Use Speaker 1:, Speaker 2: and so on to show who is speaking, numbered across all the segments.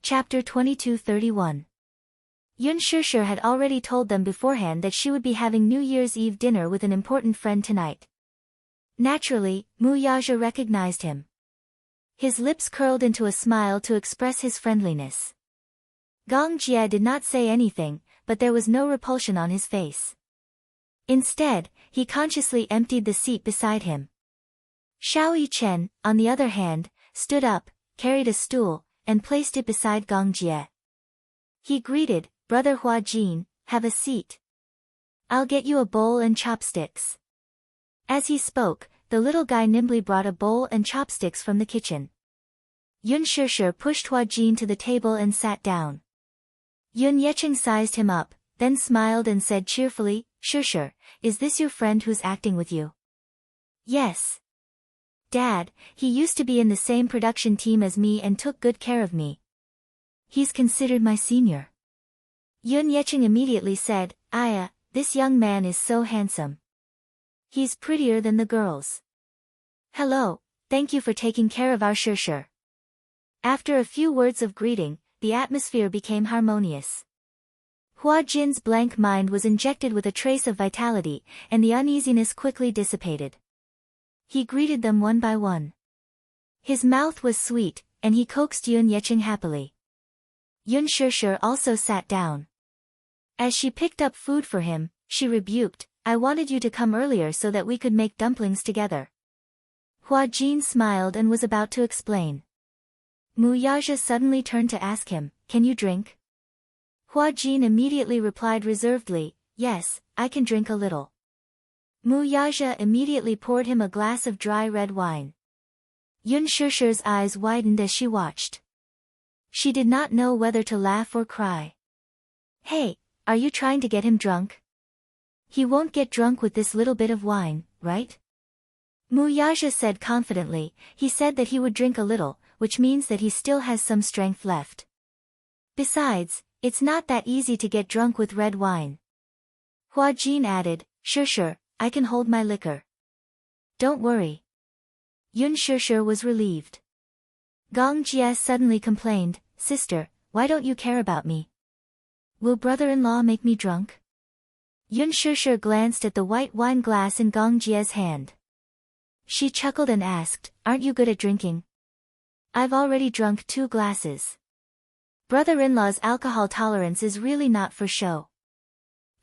Speaker 1: Chapter 22:31. Yun Shishir had already told them beforehand that she would be having New Year's Eve dinner with an important friend tonight. Naturally, Mu Yaja recognized him. His lips curled into a smile to express his friendliness. Gong Jie did not say anything, but there was no repulsion on his face. Instead, he consciously emptied the seat beside him. Xiao Yichen, on the other hand, stood up, carried a stool, and placed it beside Gong Jie. He greeted, "Brother Hua Jin, have a seat. I'll get you a bowl and chopsticks." As he spoke, the little guy nimbly brought a bowl and chopsticks from the kitchen. Yun Shishir pushed Hua Jin to the table and sat down. Yun Yecheng sized him up, then smiled and said cheerfully, "Shishir, is this your friend who's acting with you?" "Yes. Dad, he used to be in the same production team as me and took good care of me. He's considered my senior." Yun Yecheng immediately said, "Aya, this young man is so handsome. He's prettier than the girls. Hello, thank you for taking care of our Shishir." After a few words of greeting, the atmosphere became harmonious. Hua Jin's blank mind was injected with a trace of vitality, and the uneasiness quickly dissipated. He greeted them one by one. His mouth was sweet, and he coaxed Yun Yecheng happily. Yun Shishir also sat down. As she picked up food for him, she rebuked, "I wanted you to come earlier so that we could make dumplings together." Hua Jin smiled and was about to explain. Mu Yaja suddenly turned to ask him, "Can you drink?" Hua Jin immediately replied reservedly, "Yes, I can drink a little." Mu Yaja immediately poured him a glass of dry red wine. Yun Shishir's eyes widened as she watched. She did not know whether to laugh or cry. "Hey, are you trying to get him drunk? He won't get drunk with this little bit of wine, right?" Mu Yaja said confidently. He said that he would drink a little, which means that he still has some strength left. Besides, it's not that easy to get drunk with red wine. Hua Jin added, "Shishir, I can hold my liquor. Don't worry." Yun Shishir was relieved. Gong Jie suddenly complained, "Sister, why don't you care about me? Will brother-in-law make me drunk?" Yun Shishir glanced at the white wine glass in Gong Jie's hand. She chuckled and asked, "Aren't you good at drinking?" "I've already drunk 2 glasses. Brother-in-law's alcohol tolerance is really not for show.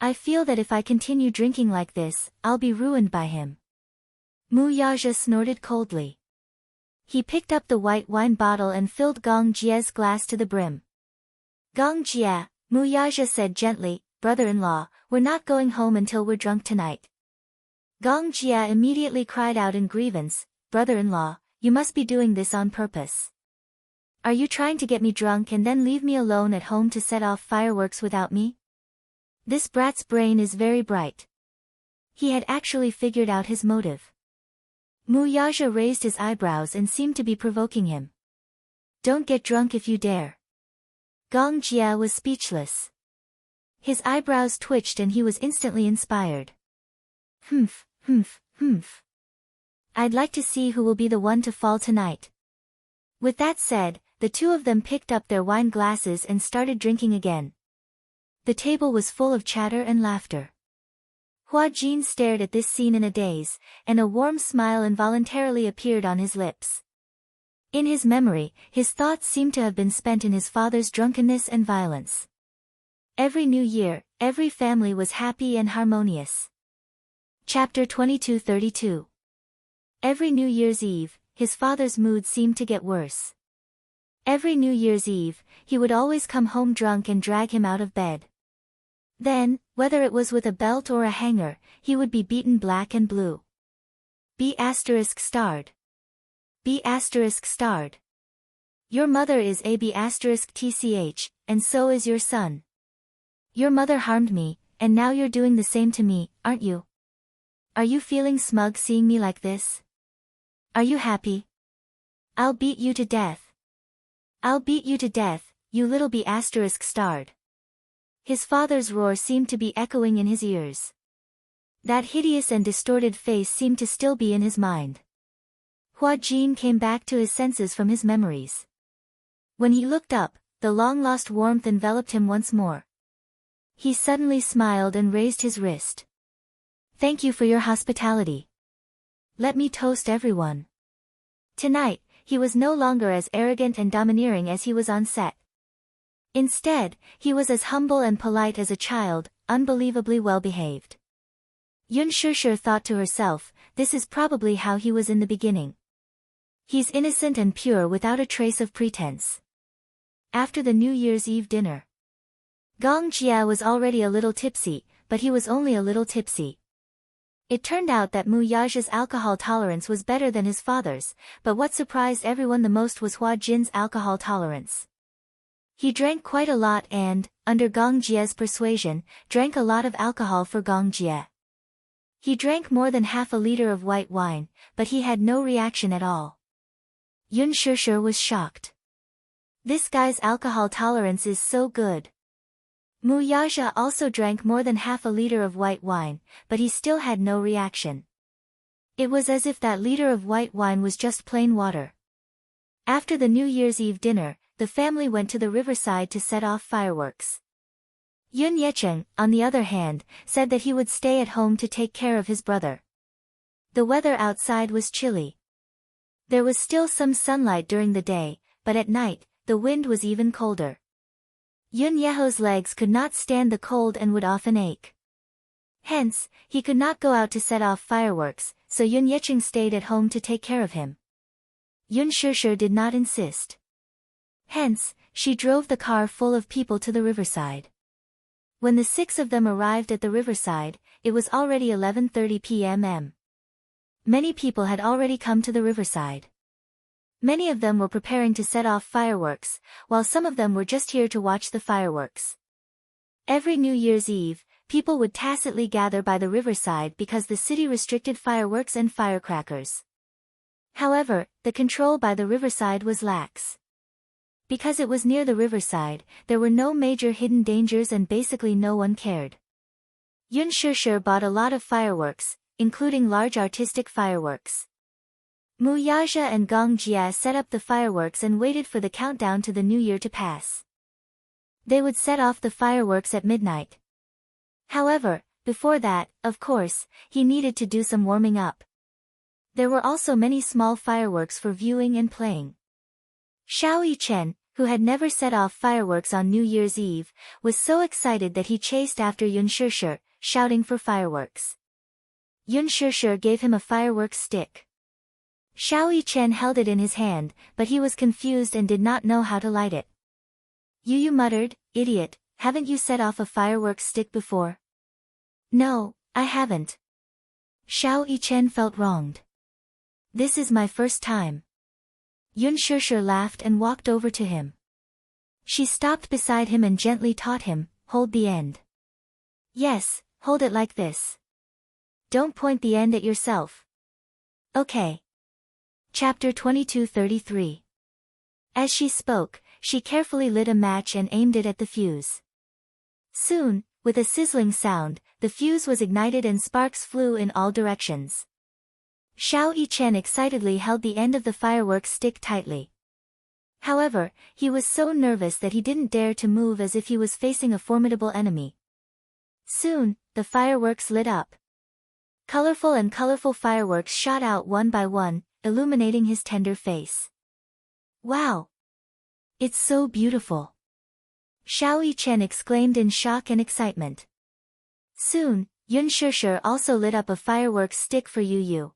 Speaker 1: I feel that if I continue drinking like this, I'll be ruined by him." Mu Yaja snorted coldly. He picked up the white wine bottle and filled Gong Jie's glass to the brim. "Gong Jie," Mu Yaja said gently, "Brother-in-law, we're not going home until we're drunk tonight." Gong Jie immediately cried out in grievance, "Brother-in-law, you must be doing this on purpose. Are you trying to get me drunk and then leave me alone at home to set off fireworks without me?" This brat's brain is very bright. He had actually figured out his motive. Mu Yaja raised his eyebrows and seemed to be provoking him. "Don't get drunk if you dare." Gong Jie was speechless. His eyebrows twitched and he was instantly inspired. Humph. I'd like to see who will be the one to fall tonight." With that said, the two of them picked up their wine glasses and started drinking again. The table was full of chatter and laughter. Hua Jin stared at this scene in a daze, and a warm smile involuntarily appeared on his lips. In his memory, his thoughts seemed to have been spent in his father's drunkenness and violence. Every New Year, every family was happy and harmonious. Chapter 22:32. Every New Year's Eve, his father's mood seemed to get worse. Every New Year's Eve, he would always come home drunk and drag him out of bed. Then, whether it was with a belt or a hanger, he would be beaten black and blue. B*****. B*****. Your mother is a B****tch, and so is your son. Your mother harmed me, and now you're doing the same to me, aren't you? Are you feeling smug seeing me like this? Are you happy? I'll beat you to death. I'll beat you to death, you little B*****. His father's roar seemed to be echoing in his ears. That hideous and distorted face seemed to still be in his mind. Hua Jin came back to his senses from his memories. When he looked up, the long-lost warmth enveloped him once more. He suddenly smiled and raised his wrist. Thank you for your hospitality. Let me toast everyone. Tonight, he was no longer as arrogant and domineering as he was on set. Instead, he was as humble and polite as a child, unbelievably well-behaved. Yun Shishir thought to herself, this is probably how he was in the beginning. He's innocent and pure without a trace of pretense. After the New Year's Eve dinner, Gong Jia was already a little tipsy, but he was only a little tipsy. It turned out that Mu Yaja's alcohol tolerance was better than his father's, but what surprised everyone the most was Hua Jin's alcohol tolerance. He drank quite a lot and, under Gong Jia's persuasion, drank a lot of alcohol for Gong Jia. He drank more than half a liter of white wine, but he had no reaction at all. Yun Shishir was shocked. This guy's alcohol tolerance is so good. Mu Yaja also drank more than half a liter of white wine, but he still had no reaction. It was as if that liter of white wine was just plain water. After the New Year's Eve dinner, the family went to the riverside to set off fireworks. Yun Yecheng, on the other hand, said that he would stay at home to take care of his brother. The weather outside was chilly. There was still some sunlight during the day, but at night, the wind was even colder. Yun Yeho's legs could not stand the cold and would often ache. Hence, he could not go out to set off fireworks, so Yun Yecheng stayed at home to take care of him. Yun Shishir did not insist. Hence, she drove the car full of people to the riverside. When the 6 of them arrived at the riverside, it was already 11:30 p.m. Many people had already come to the riverside. Many of them were preparing to set off fireworks, while some of them were just here to watch the fireworks. Every New Year's Eve, people would tacitly gather by the riverside because the city restricted fireworks and firecrackers. However, the control by the riverside was lax. Because it was near the riverside, there were no major hidden dangers and basically no one cared. Yun Shishir bought a lot of fireworks, including large artistic fireworks. Mu Yaja and Gong Jia set up the fireworks and waited for the countdown to the new year to pass. They would set off the fireworks at midnight. However, before that, of course, he needed to do some warming up. There were also many small fireworks for viewing and playing. Xiao Yichen, who had never set off fireworks on New Year's Eve, was so excited that he chased after Yun Shishir, shouting for fireworks. Yun Shishir gave him a fireworks stick. Xiao Yichen held it in his hand, but he was confused and did not know how to light it. Yu muttered, "Idiot, haven't you set off a fireworks stick before?" "No, I haven't." Xiao Yichen felt wronged. "This is my first time." Yun Shishir laughed and walked over to him. She stopped beside him and gently taught him, "Hold the end." "Yes, hold it like this. Don't point the end at yourself." "Okay." Chapter 22:33. As she spoke, she carefully lit a match and aimed it at the fuse. Soon, with a sizzling sound, the fuse was ignited and sparks flew in all directions. Xiao Yichen excitedly held the end of the fireworks stick tightly. However, he was so nervous that he didn't dare to move as if he was facing a formidable enemy. Soon, the fireworks lit up. Colorful fireworks shot out one by one, illuminating his tender face. "Wow! It's so beautiful!" Xiao Yichen exclaimed in shock and excitement. Soon, Yun Shishir also lit up a fireworks stick for Yu.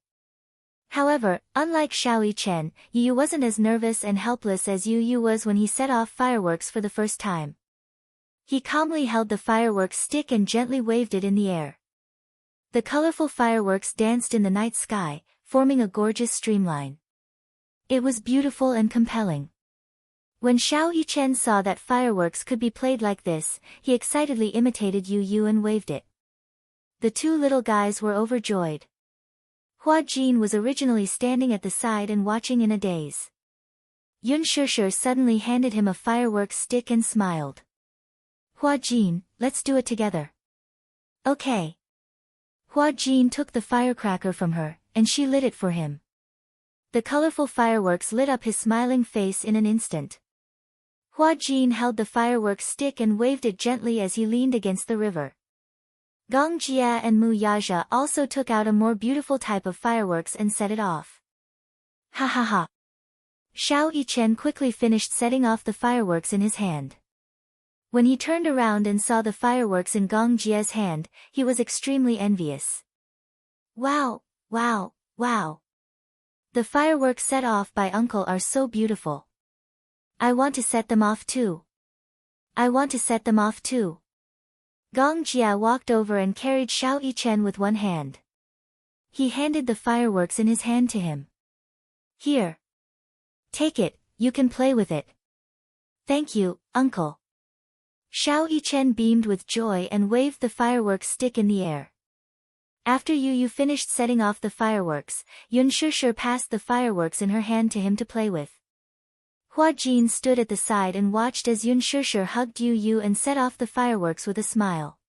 Speaker 1: However, unlike Xiao Yichen, Yu wasn't as nervous and helpless as Yu was when he set off fireworks for the first time. He calmly held the fireworks stick and gently waved it in the air. The colorful fireworks danced in the night sky, forming a gorgeous streamline. It was beautiful and compelling. When Xiao Yichen saw that fireworks could be played like this, he excitedly imitated Yu and waved it. The 2 little guys were overjoyed. Hua Jin was originally standing at the side and watching in a daze. Yun Shishir suddenly handed him a fireworks stick and smiled. "Hua Jin, let's do it together." "Okay." Hua Jin took the firecracker from her, and she lit it for him. The colorful fireworks lit up his smiling face in an instant. Hua Jin held the fireworks stick and waved it gently as he leaned against the river. Gong Jia and Mu Yaja also took out a more beautiful type of fireworks and set it off. Ha ha ha. Xiao Yichen quickly finished setting off the fireworks in his hand. When he turned around and saw the fireworks in Gong Jia's hand, he was extremely envious. Wow, wow, wow. The fireworks set off by uncle are so beautiful. I want to set them off too. I want to set them off too. Gong Jia walked over and carried Xiao Yichen with one hand. He handed the fireworks in his hand to him. Here. Take it, you can play with it. Thank you, uncle. Xiao Yichen beamed with joy and waved the fireworks stick in the air. After Yu finished setting off the fireworks, Yun Shishir passed the fireworks in her hand to him to play with. Hua Jin stood at the side and watched as Yun Shishir hugged Yu and set off the fireworks with a smile.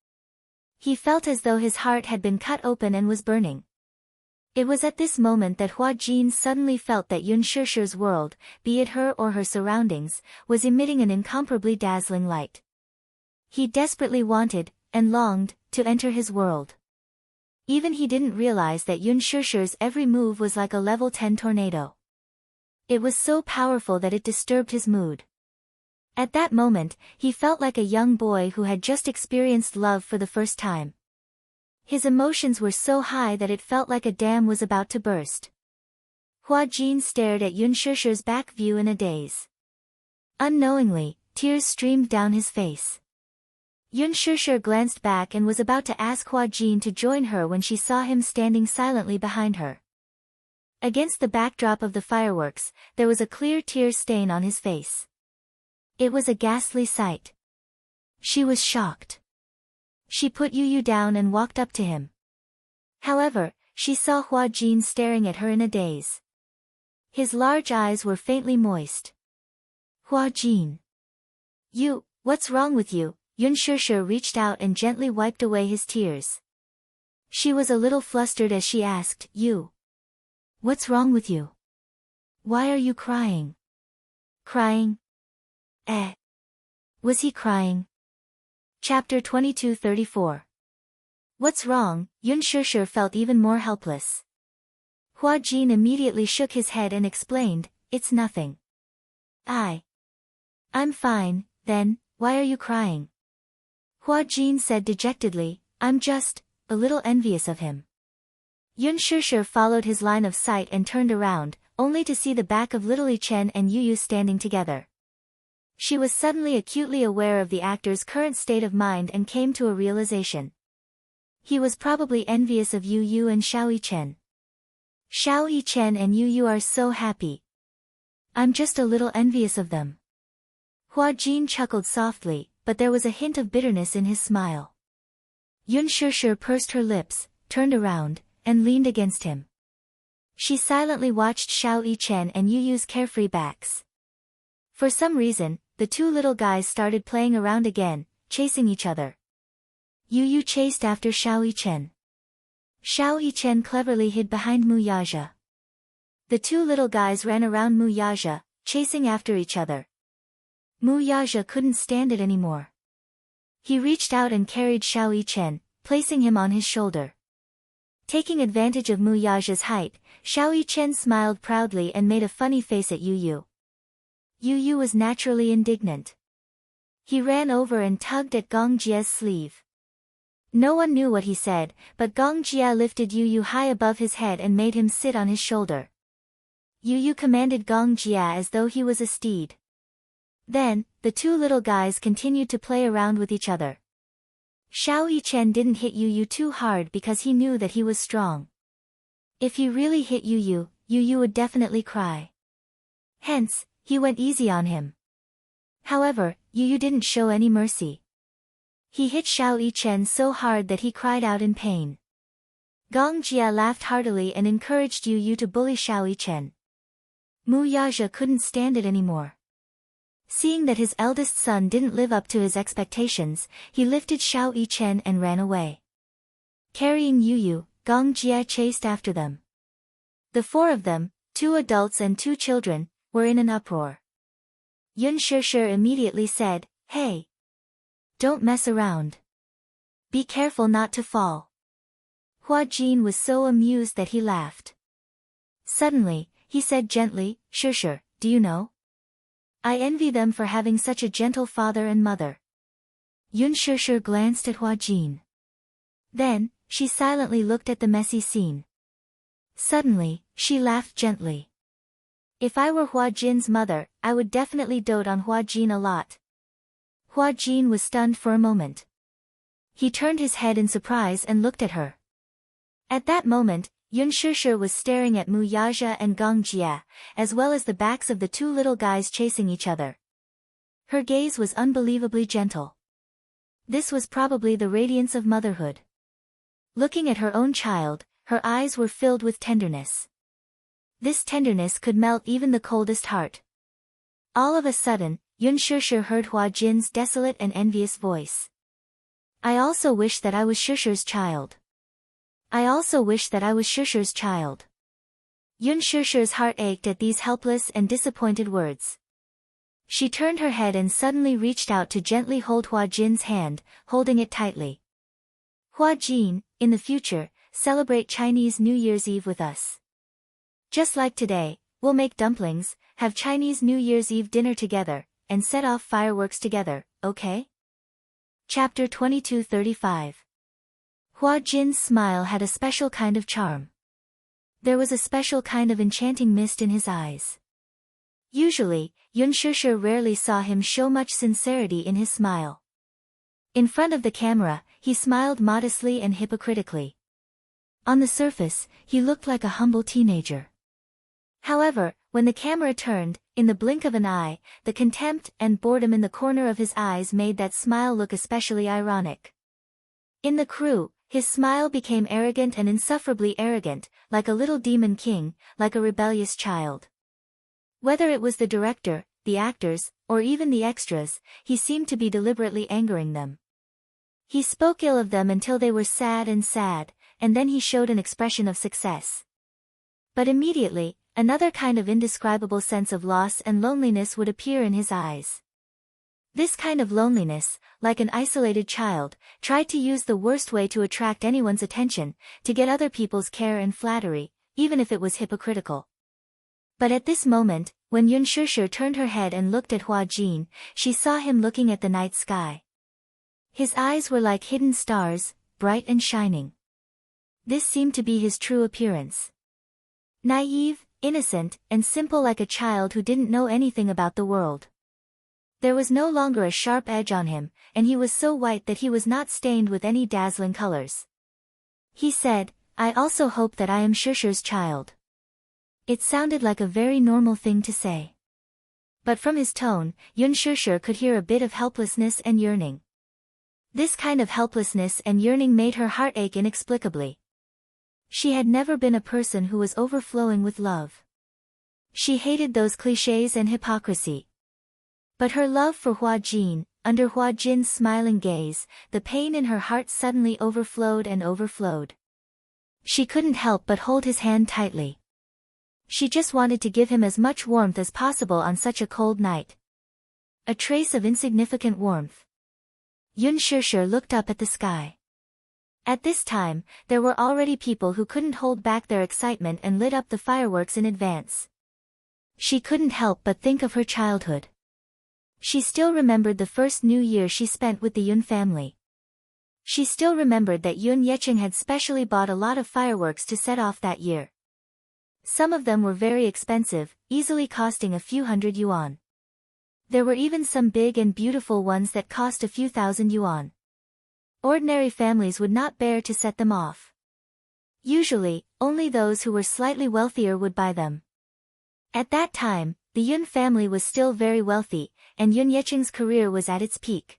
Speaker 1: He felt as though his heart had been cut open and was burning. It was at this moment that Hua Jin suddenly felt that Yun Shishir's world, be it her or her surroundings, was emitting an incomparably dazzling light. He desperately wanted, and longed, to enter his world. Even he didn't realize that Yun Shishir's every move was like a level 10 tornado. It was so powerful that it disturbed his mood. At that moment, he felt like a young boy who had just experienced love for the first time. His emotions were so high that it felt like a dam was about to burst. Hua Jin stared at Yun Shishir's back view in a daze. Unknowingly, tears streamed down his face. Yun Shishir glanced back and was about to ask Hua Jin to join her when she saw him standing silently behind her. Against the backdrop of the fireworks, there was a clear tear stain on his face. It was a ghastly sight. She was shocked. She put Yu down and walked up to him. However, she saw Hua Jin staring at her in a daze. His large eyes were faintly moist. Hua Jin. What's wrong with you? Yun Shishir reached out and gently wiped away his tears. She was a little flustered as she asked, What's wrong with you? Why are you crying? Crying? Was he crying? Chapter 22-34. What's wrong? Yun Shishir felt even more helpless. Hua Jin immediately shook his head and explained, It's nothing. I'm fine, then, why are you crying? Hua Jin said dejectedly, I'm just, a little envious of him. Yun Shishir followed his line of sight and turned around, only to see the back of little Chen and Yu standing together. She was suddenly acutely aware of the actor's current state of mind and came to a realization. He was probably envious of Yu and Xiao Yichen. Xiao Yichen and Yu are so happy. I'm just a little envious of them. Hua Jin chuckled softly, but there was a hint of bitterness in his smile. Yun Shishir pursed her lips, turned around, and leaned against him. She silently watched Xiao Yichen and Yu's carefree backs. For some reason, the two little guys started playing around again, chasing each other. Yu chased after Xiao Yichen. Xiao Yichen cleverly hid behind Mu Yaja. The two little guys ran around Mu Yaja, chasing after each other. Mu Yaja couldn't stand it anymore. He reached out and carried Xiao Yichen, placing him on his shoulder. Taking advantage of Mu Yaja's height, Xiao Yichen smiled proudly and made a funny face at Yu. Yu was naturally indignant. He ran over and tugged at Gong Jia's sleeve. No one knew what he said, but Gong Jia lifted Yu high above his head and made him sit on his shoulder. Yu commanded Gong Jia as though he was a steed. Then, the two little guys continued to play around with each other. Xiao Yichen didn't hit Yu too hard because he knew that he was strong. If he really hit Yu would definitely cry. Hence, he went easy on him. However, Yu didn't show any mercy. He hit Xiao Yichen so hard that he cried out in pain. Gong Jia laughed heartily and encouraged Yu to bully Xiao Yichen. Mu Yaja couldn't stand it anymore. Seeing that his eldest son didn't live up to his expectations, he lifted Xiao Yichen and ran away. Carrying Yu, Gong Jia chased after them. The four of them, 2 adults and 2 children, were in an uproar. Yun Shishir immediately said, "Hey! Don't mess around. Be careful not to fall." Hua Jin was so amused that he laughed. Suddenly, he said gently, "Shishir, do you know? I envy them for having such a gentle father and mother." Yun Shishir glanced at Hua Jin. Then, she silently looked at the messy scene. Suddenly, she laughed gently. "If I were Hua Jin's mother, I would definitely dote on Hua Jin a lot." Hua Jin was stunned for a moment. He turned his head in surprise and looked at her. At that moment, Yun Shishir was staring at Mu Yaja and Gong Jia, as well as the backs of the two little guys chasing each other. Her gaze was unbelievably gentle. This was probably the radiance of motherhood. Looking at her own child, her eyes were filled with tenderness. This tenderness could melt even the coldest heart. All of a sudden, Yun Shishir heard Hua Jin's desolate and envious voice. "I also wish that I was Shishir's child. I also wish that I was Shishir's child." Yun Shishir's heart ached at these helpless and disappointed words. She turned her head and suddenly reached out to gently hold Hua Jin's hand, holding it tightly. "Hua Jin, in the future, celebrate Chinese New Year's Eve with us. Just like today, we'll make dumplings, have Chinese New Year's Eve dinner together, and set off fireworks together, okay?" Chapter 2235. Hua Jin's smile had a special kind of charm. There was a special kind of enchanting mist in his eyes. Usually, Yun Shishir rarely saw him show much sincerity in his smile. In front of the camera, he smiled modestly and hypocritically. On the surface, he looked like a humble teenager. However, when the camera turned, in the blink of an eye, the contempt and boredom in the corner of his eyes made that smile look especially ironic. In the crew, his smile became arrogant and insufferably arrogant, like a little demon king, like a rebellious child. Whether it was the director, the actors, or even the extras, he seemed to be deliberately angering them. He spoke ill of them until they were sad, and then he showed an expression of success. But immediately, another kind of indescribable sense of loss and loneliness would appear in his eyes. This kind of loneliness, like an isolated child, tried to use the worst way to attract anyone's attention, to get other people's care and flattery, even if it was hypocritical. But at this moment, when Yun Shishir turned her head and looked at Hua Jin, she saw him looking at the night sky. His eyes were like hidden stars, bright and shining. This seemed to be his true appearance. Naive, innocent, and simple like a child who didn't know anything about the world. There was no longer a sharp edge on him, and he was so white that he was not stained with any dazzling colors. He said, "I also hope that I am Shishir's child." It sounded like a very normal thing to say. But from his tone, Yun Shishir could hear a bit of helplessness and yearning. This kind of helplessness and yearning made her heart ache inexplicably. She had never been a person who was overflowing with love. She hated those clichés and hypocrisy. But her love for Hua Jin, under Hua Jin's smiling gaze, the pain in her heart suddenly overflowed and overflowed. She couldn't help but hold his hand tightly. She just wanted to give him as much warmth as possible on such a cold night. A trace of insignificant warmth. Yun Shishir looked up at the sky. At this time, there were already people who couldn't hold back their excitement and lit up the fireworks in advance. She couldn't help but think of her childhood. She still remembered the first New Year she spent with the Yun family. She still remembered that Yun Yecheng had specially bought a lot of fireworks to set off that year. Some of them were very expensive, easily costing a few hundred yuan. There were even some big and beautiful ones that cost a few thousand yuan. Ordinary families would not bear to set them off. Usually, only those who were slightly wealthier would buy them. At that time, the Yun family was still very wealthy, and Yun Yecheng's career was at its peak.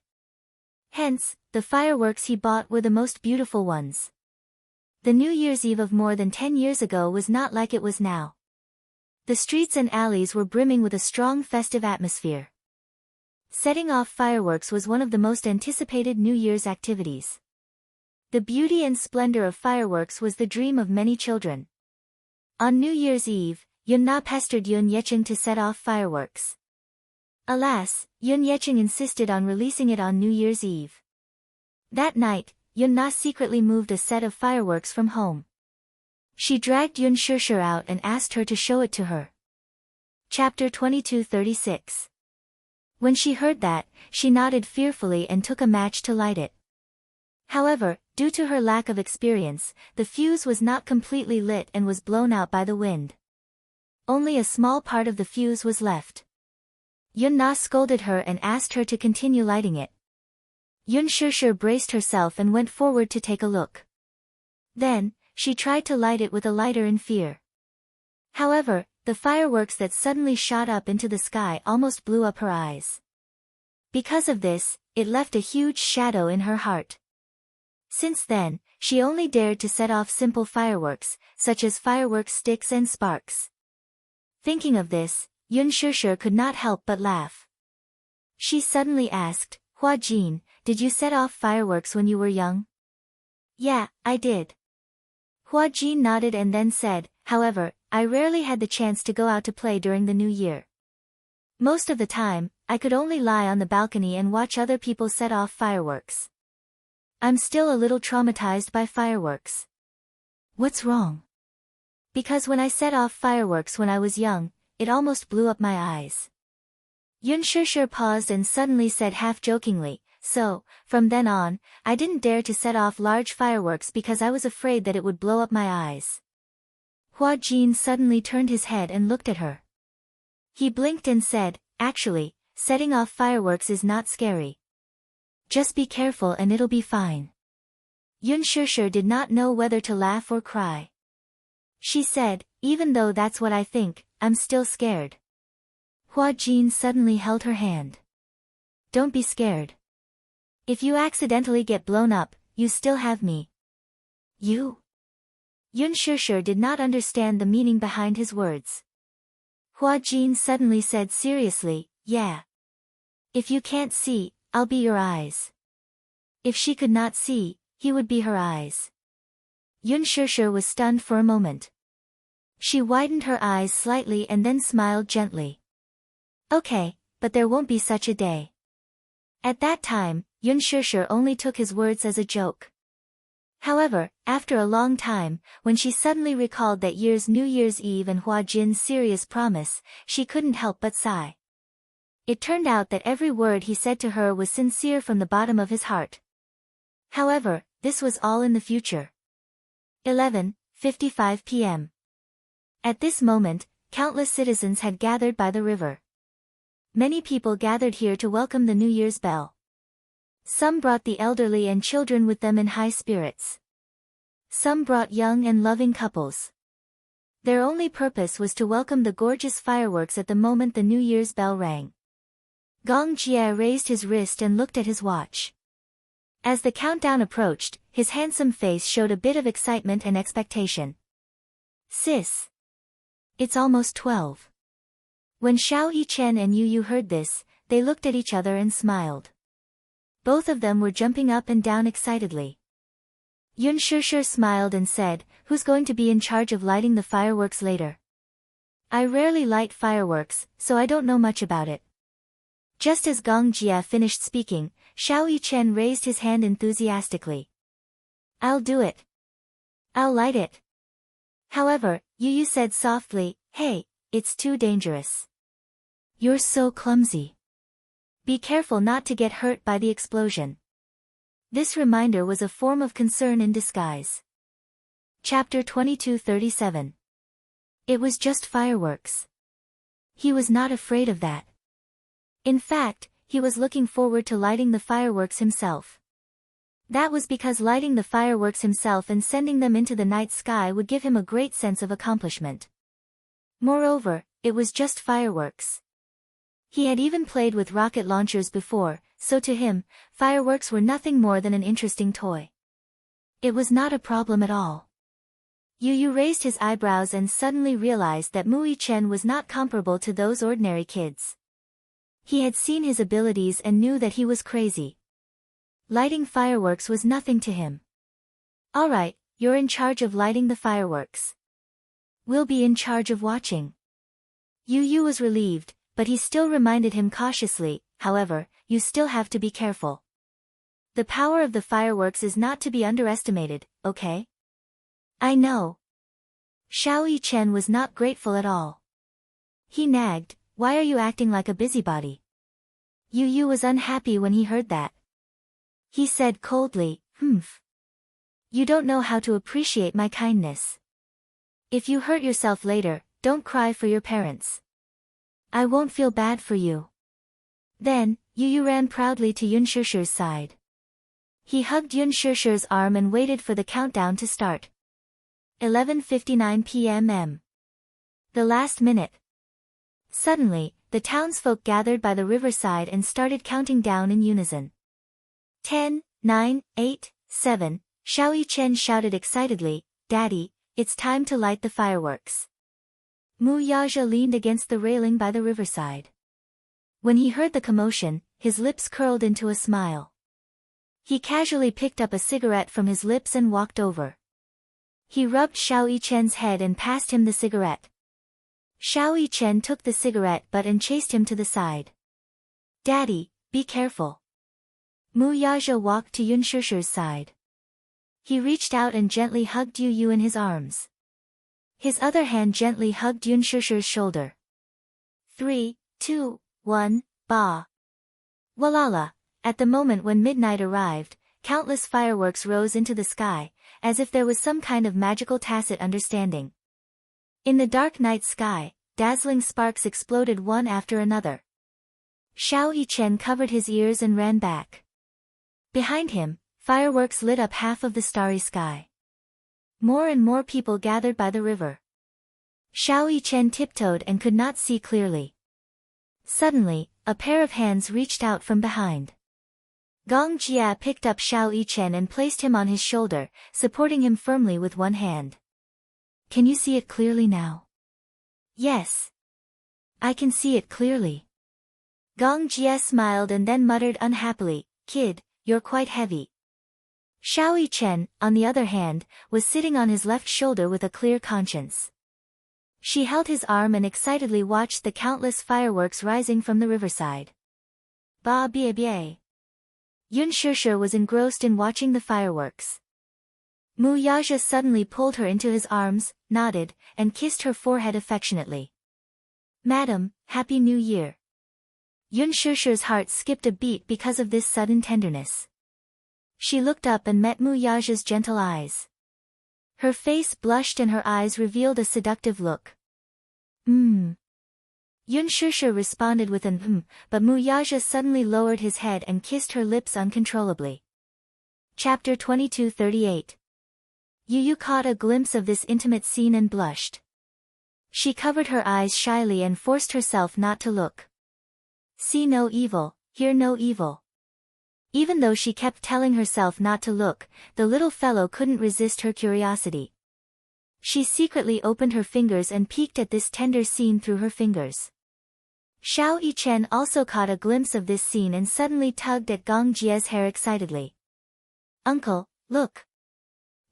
Speaker 1: Hence, the fireworks he bought were the most beautiful ones. The New Year's Eve of more than 10 years ago was not like it was now. The streets and alleys were brimming with a strong festive atmosphere. Setting off fireworks was one of the most anticipated New Year's activities. The beauty and splendor of fireworks was the dream of many children. On New Year's Eve, Yun Na pestered Yun Yecheng to set off fireworks. Alas, Yun Yecheng insisted on releasing it on New Year's Eve. That night, Yun Na secretly moved a set of fireworks from home. She dragged Yun Shishir out and asked her to show it to her. Chapter 22:36. When she heard that, she nodded fearfully and took a match to light it. However, due to her lack of experience, the fuse was not completely lit and was blown out by the wind. Only a small part of the fuse was left. Yun Na scolded her and asked her to continue lighting it. Yun Shishir braced herself and went forward to take a look. Then, she tried to light it with a lighter in fear. However, the fireworks that suddenly shot up into the sky almost blew up her eyes. Because of this, it left a huge shadow in her heart. Since then, she only dared to set off simple fireworks, such as firework sticks and sparks. Thinking of this, Yun Shishir could not help but laugh. She suddenly asked, "Hua Jin, did you set off fireworks when you were young?" "Yeah, I did." Hua Jin nodded and then said, "However, I rarely had the chance to go out to play during the New Year. Most of the time, I could only lie on the balcony and watch other people set off fireworks. I'm still a little traumatized by fireworks." "What's wrong?" "Because when I set off fireworks when I was young, it almost blew up my eyes." Yun Shishir paused and suddenly said half-jokingly, "So, from then on, I didn't dare to set off large fireworks because I was afraid that it would blow up my eyes." Hua Jin suddenly turned his head and looked at her. He blinked and said, "Actually, setting off fireworks is not scary. Just be careful and it'll be fine." Yun Shishir did not know whether to laugh or cry. She said, "Even though that's what I think, I'm still scared." Hua Jin suddenly held her hand. "Don't be scared. If you accidentally get blown up, you still have me." "You?" Yun Shishir did not understand the meaning behind his words. Hua Jin suddenly said seriously, "Yeah. If you can't see, I'll be your eyes." If she could not see, he would be her eyes. Yun Shishir was stunned for a moment. She widened her eyes slightly and then smiled gently. "Okay, but there won't be such a day." At that time, Yun Shishir only took his words as a joke. However, after a long time, when she suddenly recalled that year's New Year's Eve and Hua Jin's serious promise, she couldn't help but sigh. It turned out that every word he said to her was sincere from the bottom of his heart. However, this was all in the future. 11:55 p.m. At this moment, countless citizens had gathered by the river. Many people gathered here to welcome the New Year's bell. Some brought the elderly and children with them in high spirits. Some brought young and loving couples. Their only purpose was to welcome the gorgeous fireworks at the moment the New Year's bell rang. Gong Jie raised his wrist and looked at his watch. As the countdown approached, his handsome face showed a bit of excitement and expectation. "Sis. It's almost 12. When Xiao Yichen and Yu Yu heard this, they looked at each other and smiled. Both of them were jumping up and down excitedly. Yun Shishir smiled and said, "Who's going to be in charge of lighting the fireworks later?" "I rarely light fireworks, so I don't know much about it." Just as Gong Jie finished speaking, Xiao Yichen raised his hand enthusiastically. "I'll do it. I'll light it." However, Yu Yu said softly, "Hey, it's too dangerous. You're so clumsy. Be careful not to get hurt by the explosion." This reminder was a form of concern in disguise. Chapter 22:37. It was just fireworks. He was not afraid of that. In fact, he was looking forward to lighting the fireworks himself. That was because lighting the fireworks himself and sending them into the night sky would give him a great sense of accomplishment. Moreover, it was just fireworks. He had even played with rocket launchers before, so to him, fireworks were nothing more than an interesting toy. It was not a problem at all. Yu Yu raised his eyebrows and suddenly realized that Mu Yichen was not comparable to those ordinary kids. He had seen his abilities and knew that he was crazy. Lighting fireworks was nothing to him. "Alright, you're in charge of lighting the fireworks. We'll be in charge of watching." Yu Yu was relieved, but he still reminded him cautiously, however, you still have to be careful. The power of the fireworks is not to be underestimated, okay? I know. Xiao Yichen was not grateful at all. He nagged, why are you acting like a busybody? Yu Yu was unhappy when he heard that. He said coldly, You don't know how to appreciate my kindness. If you hurt yourself later, don't cry for your parents. I won't feel bad for you. Then, Yu Yu ran proudly to Yun Shishir's side. He hugged Yun Shishir's arm and waited for the countdown to start. 11:59 p.m. The last minute. Suddenly, the townsfolk gathered by the riverside and started counting down in unison. 10, 9, 8, 7, Xiao Yichen shouted excitedly, Daddy, it's time to light the fireworks. Mu Yaja leaned against the railing by the riverside. When he heard the commotion, his lips curled into a smile. He casually picked up a cigarette from his lips and walked over. He rubbed Xiao Yichen's head and passed him the cigarette. Xiao Yichen took the cigarette butt and chased him to the side. Daddy, be careful. Mu Yaja walked to Yun Shishir's side. He reached out and gently hugged Yu Yu in his arms. His other hand gently hugged Yun Shishir's shoulder. 3, 2, 1, ba. Walala, at the moment when midnight arrived, countless fireworks rose into the sky, as if there was some kind of magical tacit understanding. In the dark night sky, dazzling sparks exploded one after another. Xiao Yichen covered his ears and ran back. Behind him, fireworks lit up half of the starry sky. More and more people gathered by the river. Xiao Yichen tiptoed and could not see clearly. Suddenly, a pair of hands reached out from behind. Gong Jia picked up Xiao Yichen and placed him on his shoulder, supporting him firmly with one hand. Can you see it clearly now? Yes. I can see it clearly. Gong Jia smiled and then muttered unhappily, Kid, you're quite heavy. Xiao Yichen, on the other hand, was sitting on his left shoulder with a clear conscience. She held his arm and excitedly watched the countless fireworks rising from the riverside. Ba bie bie. Yun Shishir was engrossed in watching the fireworks. Mu Yaja suddenly pulled her into his arms, nodded, and kissed her forehead affectionately. Madam, Happy New Year. Yun Shishir's heart skipped a beat because of this sudden tenderness. She looked up and met Mu Yaja's gentle eyes. Her face blushed and her eyes revealed a seductive look. Yun Shishir responded with an but Mu Yaja suddenly lowered his head and kissed her lips uncontrollably. Chapter 22:38. Yu Yu caught a glimpse of this intimate scene and blushed. She covered her eyes shyly and forced herself not to look. See no evil, hear no evil. Even though she kept telling herself not to look, the little fellow couldn't resist her curiosity. She secretly opened her fingers and peeked at this tender scene through her fingers. Xiao Yichen also caught a glimpse of this scene and suddenly tugged at Gong Jia's hair excitedly. Uncle, look.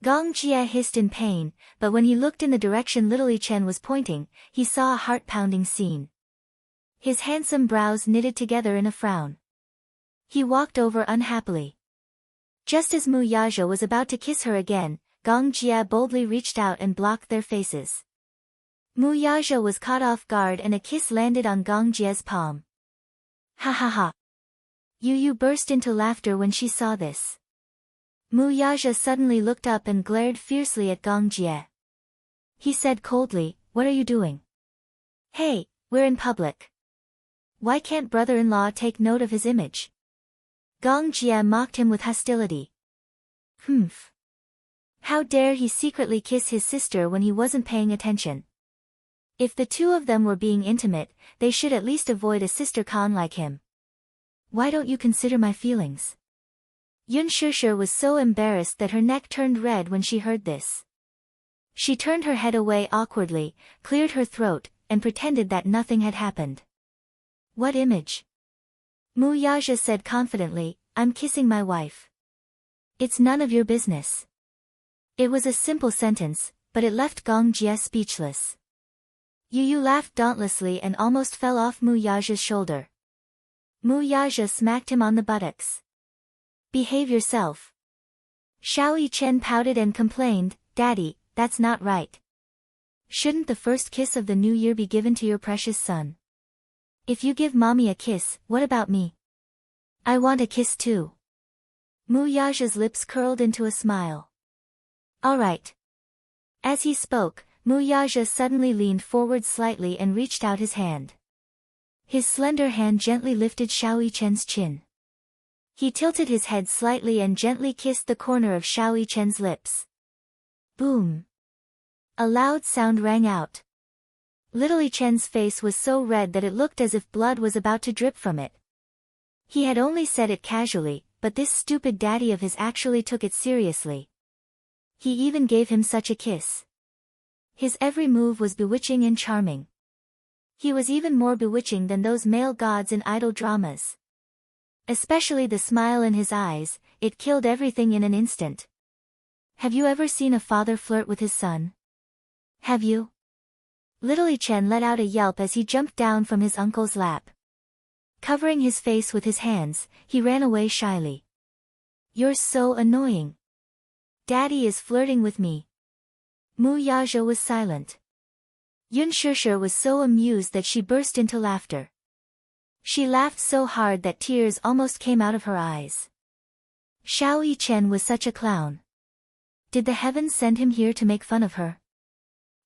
Speaker 1: Gong Jia hissed in pain, but when he looked in the direction little Yichen was pointing, he saw a heart-pounding scene. His handsome brows knitted together in a frown. He walked over unhappily. Just as Mu Yaja was about to kiss her again, Gong Jia boldly reached out and blocked their faces. Mu Yaja was caught off guard and a kiss landed on Gong Jia's palm. Ha ha ha. Yu Yu burst into laughter when she saw this. Mu Yaja suddenly looked up and glared fiercely at Gong Jia. He said coldly, What are you doing? Hey, we're in public. Why can't brother-in-law take note of his image? Gong Jia mocked him with hostility. How dare he secretly kiss his sister when he wasn't paying attention? If the two of them were being intimate, they should at least avoid a sister con like him. Why don't you consider my feelings? Yun Shishir was so embarrassed that her neck turned red when she heard this. She turned her head away awkwardly, cleared her throat, and pretended that nothing had happened. What image? Mu Yaja said confidently, I'm kissing my wife. It's none of your business. It was a simple sentence, but it left Gong Jia speechless. Yu Yu laughed dauntlessly and almost fell off Mu Yaja's shoulder. Mu Yaja smacked him on the buttocks. Behave yourself. Xiao Yichen pouted and complained, Daddy, that's not right. Shouldn't the first kiss of the new year be given to your precious son? If you give mommy a kiss, what about me? I want a kiss too. Mu Yaja's lips curled into a smile. All right. As he spoke, Mu Yaja suddenly leaned forward slightly and reached out his hand. His slender hand gently lifted Xiao Yichen's chin. He tilted his head slightly and gently kissed the corner of Xiao Yichen's lips. Boom! A loud sound rang out. Little Yichen's face was so red that it looked as if blood was about to drip from it. He had only said it casually, but this stupid daddy of his actually took it seriously. He even gave him such a kiss. His every move was bewitching and charming. He was even more bewitching than those male gods in idol dramas. Especially the smile in his eyes, it killed everything in an instant. Have you ever seen a father flirt with his son? Have you? Little Yichen let out a yelp as he jumped down from his uncle's lap. Covering his face with his hands, he ran away shyly. You're so annoying. Daddy is flirting with me. Mu Yaja was silent. Yun Shishir was so amused that she burst into laughter. She laughed so hard that tears almost came out of her eyes. Xiao Yichen was such a clown. Did the heavens send him here to make fun of her?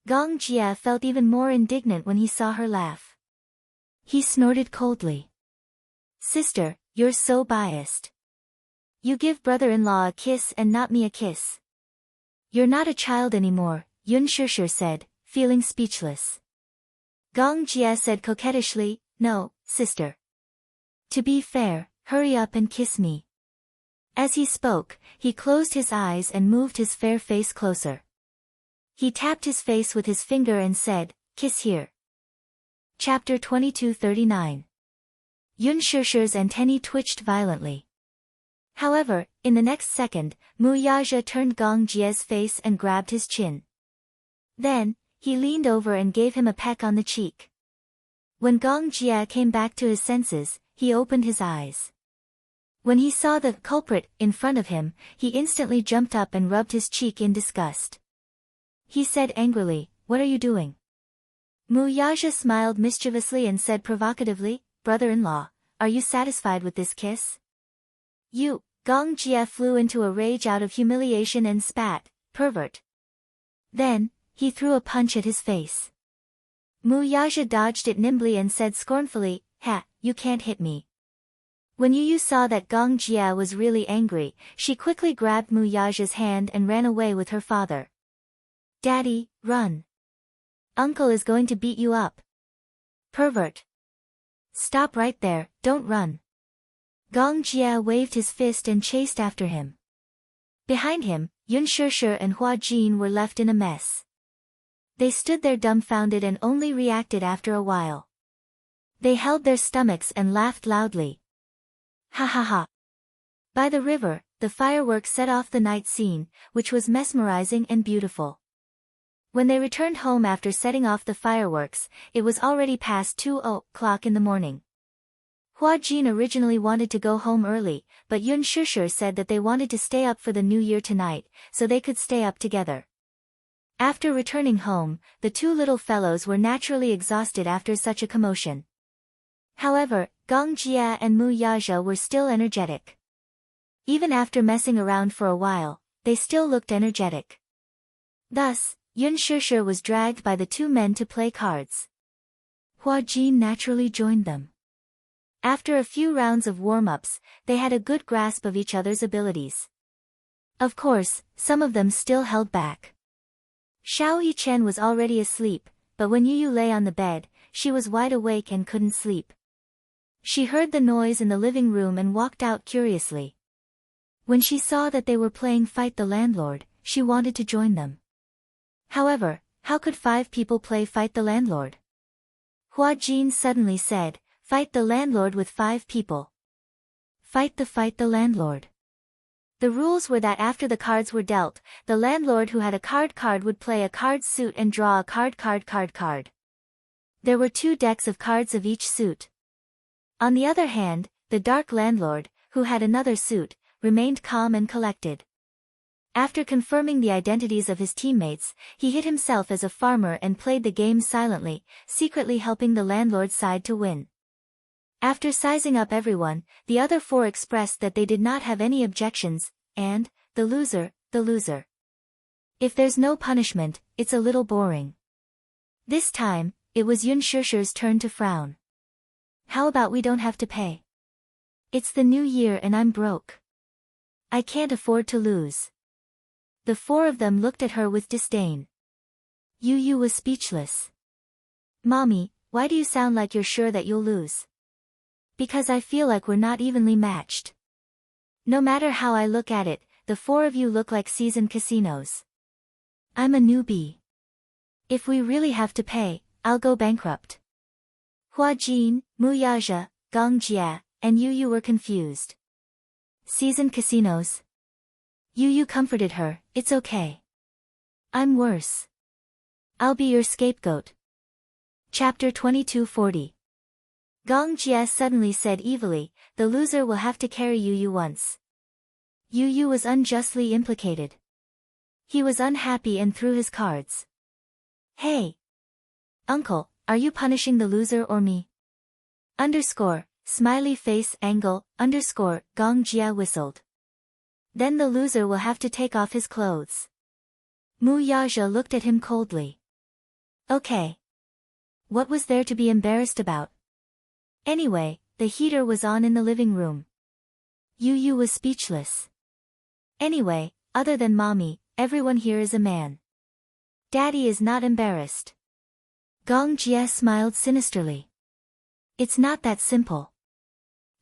Speaker 1: Gong Jia felt even more indignant when he saw her laugh. He snorted coldly. Sister, you're so biased. You give brother-in-law a kiss and not me a kiss. You're not a child anymore, Yun Shishir said, feeling speechless. Gong Jia said coquettishly, No, sister. To be fair, hurry up and kiss me. As he spoke, he closed his eyes and moved his fair face closer. He tapped his face with his finger and said, Kiss here. Chapter 2239. Yun Shishir's antennae twitched violently. However, in the next second, Mu Yaja turned Gong Jia's face and grabbed his chin. Then, he leaned over and gave him a peck on the cheek. When Gong Jia came back to his senses, he opened his eyes. When he saw the culprit in front of him, he instantly jumped up and rubbed his cheek in disgust. He said angrily, What are you doing? Mu Yaja smiled mischievously and said provocatively, Brother-in-law, are you satisfied with this kiss? You, Gong Jia flew into a rage out of humiliation and spat, Pervert. Then, he threw a punch at his face. Mu Yaja dodged it nimbly and said scornfully, Ha, you can't hit me. When Yu Yu saw that Gong Jia was really angry, she quickly grabbed Mu Yaja's hand and ran away with her father. Daddy, run. Uncle is going to beat you up. Pervert. Stop right there, don't run. Gong Jia waved his fist and chased after him. Behind him, Yun Shishir and Hua Jin were left in a mess. They stood there dumbfounded and only reacted after a while. They held their stomachs and laughed loudly. Ha ha ha. By the river, the fireworks set off the night scene, which was mesmerizing and beautiful. When they returned home after setting off the fireworks, it was already past 2:00 in the morning. Hua Jin originally wanted to go home early, but Yun Shishir said that they wanted to stay up for the new year tonight, so they could stay up together. After returning home, the two little fellows were naturally exhausted after such a commotion. However, Gong Jia and Mu Yaja were still energetic. Even after messing around for a while, they still looked energetic. Thus, Yun Shishir was dragged by the two men to play cards. Hua Jin naturally joined them. After a few rounds of warm-ups, they had a good grasp of each other's abilities. Of course, some of them still held back. Xiao Yichen was already asleep, but when Yu Yu lay on the bed, she was wide awake and couldn't sleep. She heard the noise in the living room and walked out curiously. When she saw that they were playing Fight the Landlord, she wanted to join them. However, how could 5 people play Fight the Landlord? Hua Jin suddenly said, Fight the landlord with 5 people. Fight the landlord. The rules were that after the cards were dealt, the landlord who had a card would play a card suit and draw a card. There were 2 decks of cards of each suit. On the other hand, the dark landlord, who had another suit, remained calm and collected. After confirming the identities of his teammates, he hid himself as a farmer and played the game silently, secretly helping the landlord's side to win. After sizing up everyone, the other 4 expressed that they did not have any objections, and, the loser. If there's no punishment, it's a little boring. This time, it was Yun Shishir's turn to frown. How about we don't have to pay? It's the new year and I'm broke. I can't afford to lose. The 4 of them looked at her with disdain. Yu was speechless. Mommy, why do you sound like you're sure that you'll lose? Because I feel like we're not evenly matched. No matter how I look at it, the 4 of you look like seasoned casinos. I'm a newbie. If we really have to pay, I'll go bankrupt. Hua Jin, Mu Yaja, Gong Jia, and Yu were confused. Seasoned casinos? Yu comforted her, it's okay. I'm worse. I'll be your scapegoat. Chapter 2240. Gong Jia suddenly said evilly, the loser will have to carry Yu once. Yu was unjustly implicated. He was unhappy and threw his cards. Hey! Uncle, are you punishing the loser or me? Smiley face angle, Gong Jia whistled. Then the loser will have to take off his clothes. Mu Yaja looked at him coldly. Okay. What was there to be embarrassed about? Anyway, the heater was on in the living room. Yu was speechless. Anyway, other than mommy, everyone here is a man. Daddy is not embarrassed. Gong Jia smiled sinisterly. It's not that simple.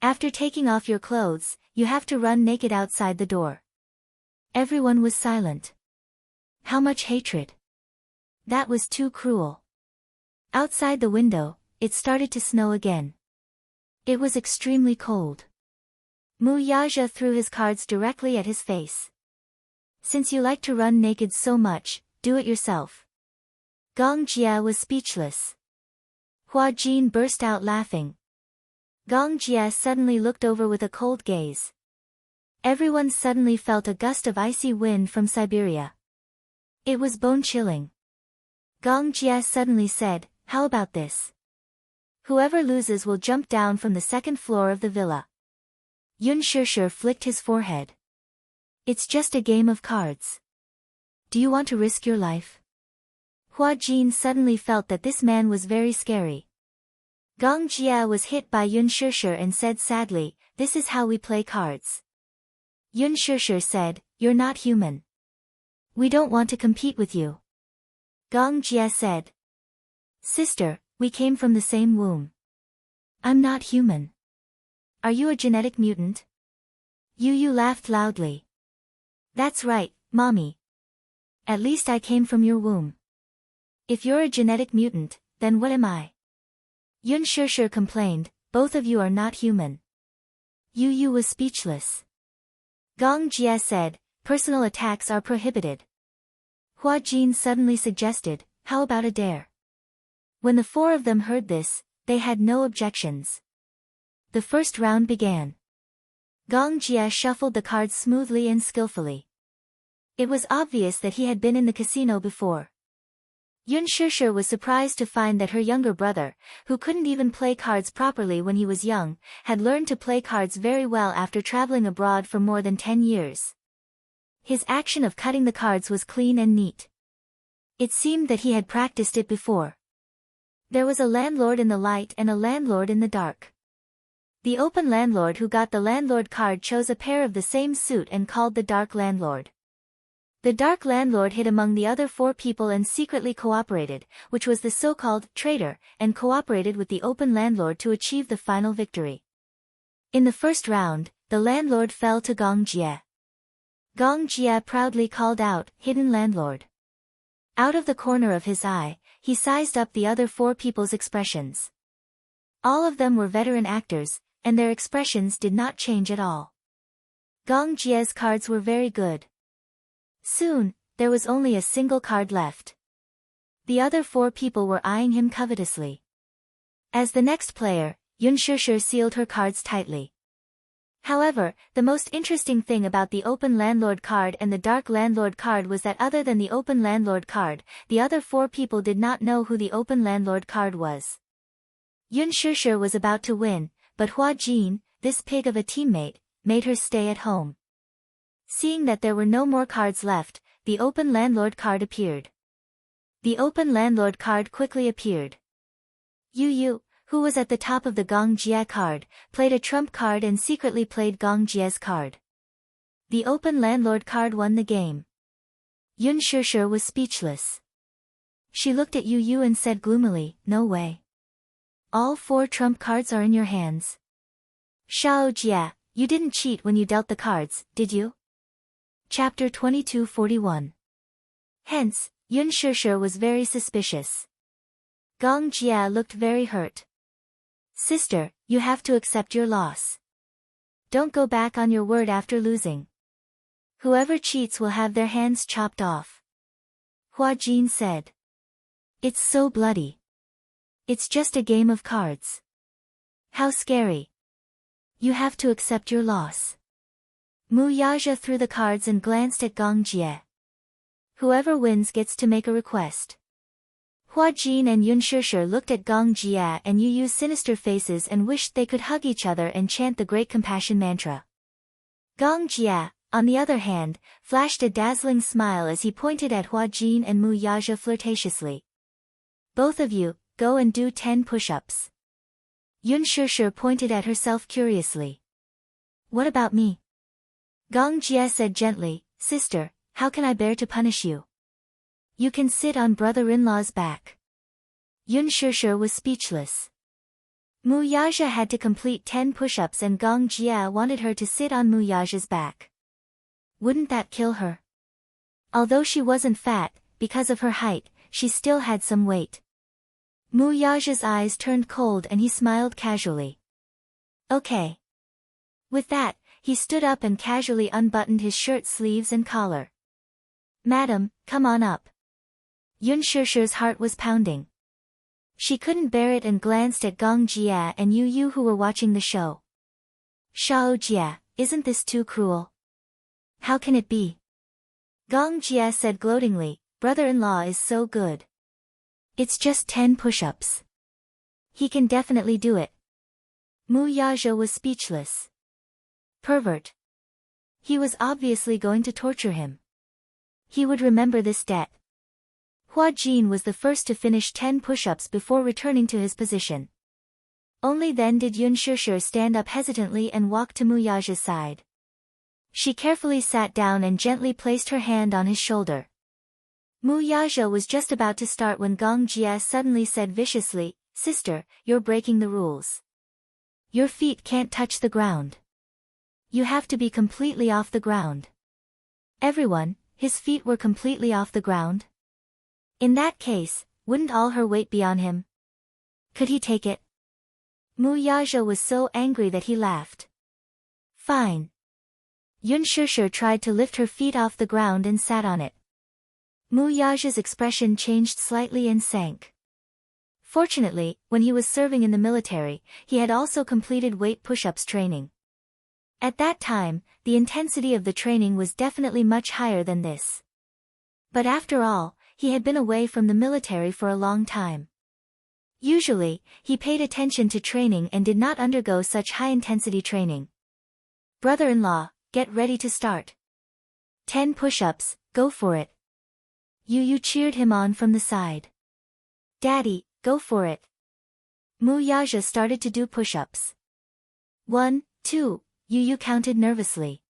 Speaker 1: After taking off your clothes, you have to run naked outside the door. Everyone was silent. How much hatred! That was too cruel. Outside the window, it started to snow again. It was extremely cold. Mu Yaja threw his cards directly at his face. Since you like to run naked so much, do it yourself. Gong Jia was speechless. Hua Jin burst out laughing. Gong Jia suddenly looked over with a cold gaze. Everyone suddenly felt a gust of icy wind from Siberia. It was bone-chilling. Gong Jia suddenly said, how about this? Whoever loses will jump down from the 2nd floor of the villa. Yun Shishir flicked his forehead. It's just a game of cards. Do you want to risk your life? Hua Jin suddenly felt that this man was very scary. Gong Jia was hit by Yun Shishir and said sadly, this is how we play cards. Yun Shishir said, you're not human. We don't want to compete with you. Gong Jia said. Sister, we came from the same womb. I'm not human. Are you a genetic mutant? Yu laughed loudly. That's right, mommy. At least I came from your womb. If you're a genetic mutant, then what am I? Yun Shishir complained, both of you are not human. Yu was speechless. Gong Jia said, personal attacks are prohibited. Hua Jin suddenly suggested, how about a dare? When the 4 of them heard this, they had no objections. The first round began. Gong Jia shuffled the cards smoothly and skillfully. It was obvious that he had been in the casino before. Yun Shishir was surprised to find that her younger brother, who couldn't even play cards properly when he was young, had learned to play cards very well after traveling abroad for more than 10 years. His action of cutting the cards was clean and neat. It seemed that he had practiced it before. There was a landlord in the light and a landlord in the dark. The open landlord who got the landlord card chose a pair of the same suit and called the dark landlord. The dark landlord hid among the other 4 people and secretly cooperated, which was the so-called traitor, and cooperated with the open landlord to achieve the final victory. In the first round, the landlord fell to Gong Jia. Gong Jia proudly called out, hidden landlord. Out of the corner of his eye, he sized up the other 4 people's expressions. All of them were veteran actors, and their expressions did not change at all. Gong Jia's cards were very good. Soon, there was only a single card left. The other 4 people were eyeing him covetously. As the next player, Yun Shishir sealed her cards tightly. However, the most interesting thing about the Open Landlord card and the Dark Landlord card was that other than the Open Landlord card, the other 4 people did not know who the Open Landlord card was. Yun Shishir was about to win, but Hua Jin, this pig of a teammate, made her stay at home. Seeing that there were no more cards left, the Open Landlord card appeared. The Open Landlord card quickly appeared. Yu, who was at the top of the Gong Jie card, played a trump card and secretly played Gong Jie's card. The Open Landlord card won the game. Yun Shishir was speechless. She looked at Yu and said gloomily, "No way. All 4 trump cards are in your hands. Shao Jie, you didn't cheat when you dealt the cards, did you?" Chapter 2241. Hence, Yun Shishir was very suspicious. Gong Jie looked very hurt. "Sister, you have to accept your loss. Don't go back on your word after losing. Whoever cheats will have their hands chopped off." Hua Jin said. "It's so bloody. It's just a game of cards. How scary. You have to accept your loss." Mu Yaja threw the cards and glanced at Gong Jie. "Whoever wins gets to make a request." Hua Jin and Yun Shishir looked at Gong Jie and Yu's sinister faces and wished they could hug each other and chant the Great Compassion Mantra. Gong Jie, on the other hand, flashed a dazzling smile as he pointed at Hua Jin and Mu Yaja flirtatiously. "Both of you, go and do 10 push-ups." Yun Shishir pointed at herself curiously. "What about me?" Gong Jie said gently, "Sister, how can I bear to punish you? You can sit on brother-in-law's back." Yun Shishir was speechless. Mu Yaja had to complete 10 push-ups and Gong Jie wanted her to sit on Mu Yaja's back. Wouldn't that kill her? Although she wasn't fat, because of her height, she still had some weight. Mu Yaja's eyes turned cold and he smiled casually. "Okay." With that, he stood up and casually unbuttoned his shirt sleeves and collar. "Madam, come on up." Yun Shishir's heart was pounding. She couldn't bear it and glanced at Gong Jie and Yu who were watching the show. "Shao Jie, isn't this too cruel? How can it be?" Gong Jie said gloatingly, "Brother-in-law is so good. It's just 10 push-ups. He can definitely do it." Mu Yaja was speechless. Pervert. He was obviously going to torture him. He would remember this debt. Hua Jin was the first to finish 10 push-ups before returning to his position. Only then did Yun Shishir stand up hesitantly and walk to Mu Yaja's side. She carefully sat down and gently placed her hand on his shoulder. Mu Yaja was just about to start when Gong Jie suddenly said viciously, "Sister, you're breaking the rules. Your feet can't touch the ground. You have to be completely off the ground." Everyone, his feet were completely off the ground? In that case, wouldn't all her weight be on him? Could he take it? Mu Yaja was so angry that he laughed. "Fine." Yun Shishir tried to lift her feet off the ground and sat on it. Mu Yaja's expression changed slightly and sank. Fortunately, when he was serving in the military, he had also completed weight push-ups training. At that time, the intensity of the training was definitely much higher than this. But after all, he had been away from the military for a long time. Usually, he paid attention to training and did not undergo such high-intensity training. "Brother-in-law, get ready to start. 10 push-ups, go for it." Yu cheered him on from the side. "Daddy, go for it." Mu Yaja started to do push-ups. 1, 2, Yu counted nervously.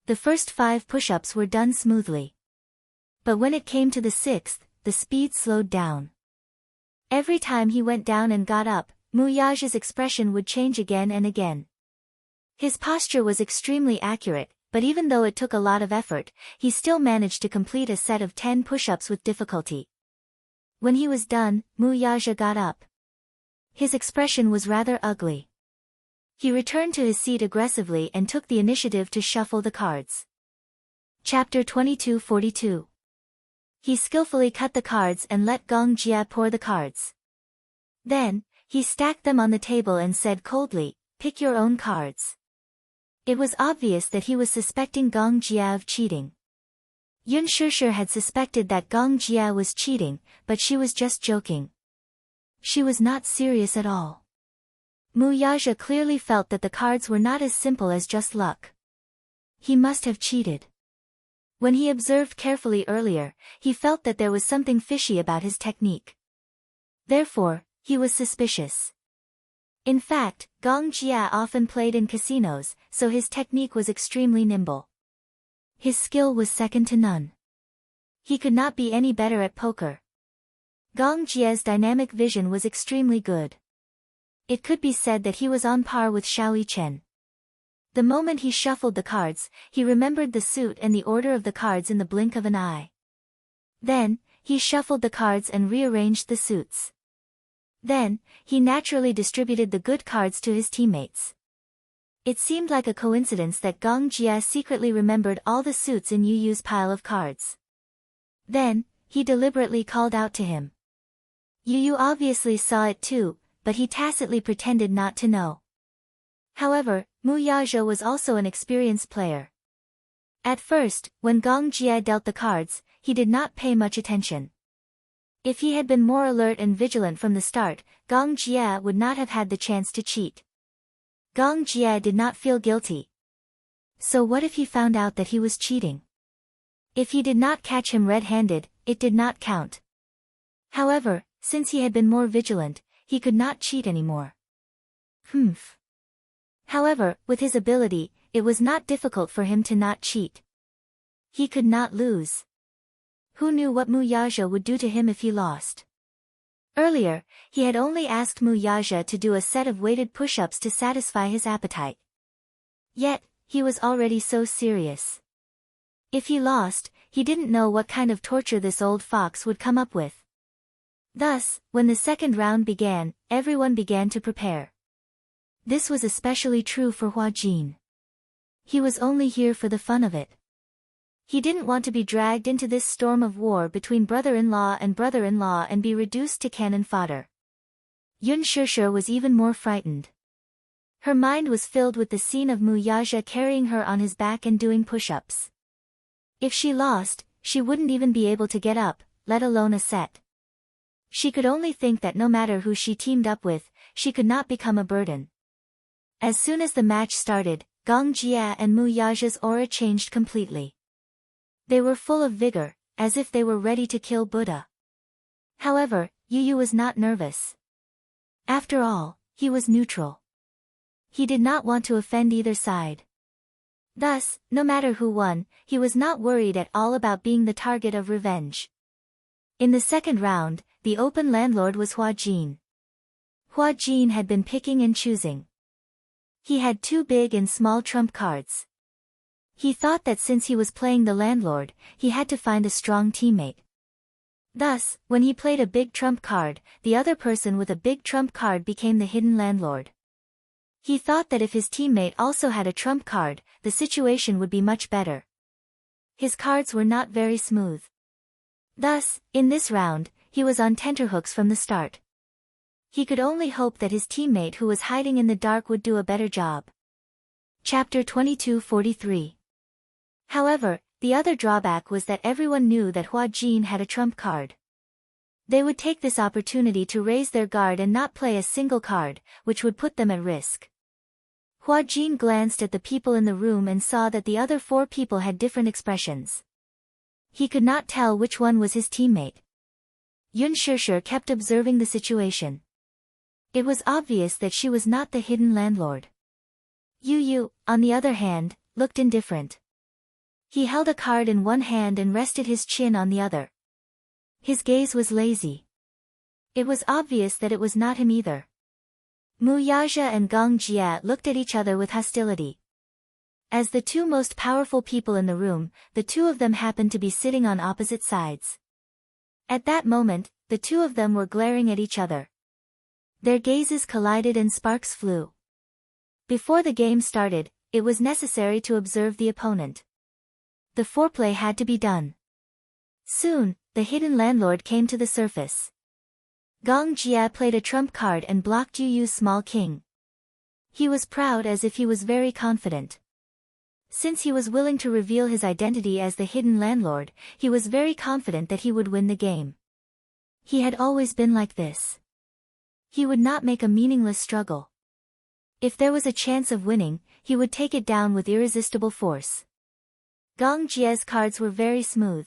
Speaker 1: The first 5 push-ups were done smoothly. But when it came to the 6th, the speed slowed down. Every time he went down and got up, Mu Yaja's expression would change again and again. His posture was extremely accurate, but even though it took a lot of effort, he still managed to complete a set of 10 push-ups with difficulty. When he was done, Mu Yaja got up. His expression was rather ugly. He returned to his seat aggressively and took the initiative to shuffle the cards. Chapter 2242. He skillfully cut the cards and let Gong Jie pour the cards. Then, he stacked them on the table and said coldly, "Pick your own cards." It was obvious that he was suspecting Gong Jia of cheating. Yun Shishir had suspected that Gong Jia was cheating, but she was just joking. She was not serious at all. Mu Yaja clearly felt that the cards were not as simple as just luck. He must have cheated. When he observed carefully earlier, he felt that there was something fishy about his technique. Therefore, he was suspicious. In fact, Gong Jia often played in casinos, so his technique was extremely nimble. His skill was second to none. He could not be any better at poker. Gong Jia's dynamic vision was extremely good. It could be said that he was on par with Xiao Chen. The moment he shuffled the cards, he remembered the suit and the order of the cards in the blink of an eye. Then, he shuffled the cards and rearranged the suits. Then, he naturally distributed the good cards to his teammates. It seemed like a coincidence that Gong Jia secretly remembered all the suits in Yu Yu's pile of cards. Then, he deliberately called out to him. Yu Yu obviously saw it too, but he tacitly pretended not to know. However, Mu Yaja was also an experienced player. At first, when Gong Jia dealt the cards, he did not pay much attention. If he had been more alert and vigilant from the start, Gong Jia would not have had the chance to cheat. Gong Jia did not feel guilty. So what if he found out that he was cheating? If he did not catch him red-handed, it did not count. However, since he had been more vigilant, he could not cheat anymore. However, with his ability, it was not difficult for him to not cheat. He could not lose. Who knew what Mu Yaja would do to him if he lost? Earlier, he had only asked Mu Yaja to do a set of weighted push-ups to satisfy his appetite. Yet, he was already so serious. If he lost, he didn't know what kind of torture this old fox would come up with. Thus, when the second round began, everyone began to prepare. This was especially true for Hua Jin. He was only here for the fun of it. He didn't want to be dragged into this storm of war between brother-in-law and be reduced to cannon fodder. Yun Shishir was even more frightened. Her mind was filled with the scene of Mu Yaja carrying her on his back and doing push-ups. If she lost, she wouldn't even be able to get up, let alone a set. She could only think that no matter who she teamed up with, she could not become a burden. As soon as the match started, Gong Jia and Mu Yaja's aura changed completely. They were full of vigor, as if they were ready to kill Buddha. However, Yu Yu was not nervous. After all, he was neutral. He did not want to offend either side. Thus, no matter who won, he was not worried at all about being the target of revenge. In the second round, the open landlord was Hua Jin. Hua Jin had been picking and choosing. He had 2 big and small trump cards. He thought that since he was playing the landlord, he had to find a strong teammate. Thus, when he played a big trump card, the other person with a big trump card became the hidden landlord. He thought that if his teammate also had a trump card, the situation would be much better. His cards were not very smooth. Thus, in this round, he was on tenterhooks from the start. He could only hope that his teammate who was hiding in the dark would do a better job. Chapter 2243. However, the other drawback was that everyone knew that Hua Jin had a trump card. They would take this opportunity to raise their guard and not play a single card, which would put them at risk. Hua Jin glanced at the people in the room and saw that the other 4 people had different expressions. He could not tell which one was his teammate. Yun Shishir kept observing the situation. It was obvious that she was not the hidden landlord. Yu Yu, on the other hand, looked indifferent. He held a card in one hand and rested his chin on the other. His gaze was lazy. It was obvious that it was not him either. Mu Yaja and Gong Jia looked at each other with hostility. As the 2 most powerful people in the room, the 2 of them happened to be sitting on opposite sides. At that moment, the 2 of them were glaring at each other. Their gazes collided and sparks flew. Before the game started, it was necessary to observe the opponent. The foreplay had to be done. Soon, the hidden landlord came to the surface. Gong Jia played a trump card and blocked Yu Yu's small king. He was proud as if he was very confident. Since he was willing to reveal his identity as the hidden landlord, he was very confident that he would win the game. He had always been like this. He would not make a meaningless struggle. If there was a chance of winning, he would take it down with irresistible force. Gong Jia's cards were very smooth.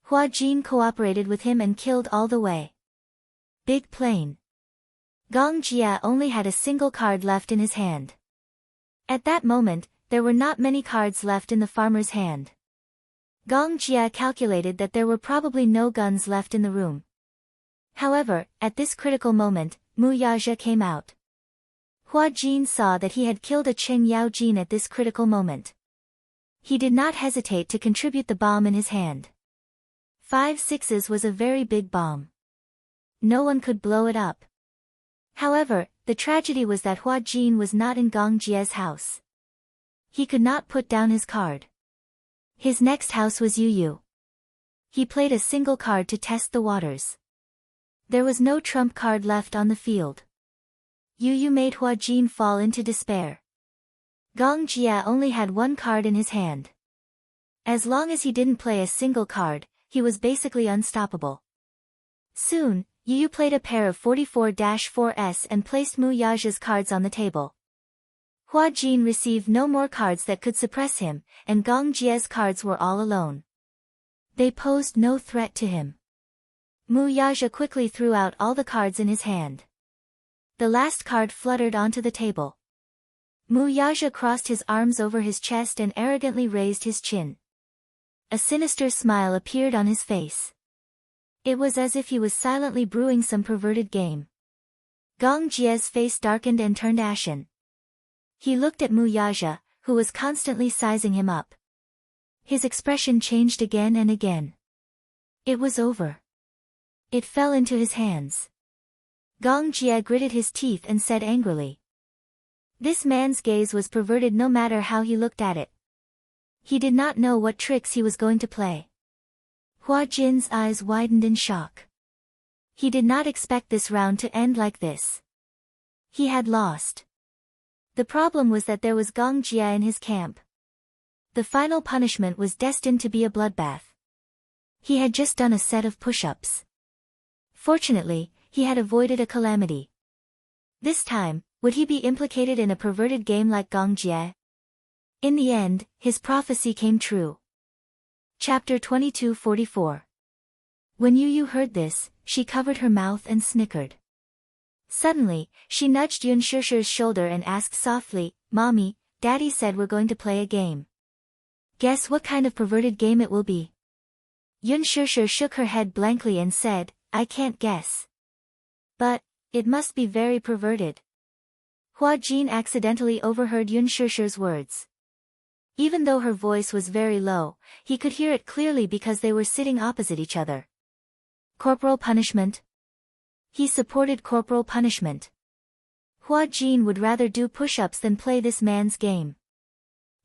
Speaker 1: Hua Jin cooperated with him and killed all the way. Big plain. Gong Jia only had a single card left in his hand. At that moment, there were not many cards left in the farmer's hand. Gong Jia calculated that there were probably no guns left in the room. However, at this critical moment, Mu Yaja came out. Hua Jin saw that he had killed a Chen Yao Jin at this critical moment. He did not hesitate to contribute the bomb in his hand. 5 sixes was a very big bomb. No one could blow it up. However, the tragedy was that Hua Jin was not in Gong Jia's house. He could not put down his card. His next house was Yu Yu. He played a single card to test the waters. There was no trump card left on the field. Yu Yu made Hua Jin fall into despair. Gong Jia only had one card in his hand. As long as he didn't play a single card, he was basically unstoppable. Soon, Yu Yu played a pair of 44-4s and placed Mu Yaja's cards on the table. Hua Jin received no more cards that could suppress him, and Gong Jia's cards were all alone. They posed no threat to him. Mu Yaja quickly threw out all the cards in his hand. The last card fluttered onto the table. Mu Yaja crossed his arms over his chest and arrogantly raised his chin. A sinister smile appeared on his face. It was as if he was silently brewing some perverted game. Gong Jia's face darkened and turned ashen. He looked at Mu Yaja, who was constantly sizing him up. His expression changed again and again. It was over. It fell into his hands. Gong Jia gritted his teeth and said angrily. This man's gaze was perverted no matter how he looked at it. He did not know what tricks he was going to play. Hua Jin's eyes widened in shock. He did not expect this round to end like this. He had lost. The problem was that there was Gong Jia in his camp. The final punishment was destined to be a bloodbath. He had just done a set of push-ups. Fortunately, he had avoided a calamity. This time, would he be implicated in a perverted game like Gong Jia? In the end, his prophecy came true. Chapter 2244. When Yu Yu heard this, she covered her mouth and snickered. Suddenly, she nudged Yun Shishir's shoulder and asked softly, Mommy, Daddy said we're going to play a game. Guess what kind of perverted game it will be? Yun Shishir shook her head blankly and said, I can't guess. But, it must be very perverted. Hua Jin accidentally overheard Yun Shishir's words. Even though her voice was very low, he could hear it clearly because they were sitting opposite each other. Corporal punishment? He supported corporal punishment. Hua Jin would rather do push-ups than play this man's game.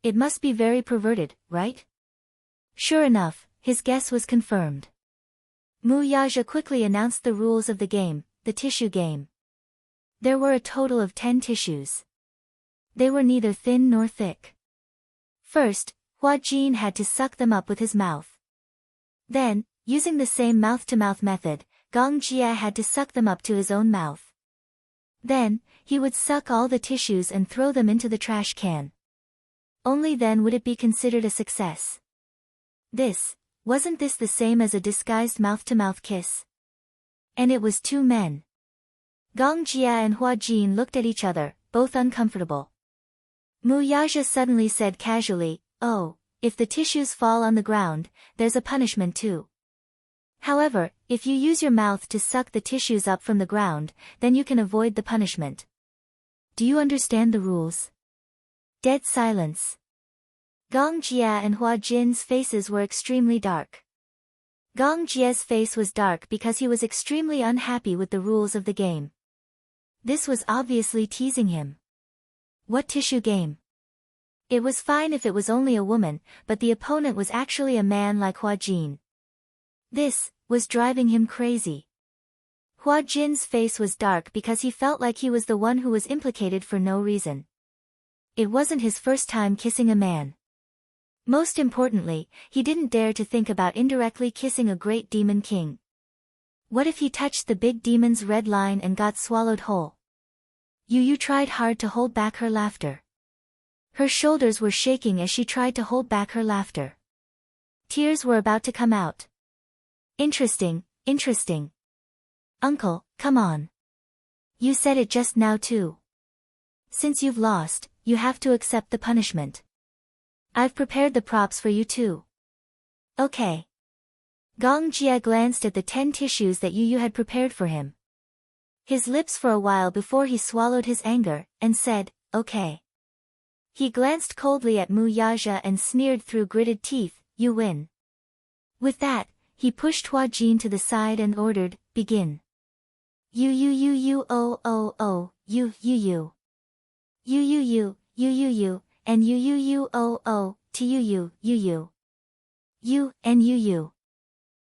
Speaker 1: It must be very perverted, right? Sure enough, his guess was confirmed. Mu Yaja quickly announced the rules of the game, the tissue game. There were a total of 10 tissues. They were neither thin nor thick. First, Hua Jin had to suck them up with his mouth. Then, using the same mouth-to-mouth method, Gong Jia had to suck them up to his own mouth. Then, he would suck all the tissues and throw them into the trash can. Only then would it be considered a success. Wasn't this the same as a disguised mouth-to-mouth kiss? And it was 2 men. Gong Jia and Hua Jin looked at each other, both uncomfortable. Mu Yaja suddenly said casually, Oh, if the tissues fall on the ground, there's a punishment too. However, if you use your mouth to suck the tissues up from the ground, then you can avoid the punishment. Do you understand the rules? Dead silence. Gong Jia and Hua Jin's faces were extremely dark. Gong Jia's face was dark because he was extremely unhappy with the rules of the game. This was obviously teasing him. What tissue game? It was fine if it was only a woman, but the opponent was actually a man like Hua Jin. This was driving him crazy. Hua Jin's face was dark because he felt like he was the one who was implicated for no reason. It wasn't his first time kissing a man. Most importantly, he didn't dare to think about indirectly kissing a great demon king. What if he touched the big demon's red line and got swallowed whole? Yu Yu tried hard to hold back her laughter. Her shoulders were shaking as she tried to hold back her laughter. Tears were about to come out. Interesting, interesting. Uncle, come on. You said it just now too. Since you've lost, you have to accept the punishment. I've prepared the props for you too. Okay. Gong Jie glanced at the 10 tissues that Yu Yu had prepared for him. His lips for a while before he swallowed his anger, and said, okay. He glanced coldly at Mu Yaja and sneered through gritted teeth, you win. With that, he pushed Hua Jin to the side and ordered, begin. You, oh, you, and you, oh, to you, and you.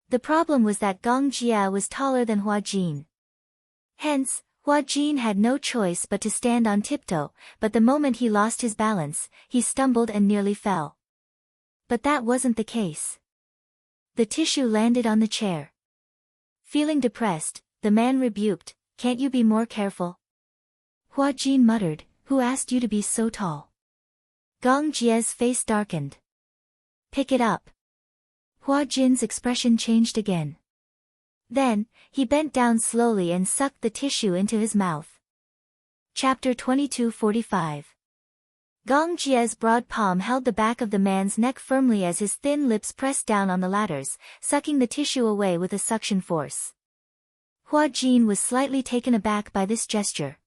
Speaker 1: The problem was that Gong Jia was taller than Hua Jin. Hence, Hua Jin had no choice but to stand on tiptoe, but the moment he lost his balance, he stumbled and nearly fell. But that wasn't the case. The tissue landed on the chair. Feeling depressed, the man rebuked, can't you be more careful? Hua Jin muttered, who asked you to be so tall? Gong Jie's face darkened. Pick it up. Hua Jin's expression changed again. Then, he bent down slowly and sucked the tissue into his mouth. Chapter 22:45. Gong Jie's broad palm held the back of the man's neck firmly as his thin lips pressed down on the ladders, sucking the tissue away with a suction force. Hua Jin was slightly taken aback by this gesture.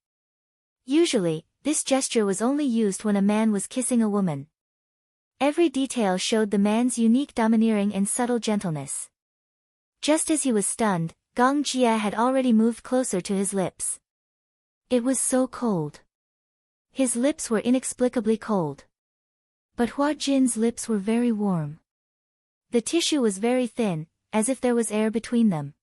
Speaker 1: Usually, this gesture was only used when a man was kissing a woman. Every detail showed the man's unique domineering and subtle gentleness. Just as he was stunned, Gong Jie had already moved closer to his lips. It was so cold. His lips were inexplicably cold. But Hua Jin's lips were very warm. The tissue was very thin, as if there was air between them.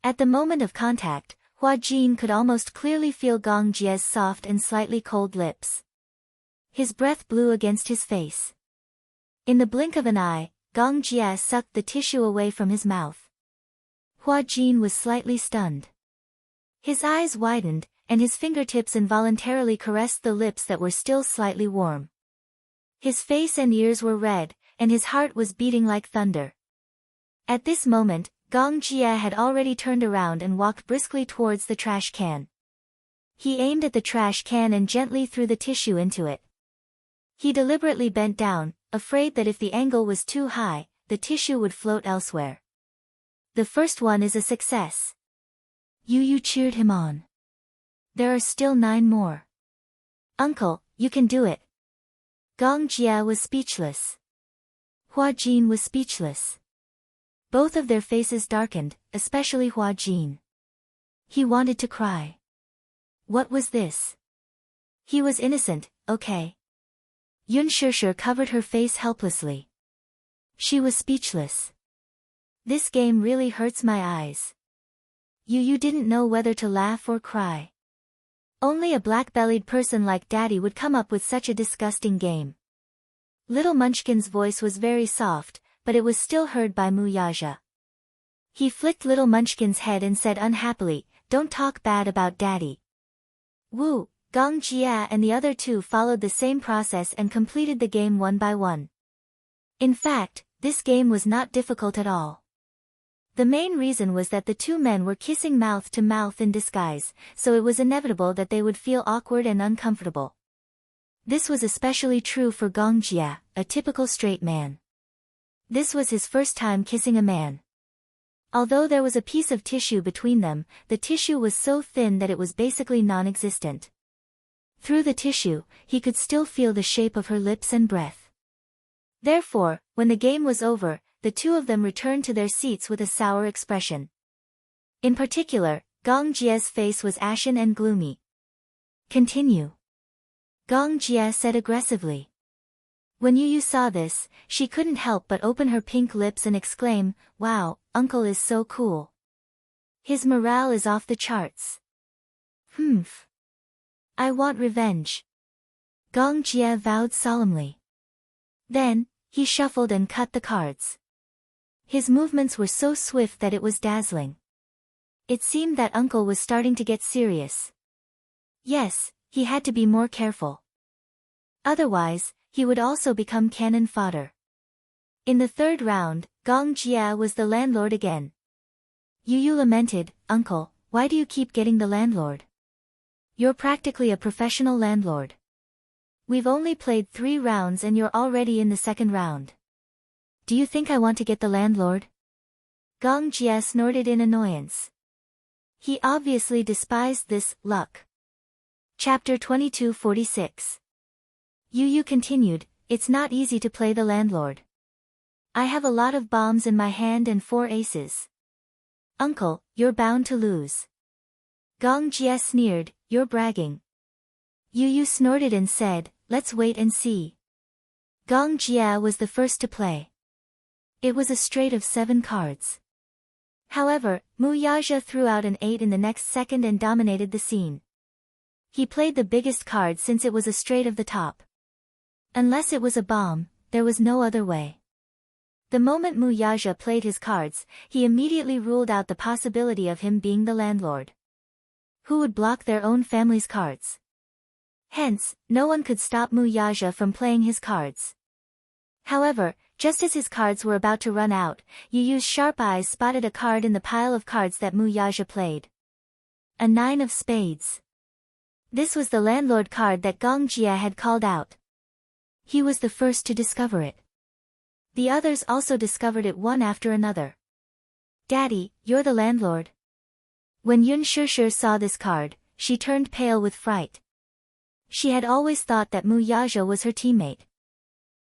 Speaker 1: At the moment of contact, Hua Jin could almost clearly feel Gong Jie's soft and slightly cold lips. His breath blew against his face. In the blink of an eye, Gong Jie sucked the tissue away from his mouth. Hua Jin was slightly stunned. His eyes widened, and his fingertips involuntarily caressed the lips that were still slightly warm. His face and ears were red, and his heart was beating like thunder. At this moment, Gong Jie had already turned around and walked briskly towards the trash can. He aimed at the trash can and gently threw the tissue into it. He deliberately bent down, afraid that if the angle was too high, the tissue would float elsewhere. The first one is a success. Yu Yu cheered him on. There are still 9 more. Uncle, you can do it. Gong Jie was speechless. Hua Jin was speechless. Both of their faces darkened, especially Hua Jin. He wanted to cry. What was this? He was innocent, okay. Yun Shishir covered her face helplessly. She was speechless. This game really hurts my eyes. Yu Yu didn't know whether to laugh or cry. Only a black-bellied person like Daddy would come up with such a disgusting game. Little Munchkin's voice was very soft, but it was still heard by Mu Yaja. He flicked Little Munchkin's head and said unhappily, don't talk bad about Daddy. Wu, Gong Jie and the other 2 followed the same process and completed the game one by one. In fact, this game was not difficult at all. The main reason was that the 2 men were kissing mouth to mouth in disguise, so it was inevitable that they would feel awkward and uncomfortable. This was especially true for Gong Jie, a typical straight man. This was his first time kissing a man. Although there was a piece of tissue between them, the tissue was so thin that it was basically non-existent. Through the tissue, he could still feel the shape of her lips and breath. Therefore, when the game was over, the 2 of them returned to their seats with a sour expression. In particular, Gong Jie's face was ashen and gloomy. Continue. Gong Jie said aggressively. When Yu Yu saw this, she couldn't help but open her pink lips and exclaim, wow, Uncle is so cool. His morale is off the charts. Humph. I want revenge. Gong Jie vowed solemnly. Then, he shuffled and cut the cards. His movements were so swift that it was dazzling. It seemed that uncle was starting to get serious. Yes, he had to be more careful. Otherwise, he would also become cannon fodder. In the third round, Gong Jie was the landlord again. Yu Yu lamented, "Uncle, why do you keep getting the landlord? You're practically a professional landlord. We've only played 3 rounds and you're already in the second round. Do you think I want to get the landlord?" Gong Jie snorted in annoyance. He obviously despised this luck. Chapter 2246. Yu Yu continued, "It's not easy to play the landlord. I have a lot of bombs in my hand and 4 aces. Uncle, you're bound to lose." Gong Jie sneered, "You're bragging." Yu Yu snorted and said, "Let's wait and see." Gong Jie was the first to play. It was a straight of 7 cards. However, Mu Yaja threw out an 8 in the next second and dominated the scene. He played the biggest card since it was a straight of the top. Unless it was a bomb, there was no other way. The moment Mu Yaja played his cards, he immediately ruled out the possibility of him being the landlord. Who would block their own family's cards? Hence, no one could stop Mu Yaja from playing his cards. However, just as his cards were about to run out, Yu Yu's sharp eyes spotted a card in the pile of cards that Mu Yaja played. A 9 of spades. This was the landlord card that Gong Jie had called out. He was the first to discover it. The others also discovered it one after another. "Daddy, you're the landlord." When Yun Shishir saw this card, she turned pale with fright. She had always thought that Mu Yaja was her teammate.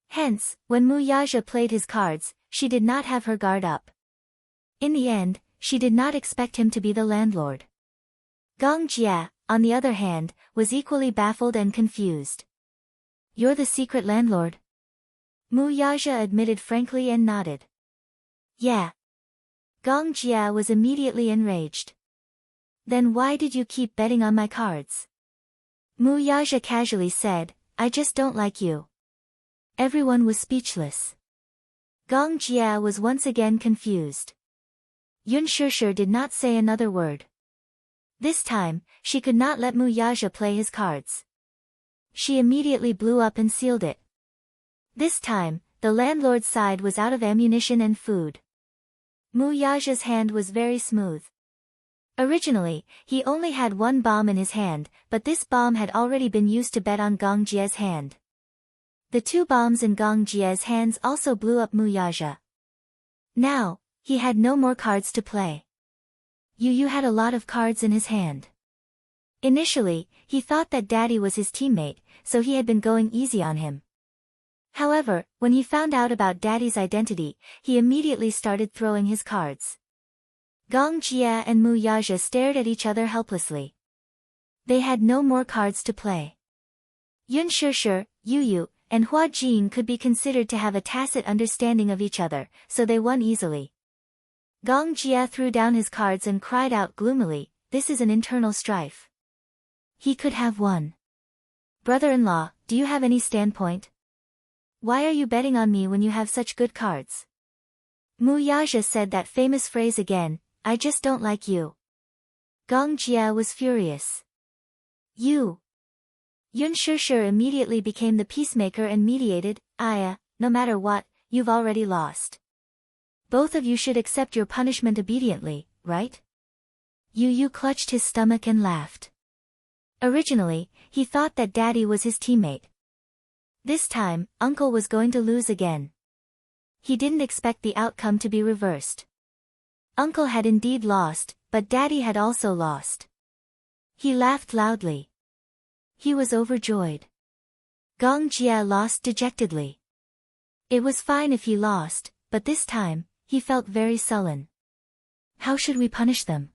Speaker 1: Hence, when Mu Yaja played his cards, she did not have her guard up. In the end, she did not expect him to be the landlord. Gong Jie, on the other hand, was equally baffled and confused. "You're the secret landlord?" Mu Yaja admitted frankly and nodded. "Yeah." Gong Jie was immediately enraged. "Then why did you keep betting on my cards?" Mu Yaja casually said, "I just don't like you." Everyone was speechless. Gong Jie was once again confused. Yun Shishir did not say another word. This time, she could not let Mu Yaja play his cards. She immediately blew up and sealed it. This time, the landlord's side was out of ammunition and food. Mu Yaja's hand was very smooth. Originally, he only had 1 bomb in his hand, but this bomb had already been used to bet on Gong Jie's hand. The 2 bombs in Gong Jie's hands also blew up Mu Yaja. Now, he had no more cards to play. Yu Yu had a lot of cards in his hand. Initially, he thought that Daddy was his teammate, so he had been going easy on him. However, when he found out about Daddy's identity, he immediately started throwing his cards. Gong Jie and Mu Yaja stared at each other helplessly. They had no more cards to play. Yun Shishir, Yu Yu, and Hua Jin could be considered to have a tacit understanding of each other, so they won easily. Gong Jie threw down his cards and cried out gloomily, "This is an internal strife." He could have won. "Brother-in-law, do you have any standpoint? Why are you betting on me when you have such good cards?" Mu Yaja said that famous phrase again, "I just don't like you." Gong Jie was furious. "You." Yun Shishir immediately became the peacemaker and mediated, "Aya, no matter what, you've already lost. Both of you should accept your punishment obediently, right?" Yu Yu clutched his stomach and laughed. Originally, he thought that Daddy was his teammate. This time, Uncle was going to lose again. He didn't expect the outcome to be reversed. Uncle had indeed lost, but Daddy had also lost. He laughed loudly. He was overjoyed. Gong Jie lost dejectedly. It was fine if he lost, but this time, he felt very sullen. How should we punish them?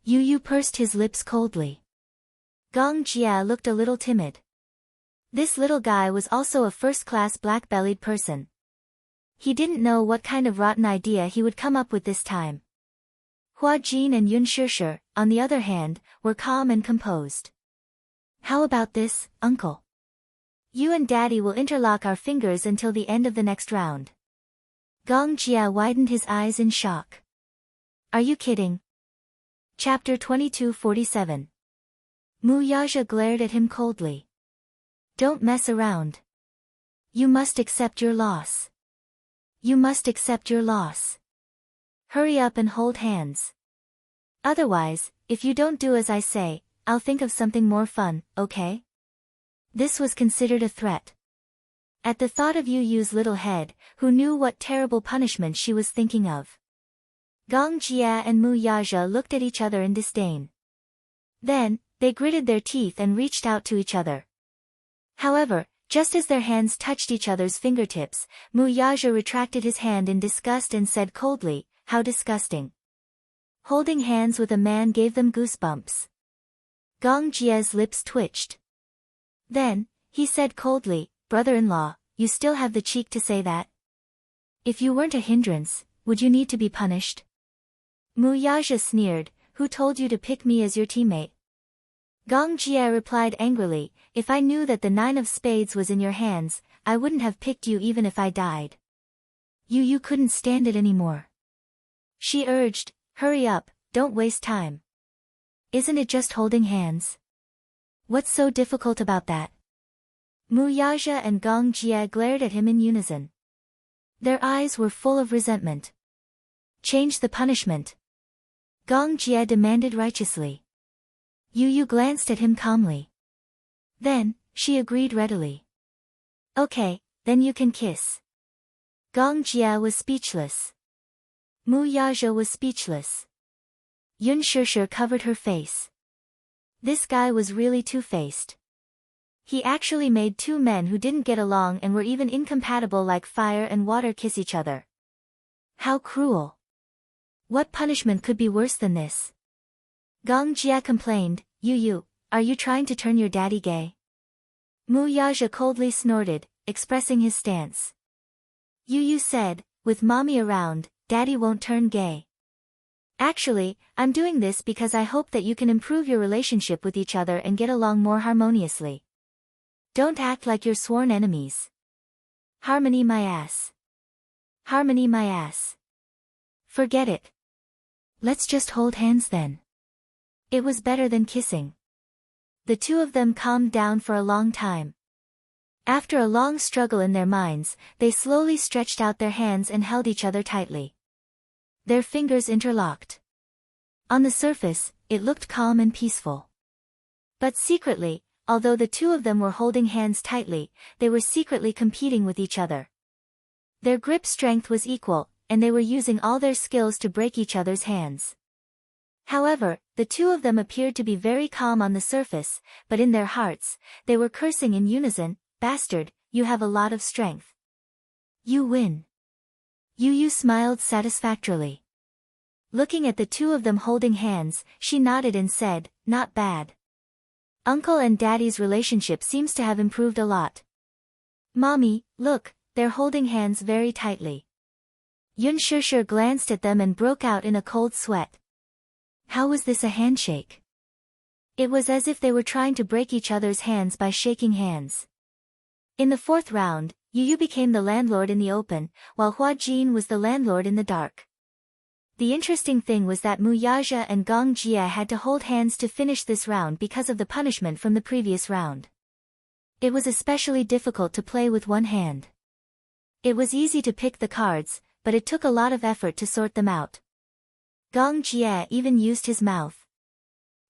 Speaker 1: Yu Yu pursed his lips coldly. Gong Jie looked a little timid. This little guy was also a first-class black-bellied person. He didn't know what kind of rotten idea he would come up with this time. Hua Jin and Yun Shishir, on the other hand, were calm and composed. How about this, uncle? You and daddy will interlock our fingers until the end of the next round. Gong Jia widened his eyes in shock. Are you kidding? Chapter 2247. Mu Yaja glared at him coldly. Don't mess around. You must accept your loss. You must accept your loss. Hurry up and hold hands. Otherwise, if you don't do as I say, I'll think of something more fun, okay? This was considered a threat. At the thought of Yu Yu's little head, who knew what terrible punishment she was thinking of? Gong Jia and Mu Yaja looked at each other in disdain. Then, they gritted their teeth and reached out to each other. However, just as their hands touched each other's fingertips, Mu Yaja retracted his hand in disgust and said coldly, "How disgusting." Holding hands with a man gave them goosebumps. Gong Jia's lips twitched. Then, he said coldly, "Brother-in-law, you still have the cheek to say that? If you weren't a hindrance, would you need to be punished?" Mu Yaja sneered, "Who told you to pick me as your teammate?" Gong Jia replied angrily, "If I knew that the 9 of spades was in your hands, I wouldn't have picked you even if I died." You couldn't stand it anymore. She urged, "Hurry up, don't waste time. Isn't it just holding hands? What's so difficult about that?" Mu Yaja and Gong Jia glared at him in unison. Their eyes were full of resentment. "Change the punishment," Gong Jia demanded righteously. Yu glanced at him calmly. Then, she agreed readily. "Okay, then you can kiss." Gong Jia was speechless. Mu Yaja was speechless. Yun Shishir covered her face. This guy was really two-faced. He actually made two men who didn't get along and were even incompatible like fire and water kiss each other. How cruel. What punishment could be worse than this? Gong Jia complained, Yu, are you trying to turn your daddy gay?" Mu Yaja coldly snorted, expressing his stance. Yu said, "With mommy around, daddy won't turn gay. Actually, I'm doing this because I hope that you can improve your relationship with each other and get along more harmoniously. Don't act like you're sworn enemies. Harmony my ass. Harmony my ass. Forget it. Let's just hold hands then." It was better than kissing. The two of them calmed down for a long time. After a long struggle in their minds, they slowly stretched out their hands and held each other tightly. Their fingers interlocked. On the surface, it looked calm and peaceful. But secretly, although the two of them were holding hands tightly, they were secretly competing with each other. Their grip strength was equal, and they were using all their skills to break each other's hands. However, the two of them appeared to be very calm on the surface, but in their hearts, they were cursing in unison, "Bastard, you have a lot of strength. You win." Yu smiled satisfactorily. Looking at the two of them holding hands, she nodded and said, "Not bad. Uncle and Daddy's relationship seems to have improved a lot. Mommy, look, they're holding hands very tightly." Yun Shishir glanced at them and broke out in a cold sweat. How was this a handshake? It was as if they were trying to break each other's hands by shaking hands. In the fourth round, Yu became the landlord in the open, while Hua Jin was the landlord in the dark. The interesting thing was that Mu Yaja and Gong Jia had to hold hands to finish this round because of the punishment from the previous round. It was especially difficult to play with one hand. It was easy to pick the cards, but it took a lot of effort to sort them out. Gong Jia even used his mouth.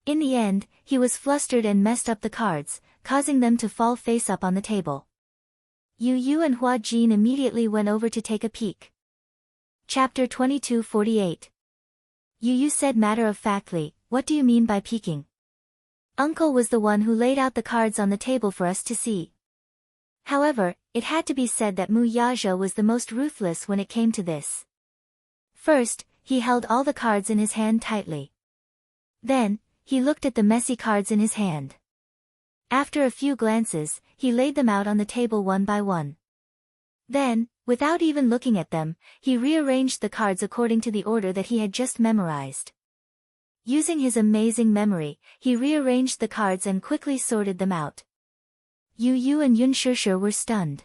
Speaker 1: In the end, he was flustered and messed up the cards, causing them to fall face up on the table. Yu and Hua Jin immediately went over to take a peek. Chapter 2248. Yu said matter-of-factly, "What do you mean by peeking? Uncle was the one who laid out the cards on the table for us to see." However, it had to be said that Mu Yaja was the most ruthless when it came to this. First, he held all the cards in his hand tightly. Then, he looked at the messy cards in his hand. After a few glances, he laid them out on the table one by one. Then, without even looking at them, he rearranged the cards according to the order that he had just memorized. Using his amazing memory, he rearranged the cards and quickly sorted them out. Yu Yu and Yun Shishir were stunned.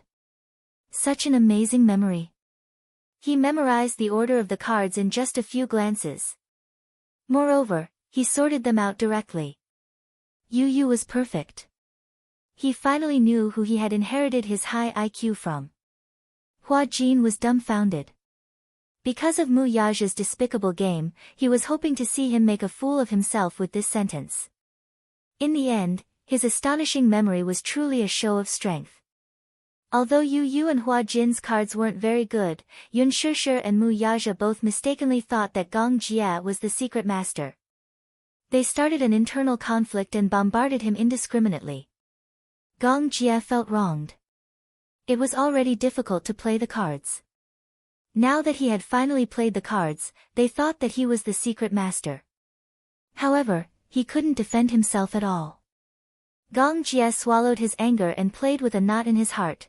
Speaker 1: Such an amazing memory. He memorized the order of the cards in just a few glances. Moreover, he sorted them out directly. Yu Yu was perfect. He finally knew who he had inherited his high IQ from. Hua Jin was dumbfounded. Because of Mu Yaja's despicable game, he was hoping to see him make a fool of himself with this sentence. In the end, his astonishing memory was truly a show of strength. Although Yu Yu and Hua Jin's cards weren't very good, Yun Shishir and Mu Yaja both mistakenly thought that Gong Jia was the secret master. They started an internal conflict and bombarded him indiscriminately. Gong Jia felt wronged. It was already difficult to play the cards. Now that he had finally played the cards, they thought that he was the secret master. However, he couldn't defend himself at all. Gong Jia swallowed his anger and played with a knot in his heart.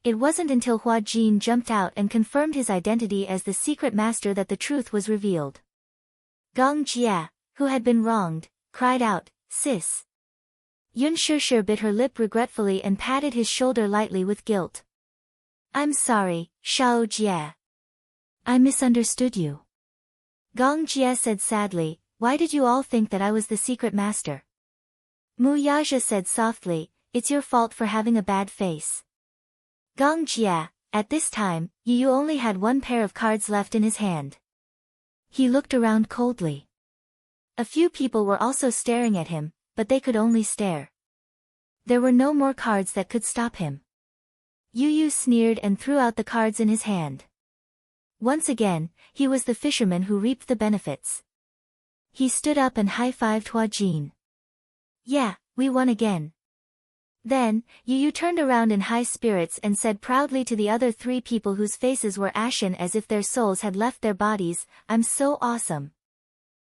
Speaker 1: It wasn't until Hua Jin jumped out and confirmed his identity as the secret master that the truth was revealed. Gong Jia, who had been wronged, cried out, "Sis." Yun Shishir bit her lip regretfully and patted his shoulder lightly with guilt. "I'm sorry, Shao Jia. I misunderstood you." Gong Jia said sadly, "Why did you all think that I was the secret master?" Mu Yaja said softly, "It's your fault for having a bad face." Gong Jia, at this time, Yu Yu only had one pair of cards left in his hand. He looked around coldly. A few people were also staring at him, but they could only stare. There were no more cards that could stop him. Yu Yu sneered and threw out the cards in his hand. Once again, he was the fisherman who reaped the benefits. He stood up and high-fived Hua Jin. "Yeah, we won again." Then, Yu Yu turned around in high spirits and said proudly to the other three people whose faces were ashen as if their souls had left their bodies, "I'm so awesome."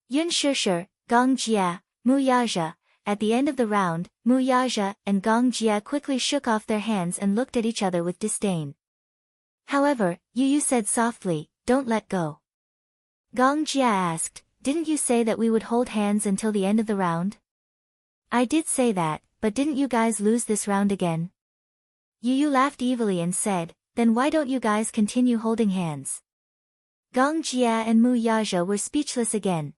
Speaker 1: Yun Shishir, Gong Jia, Mu Yaja. At the end of the round, Mu Yaja and Gong Jia quickly shook off their hands and looked at each other with disdain. However, Yu Yu said softly, "Don't let go." Gong Jia asked, "Didn't you say that we would hold hands until the end of the round?" "I did say that, but didn't you guys lose this round again?" Yu Yu laughed evilly and said, "Then why don't you guys continue holding hands?" Gong Jia and Mu Yaja were speechless again.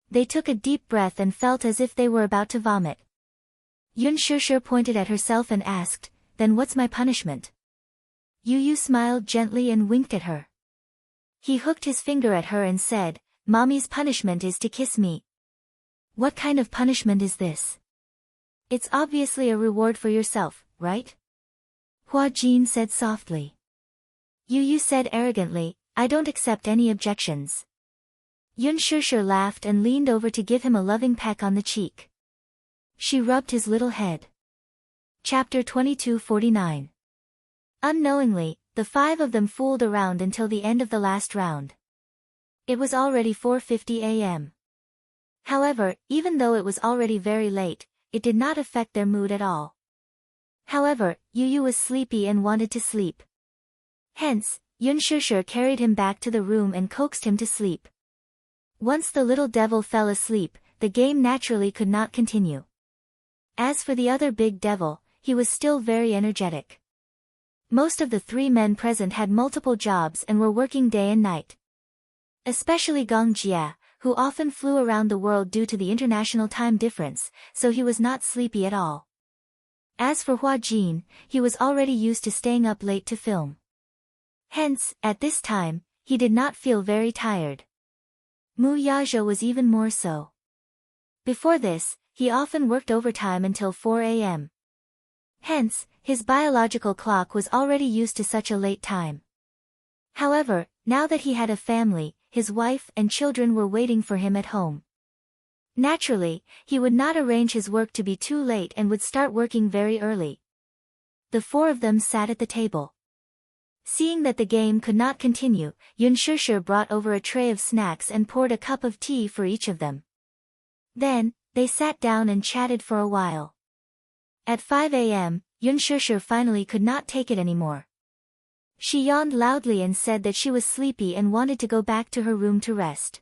Speaker 1: They took a deep breath and felt as if they were about to vomit. Yun Shishir pointed at herself and asked, "Then what's my punishment?" Yu Yu smiled gently and winked at her. He hooked his finger at her and said, "Mommy's punishment is to kiss me." "What kind of punishment is this?" "It's obviously a reward for yourself, right?" Hua Jin said softly. Yu Yu said arrogantly, "I don't accept any objections." Yun Shishir laughed and leaned over to give him a loving peck on the cheek. She rubbed his little head. Chapter 2249. Unknowingly, the five of them fooled around until the end of the last round. It was already 4:50 a.m. However, even though it was already very late, it did not affect their mood at all. However, Yu Yu was sleepy and wanted to sleep. Hence, Yun Shishir carried him back to the room and coaxed him to sleep. Once the little devil fell asleep, the game naturally could not continue. As for the other big devil, he was still very energetic. Most of the three men present had multiple jobs and were working day and night. Especially Gong Jia, who often flew around the world due to the international time difference, so he was not sleepy at all. As for Hua Jin, he was already used to staying up late to film. Hence, at this time, he did not feel very tired. Mu Yaja was even more so. Before this, he often worked overtime until 4 a.m. Hence, his biological clock was already used to such a late time. However, now that he had a family, his wife and children were waiting for him at home. Naturally, he would not arrange his work to be too late and would start working very early. The four of them sat at the table. Seeing that the game could not continue, Yun Shishir brought over a tray of snacks and poured a cup of tea for each of them. Then, they sat down and chatted for a while. At 5 a.m., Yun Shishir finally could not take it anymore. She yawned loudly and said that she was sleepy and wanted to go back to her room to rest.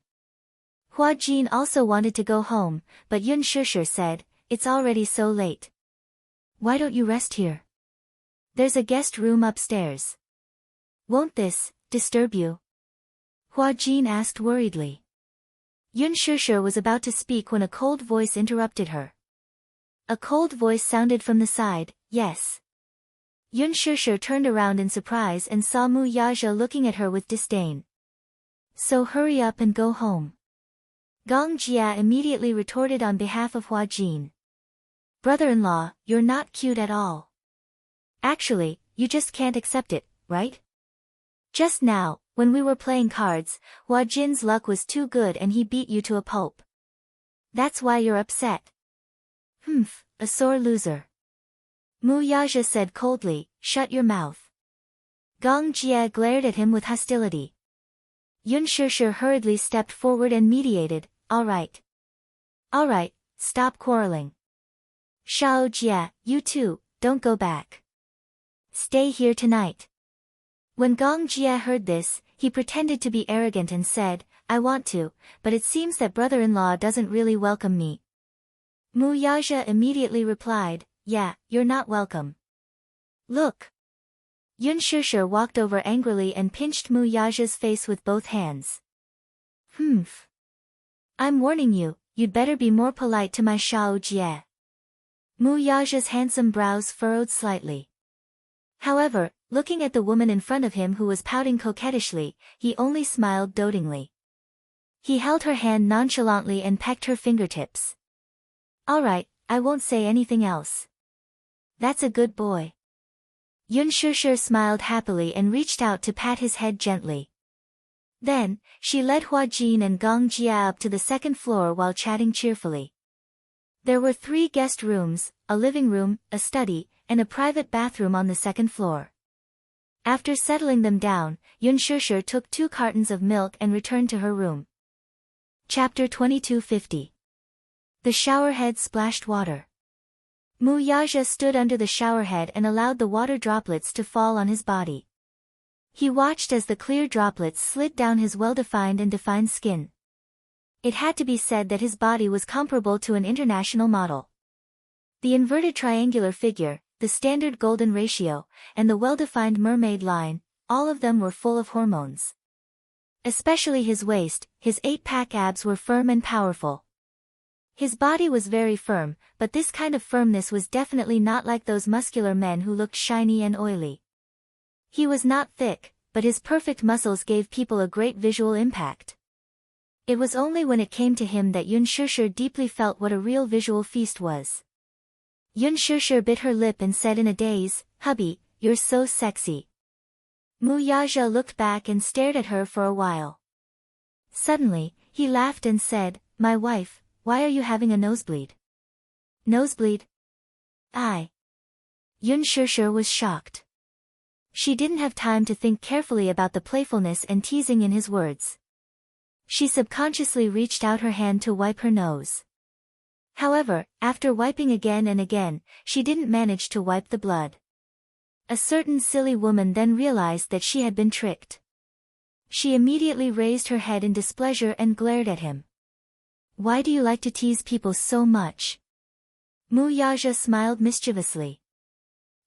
Speaker 1: Hua Jin also wanted to go home, but Yun Shishir said, "It's already so late. Why don't you rest here? There's a guest room upstairs. Won't this disturb you?" Hua Jin asked worriedly. Yun Shishir was about to speak when a cold voice interrupted her. A cold voice sounded from the side, "Yes." Yun Shishir turned around in surprise and saw Mu Yaja looking at her with disdain. "So hurry up and go home." Gong Jia immediately retorted on behalf of Hua Jin. "Brother-in-law, you're not cute at all. Actually, you just can't accept it, right? Just now, when we were playing cards, Hua Jin's luck was too good and he beat you to a pulp. That's why you're upset." "Humph, a sore loser." Mu Yaja said coldly, "Shut your mouth." Gong Jia glared at him with hostility. Yun Shishir hurriedly stepped forward and mediated, "All right. All right, stop quarreling. Shao Jia, you too, don't go back. Stay here tonight." When Gong Jia heard this, he pretended to be arrogant and said, "I want to, but it seems that brother-in-law doesn't really welcome me." Mu Yaja immediately replied, "Yeah, you're not welcome. Look." Yun Shishir walked over angrily and pinched Mu Yaja's face with both hands. "Humph. I'm warning you, you'd better be more polite to my Shao Jie." Mu Yaja's handsome brows furrowed slightly. However, looking at the woman in front of him who was pouting coquettishly, he only smiled dotingly. He held her hand nonchalantly and pecked her fingertips. "All right, I won't say anything else. That's a good boy." Yun Shishir smiled happily and reached out to pat his head gently. Then, she led Hua Jin and Gong Jia up to the second floor while chatting cheerfully. There were 3 guest rooms, a living room, a study, and a private bathroom on the second floor. After settling them down, Yun Shishir took 2 cartons of milk and returned to her room. Chapter 2250. The showerhead splashed water. Mu Yaja stood under the showerhead and allowed the water droplets to fall on his body. He watched as the clear droplets slid down his well-defined and defined skin. It had to be said that his body was comparable to an international model. The inverted triangular figure, the standard golden ratio, and the well-defined mermaid line, all of them were full of hormones. Especially his waist, his 8-pack abs were firm and powerful. His body was very firm, but this kind of firmness was definitely not like those muscular men who looked shiny and oily. He was not thick, but his perfect muscles gave people a great visual impact. It was only when it came to him that Yun Shishir deeply felt what a real visual feast was. Yun Shishir bit her lip and said in a daze, "Hubby, you're so sexy." Mu Yaja looked back and stared at her for a while. Suddenly, he laughed and said, "My wife, why are you having a nosebleed?" "Nosebleed? I." Yun Shishir was shocked. She didn't have time to think carefully about the playfulness and teasing in his words. She subconsciously reached out her hand to wipe her nose. However, after wiping again and again, she didn't manage to wipe the blood. A certain silly woman then realized that she had been tricked. She immediately raised her head in displeasure and glared at him. "Why do you like to tease people so much?" Mu Yaja smiled mischievously.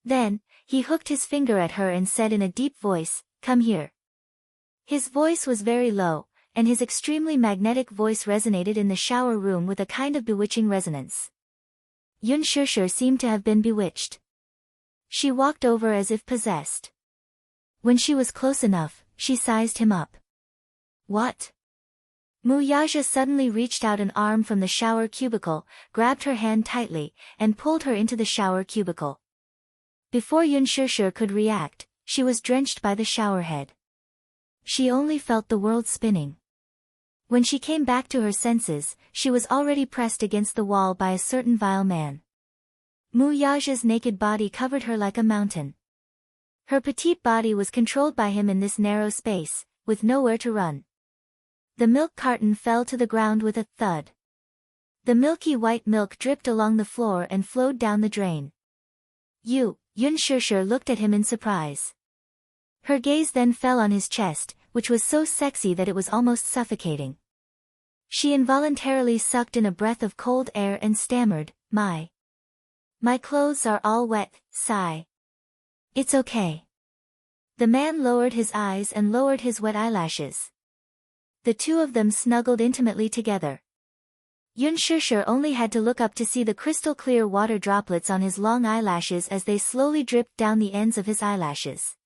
Speaker 1: Then, he hooked his finger at her and said in a deep voice, "Come here." His voice was very low, and his extremely magnetic voice resonated in the shower room with a kind of bewitching resonance. Yun Shishir seemed to have been bewitched. She walked over as if possessed. When she was close enough, she sized him up. "What?" Mu Yaja suddenly reached out an arm from the shower cubicle, grabbed her hand tightly, and pulled her into the shower cubicle. Before Yun Shishir could react, she was drenched by the showerhead. She only felt the world spinning. When she came back to her senses, she was already pressed against the wall by a certain vile man. Mu Yaja's naked body covered her like a mountain. Her petite body was controlled by him in this narrow space, with nowhere to run. The milk carton fell to the ground with a thud. The milky white milk dripped along the floor and flowed down the drain. Yun Shishir looked at him in surprise. Her gaze then fell on his chest, which was so sexy that it was almost suffocating. She involuntarily sucked in a breath of cold air and stammered, My clothes are all wet, sigh. It's okay. The man lowered his eyes and lowered his wet eyelashes. The two of them snuggled intimately together. Yun Shishir only had to look up to see the crystal-clear water droplets on his long eyelashes as they slowly dripped down the ends of his eyelashes.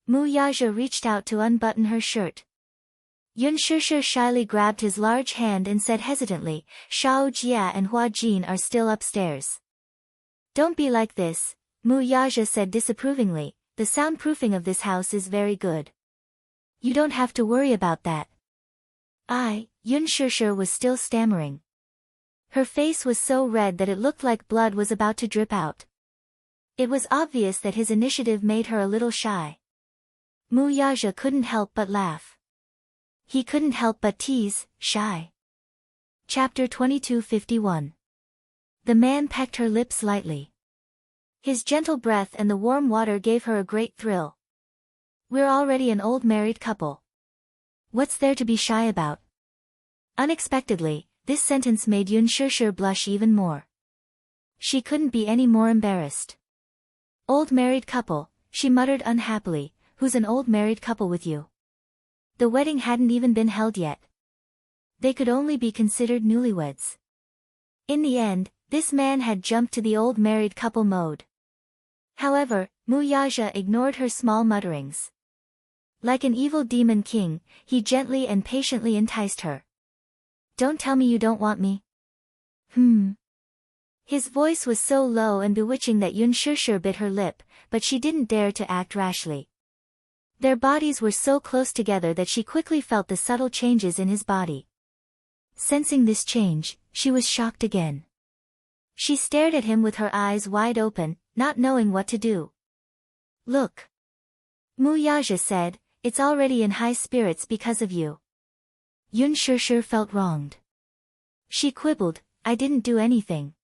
Speaker 1: Mu Yaja reached out to unbutton her shirt. Yun Shishir shyly grabbed his large hand and said hesitantly, Shao Jia and Hua Jin are still upstairs. Don't be like this, Mu Yaja said disapprovingly, the soundproofing of this house is very good. You don't have to worry about that. Yun Shishir was still stammering. Her face was so red that it looked like blood was about to drip out. It was obvious that his initiative made her a little shy. Mu Yaja couldn't help but laugh. He couldn't help but tease, shy. Chapter 2251. The man pecked her lips lightly. His gentle breath and the warm water gave her a great thrill. We're already an old married couple. What's there to be shy about? Unexpectedly, this sentence made Yun Shishir blush even more. She couldn't be any more embarrassed. Old married couple, she muttered unhappily, who's an old married couple with you? The wedding hadn't even been held yet. They could only be considered newlyweds. In the end, this man had jumped to the old married couple mode. However, Mu Yaja ignored her small mutterings. Like an evil demon king, he gently and patiently enticed her. Don't tell me you don't want me. His voice was so low and bewitching that Yun Shishir bit her lip, but she didn't dare to act rashly. Their bodies were so close together that she quickly felt the subtle changes in his body. Sensing this change, she was shocked again. She stared at him with her eyes wide open, not knowing what to do. Look. Mu Yaja said, it's already in high spirits because of you. Yun Shishir felt wronged. She quibbled, I didn't do anything.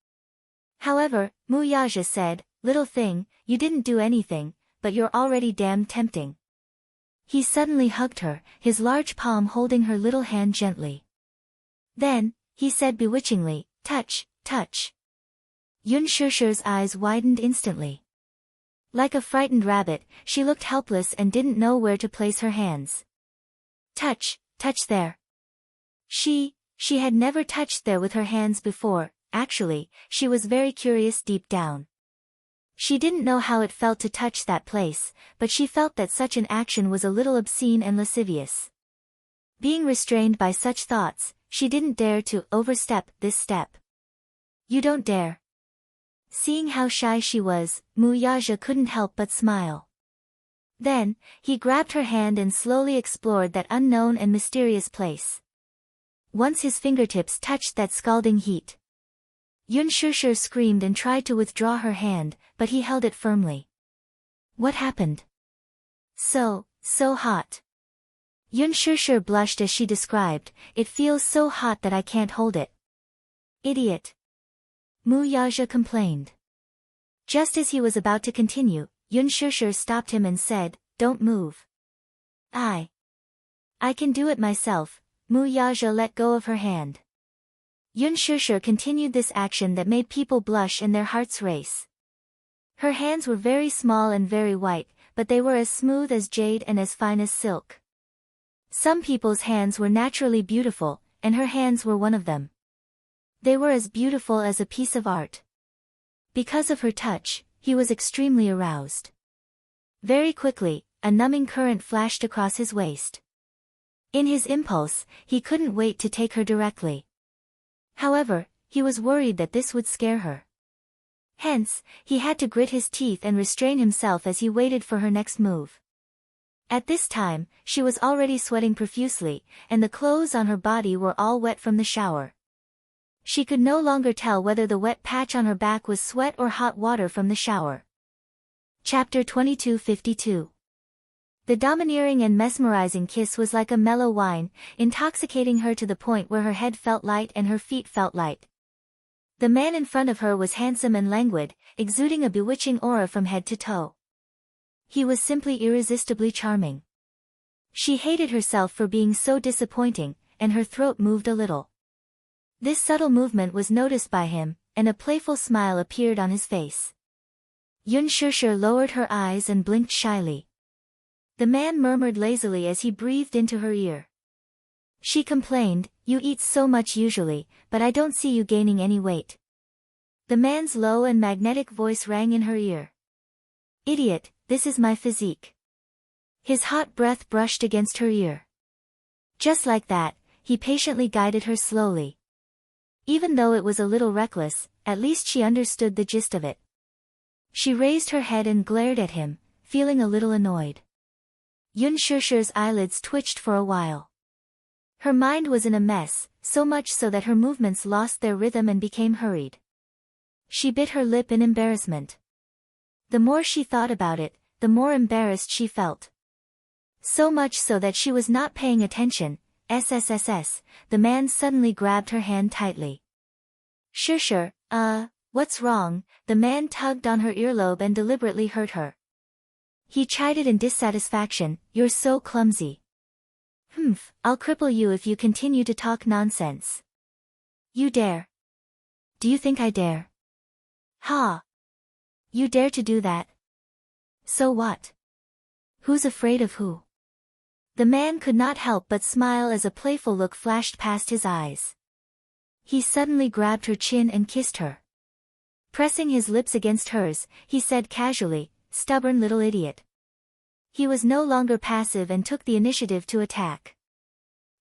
Speaker 1: However, Mu Yaja said, little thing, you didn't do anything, but you're already damn tempting. He suddenly hugged her, his large palm holding her little hand gently. Then, he said bewitchingly, touch, touch. Yun Shishir's eyes widened instantly. Like a frightened rabbit, she looked helpless and didn't know where to place her hands. Touch there. She had never touched there with her hands before. Actually, she was very curious deep down. She didn't know how it felt to touch that place, but she felt that such an action was a little obscene and lascivious. Being restrained by such thoughts, she didn't dare to overstep this step. You don't dare. Seeing how shy she was, Mu Yaja couldn't help but smile. Then, he grabbed her hand and slowly explored that unknown and mysterious place. Once his fingertips touched that scalding heat. Yun Shishir screamed and tried to withdraw her hand, but he held it firmly. What happened? So hot. Yun Shishir blushed as she described, it feels so hot that I can't hold it. Idiot. Mu Yaja complained. Just as he was about to continue, Yun Shishir stopped him and said, don't move. I can do it myself. Mu Yaja let go of her hand. Yun Shishir continued this action that made people blush and their hearts race. Her hands were very small and very white, but they were as smooth as jade and as fine as silk. Some people's hands were naturally beautiful, and her hands were one of them. They were as beautiful as a piece of art. Because of her touch, he was extremely aroused. Very quickly, a numbing current flashed across his waist. In his impulse, he couldn't wait to take her directly. However, he was worried that this would scare her. Hence, he had to grit his teeth and restrain himself as he waited for her next move. At this time, she was already sweating profusely, and the clothes on her body were all wet from the shower. She could no longer tell whether the wet patch on her back was sweat or hot water from the shower. Chapter 2252. The domineering and mesmerizing kiss was like a mellow wine, intoxicating her to the point where her head felt light and her feet felt light. The man in front of her was handsome and languid, exuding a bewitching aura from head to toe. He was simply irresistibly charming. She hated herself for being so disappointing, and her throat moved a little. This subtle movement was noticed by him, and a playful smile appeared on his face. Yun Shishir lowered her eyes and blinked shyly. The man murmured lazily as he breathed into her ear. She complained, "You eat so much usually, but I don't see you gaining any weight." The man's low and magnetic voice rang in her ear. "Idiot, this is my physique." His hot breath brushed against her ear. Just like that, he patiently guided her slowly. Even though it was a little reckless, at least she understood the gist of it. She raised her head and glared at him, feeling a little annoyed. Yun Shishir's eyelids twitched for a while. Her mind was in a mess, so much so that her movements lost their rhythm and became hurried. She bit her lip in embarrassment. The more she thought about it, the more embarrassed she felt. So much so that she was not paying attention. SSSS, the man suddenly grabbed her hand tightly. Shishir, what's wrong? The man tugged on her earlobe and deliberately hurt her. He chided in dissatisfaction, "You're so clumsy." I'll cripple you if you continue to talk nonsense." "You dare?" "Do you think I dare?" "Ha! You dare to do that?" "So what? Who's afraid of who?" The man could not help but smile as a playful look flashed past his eyes. He suddenly grabbed her chin and kissed her. Pressing his lips against hers, he said casually, "Stubborn little idiot." He was no longer passive and took the initiative to attack.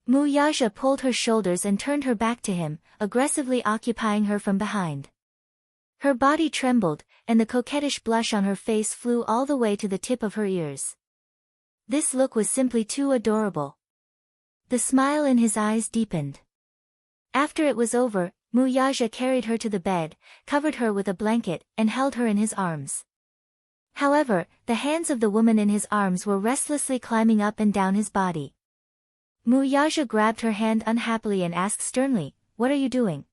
Speaker 1: Muyaja pulled her shoulders and turned her back to him, aggressively occupying her from behind. Her body trembled, and the coquettish blush on her face flew all the way to the tip of her ears. This look was simply too adorable. The smile in his eyes deepened. After it was over, Muyaja carried her to the bed, covered her with a blanket, and held her in his arms. However, the hands of the woman in his arms were restlessly climbing up and down his body. Muyaja grabbed her hand unhappily and asked sternly, "What are you doing?"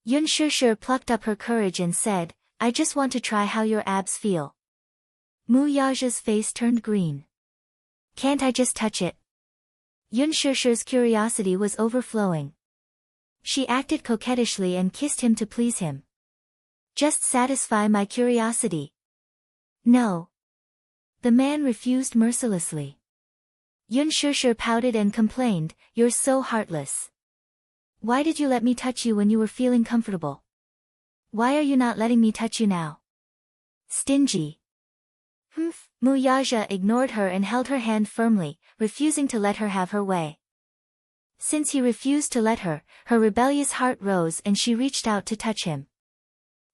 Speaker 1: Yun Shishir plucked up her courage and said, "I just want to try how your abs feel." Muyaja's face turned green. "Can't I just touch it?" Yun Shishir's curiosity was overflowing. She acted coquettishly and kissed him to please him. "Just satisfy my curiosity." "No." The man refused mercilessly. Yun Shishir pouted and complained, "You're so heartless. Why did you let me touch you when you were feeling comfortable? Why are you not letting me touch you now? Stingy." Muyaja ignored her and held her hand firmly, refusing to let her have her way. Since he refused to let her, her rebellious heart rose and she reached out to touch him.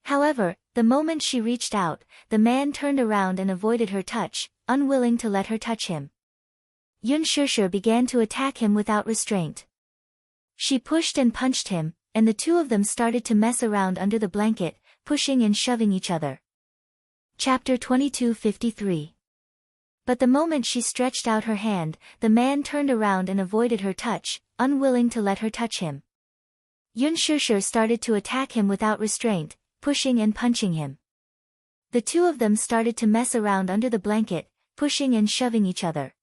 Speaker 1: However, the moment she reached out, the man turned around and avoided her touch, unwilling to let her touch him. Yun Shishir began to attack him without restraint. She pushed and punched him, and the two of them started to mess around under the blanket, pushing and shoving each other. Chapter 2253. But the moment she stretched out her hand, the man turned around and avoided her touch, unwilling to let her touch him. Yun Shishir started to attack him without restraint, pushing and punching him. The two of them started to mess around under the blanket, pushing and shoving each other.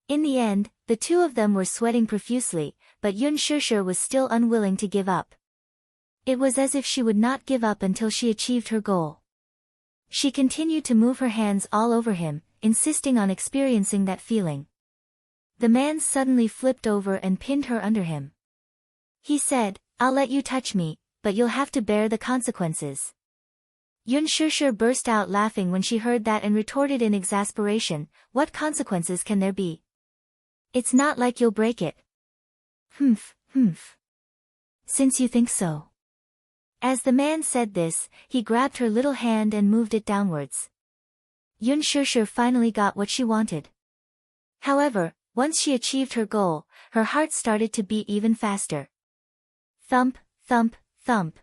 Speaker 1: In the end, the two of them were sweating profusely, but Yun Shishir was still unwilling to give up. It was as if she would not give up until she achieved her goal. She continued to move her hands all over him, insisting on experiencing that feeling. The man suddenly flipped over and pinned her under him. He said, "I'll let you touch me, but you'll have to bear the consequences." Yun Shishir burst out laughing when she heard that and retorted in exasperation, "What consequences can there be? It's not like you'll break it." Since you think so." As the man said this, he grabbed her little hand and moved it downwards. Yun Shishir finally got what she wanted. However, once she achieved her goal, her heart started to beat even faster. Thump, thump, thump.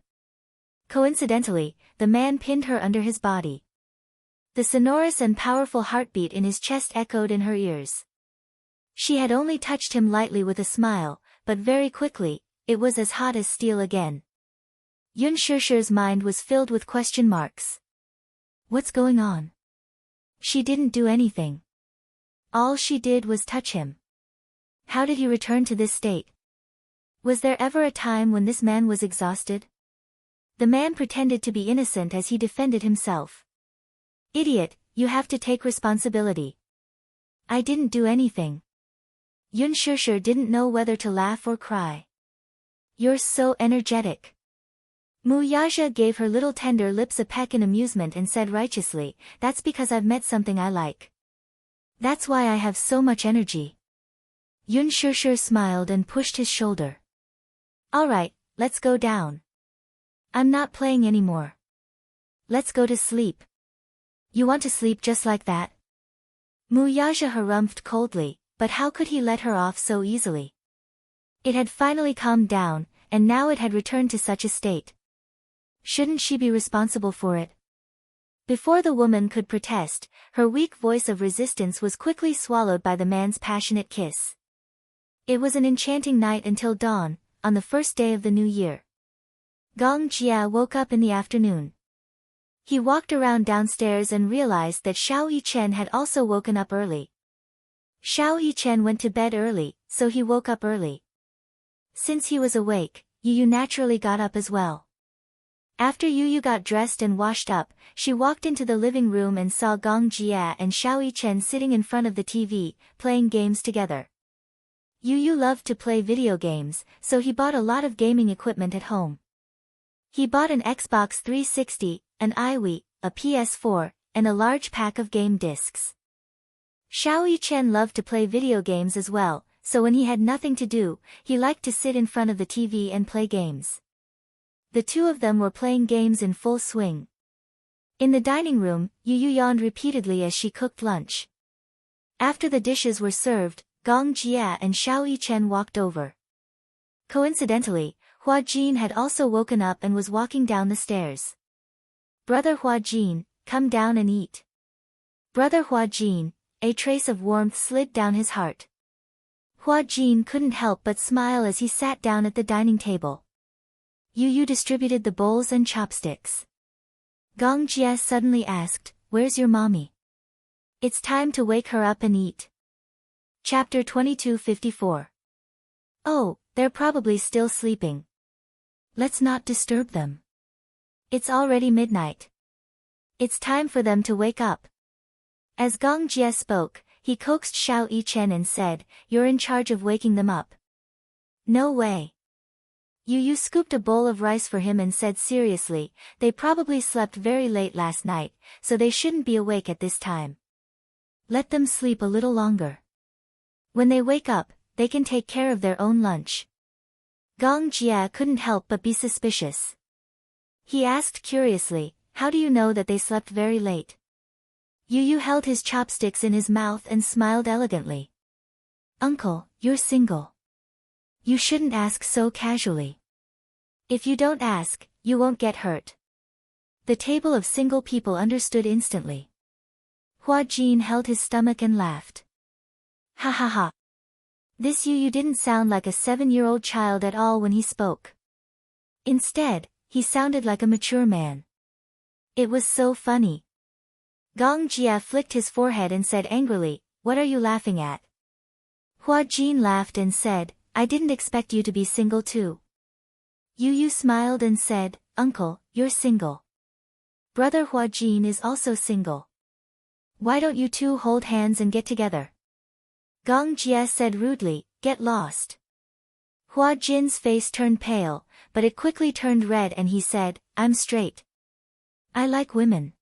Speaker 1: Coincidentally, the man pinned her under his body. The sonorous and powerful heartbeat in his chest echoed in her ears. She had only touched him lightly with a smile, but very quickly, it was as hot as steel again. Yun Shishir's mind was filled with question marks. What's going on? She didn't do anything. All she did was touch him. How did he return to this state? Was there ever a time when this man was exhausted? The man pretended to be innocent as he defended himself. Idiot, you have to take responsibility. I didn't do anything. Yun Shishir didn't know whether to laugh or cry. You're so energetic. Mu Yaja gave her little tender lips a peck in amusement and said righteously, that's because I've met something I like. That's why I have so much energy. Yun Shishir smiled and pushed his shoulder. Alright, let's go down. I'm not playing anymore. Let's go to sleep. You want to sleep just like that? Mu Yaja harumphed coldly, but how could he let her off so easily? It had finally calmed down, and now it had returned to such a state. Shouldn't she be responsible for it? Before the woman could protest, her weak voice of resistance was quickly swallowed by the man's passionate kiss. It was an enchanting night until dawn, on the first day of the new year. Gong Jia woke up in the afternoon. He walked around downstairs and realized that Xiao Yichen had also woken up early. Xiao Yichen went to bed early, so he woke up early. Since he was awake, Yu naturally got up as well. After Yu got dressed and washed up, she walked into the living room and saw Gong Jia and Xiao Yichen sitting in front of the TV, playing games together. Yu loved to play video games, so he bought a lot of gaming equipment at home. He bought an Xbox 360, an iWii, a PS4, and a large pack of game discs. Xiao Yichen loved to play video games as well, so when he had nothing to do, he liked to sit in front of the TV and play games. The two of them were playing games in full swing. In the dining room, Yu yawned repeatedly as she cooked lunch. After the dishes were served, Gong Jia and Xiao Yichen walked over. Coincidentally, Hua Jin had also woken up and was walking down the stairs. Brother Hua Jin, come down and eat. Brother Hua Jin, a trace of warmth slid down his heart. Hua Jin couldn't help but smile as he sat down at the dining table. Yu distributed the bowls and chopsticks. Gong Jia suddenly asked, "Where's your mommy? It's time to wake her up and eat." Chapter 2254. Oh, they're probably still sleeping. Let's not disturb them. It's already midnight. It's time for them to wake up. As Gong Jia spoke, he coaxed Xiao Yichen and said, "You're in charge of waking them up." No way. Yu scooped a bowl of rice for him and said seriously, "They probably slept very late last night, so they shouldn't be awake at this time. Let them sleep a little longer. When they wake up, they can take care of their own lunch." Gong Jia couldn't help but be suspicious. He asked curiously, "How do you know that they slept very late?" Yu held his chopsticks in his mouth and smiled elegantly. "Uncle, you're single. You shouldn't ask so casually. If you don't ask, you won't get hurt." The table of single people understood instantly. Hua Jin held his stomach and laughed. Ha ha ha. This Yu didn't sound like a 7-year-old child at all when he spoke. Instead, he sounded like a mature man. It was so funny. Gong Jia flicked his forehead and said angrily, "What are you laughing at?" Hua Jin laughed and said, "I didn't expect you to be single too." Yu smiled and said, "Uncle, you're single. Brother Hua Jin is also single. Why don't you two hold hands and get together?" Gong Jia said rudely, "Get lost." Hua Jin's face turned pale, but it quickly turned red and he said, "I'm straight. I like women.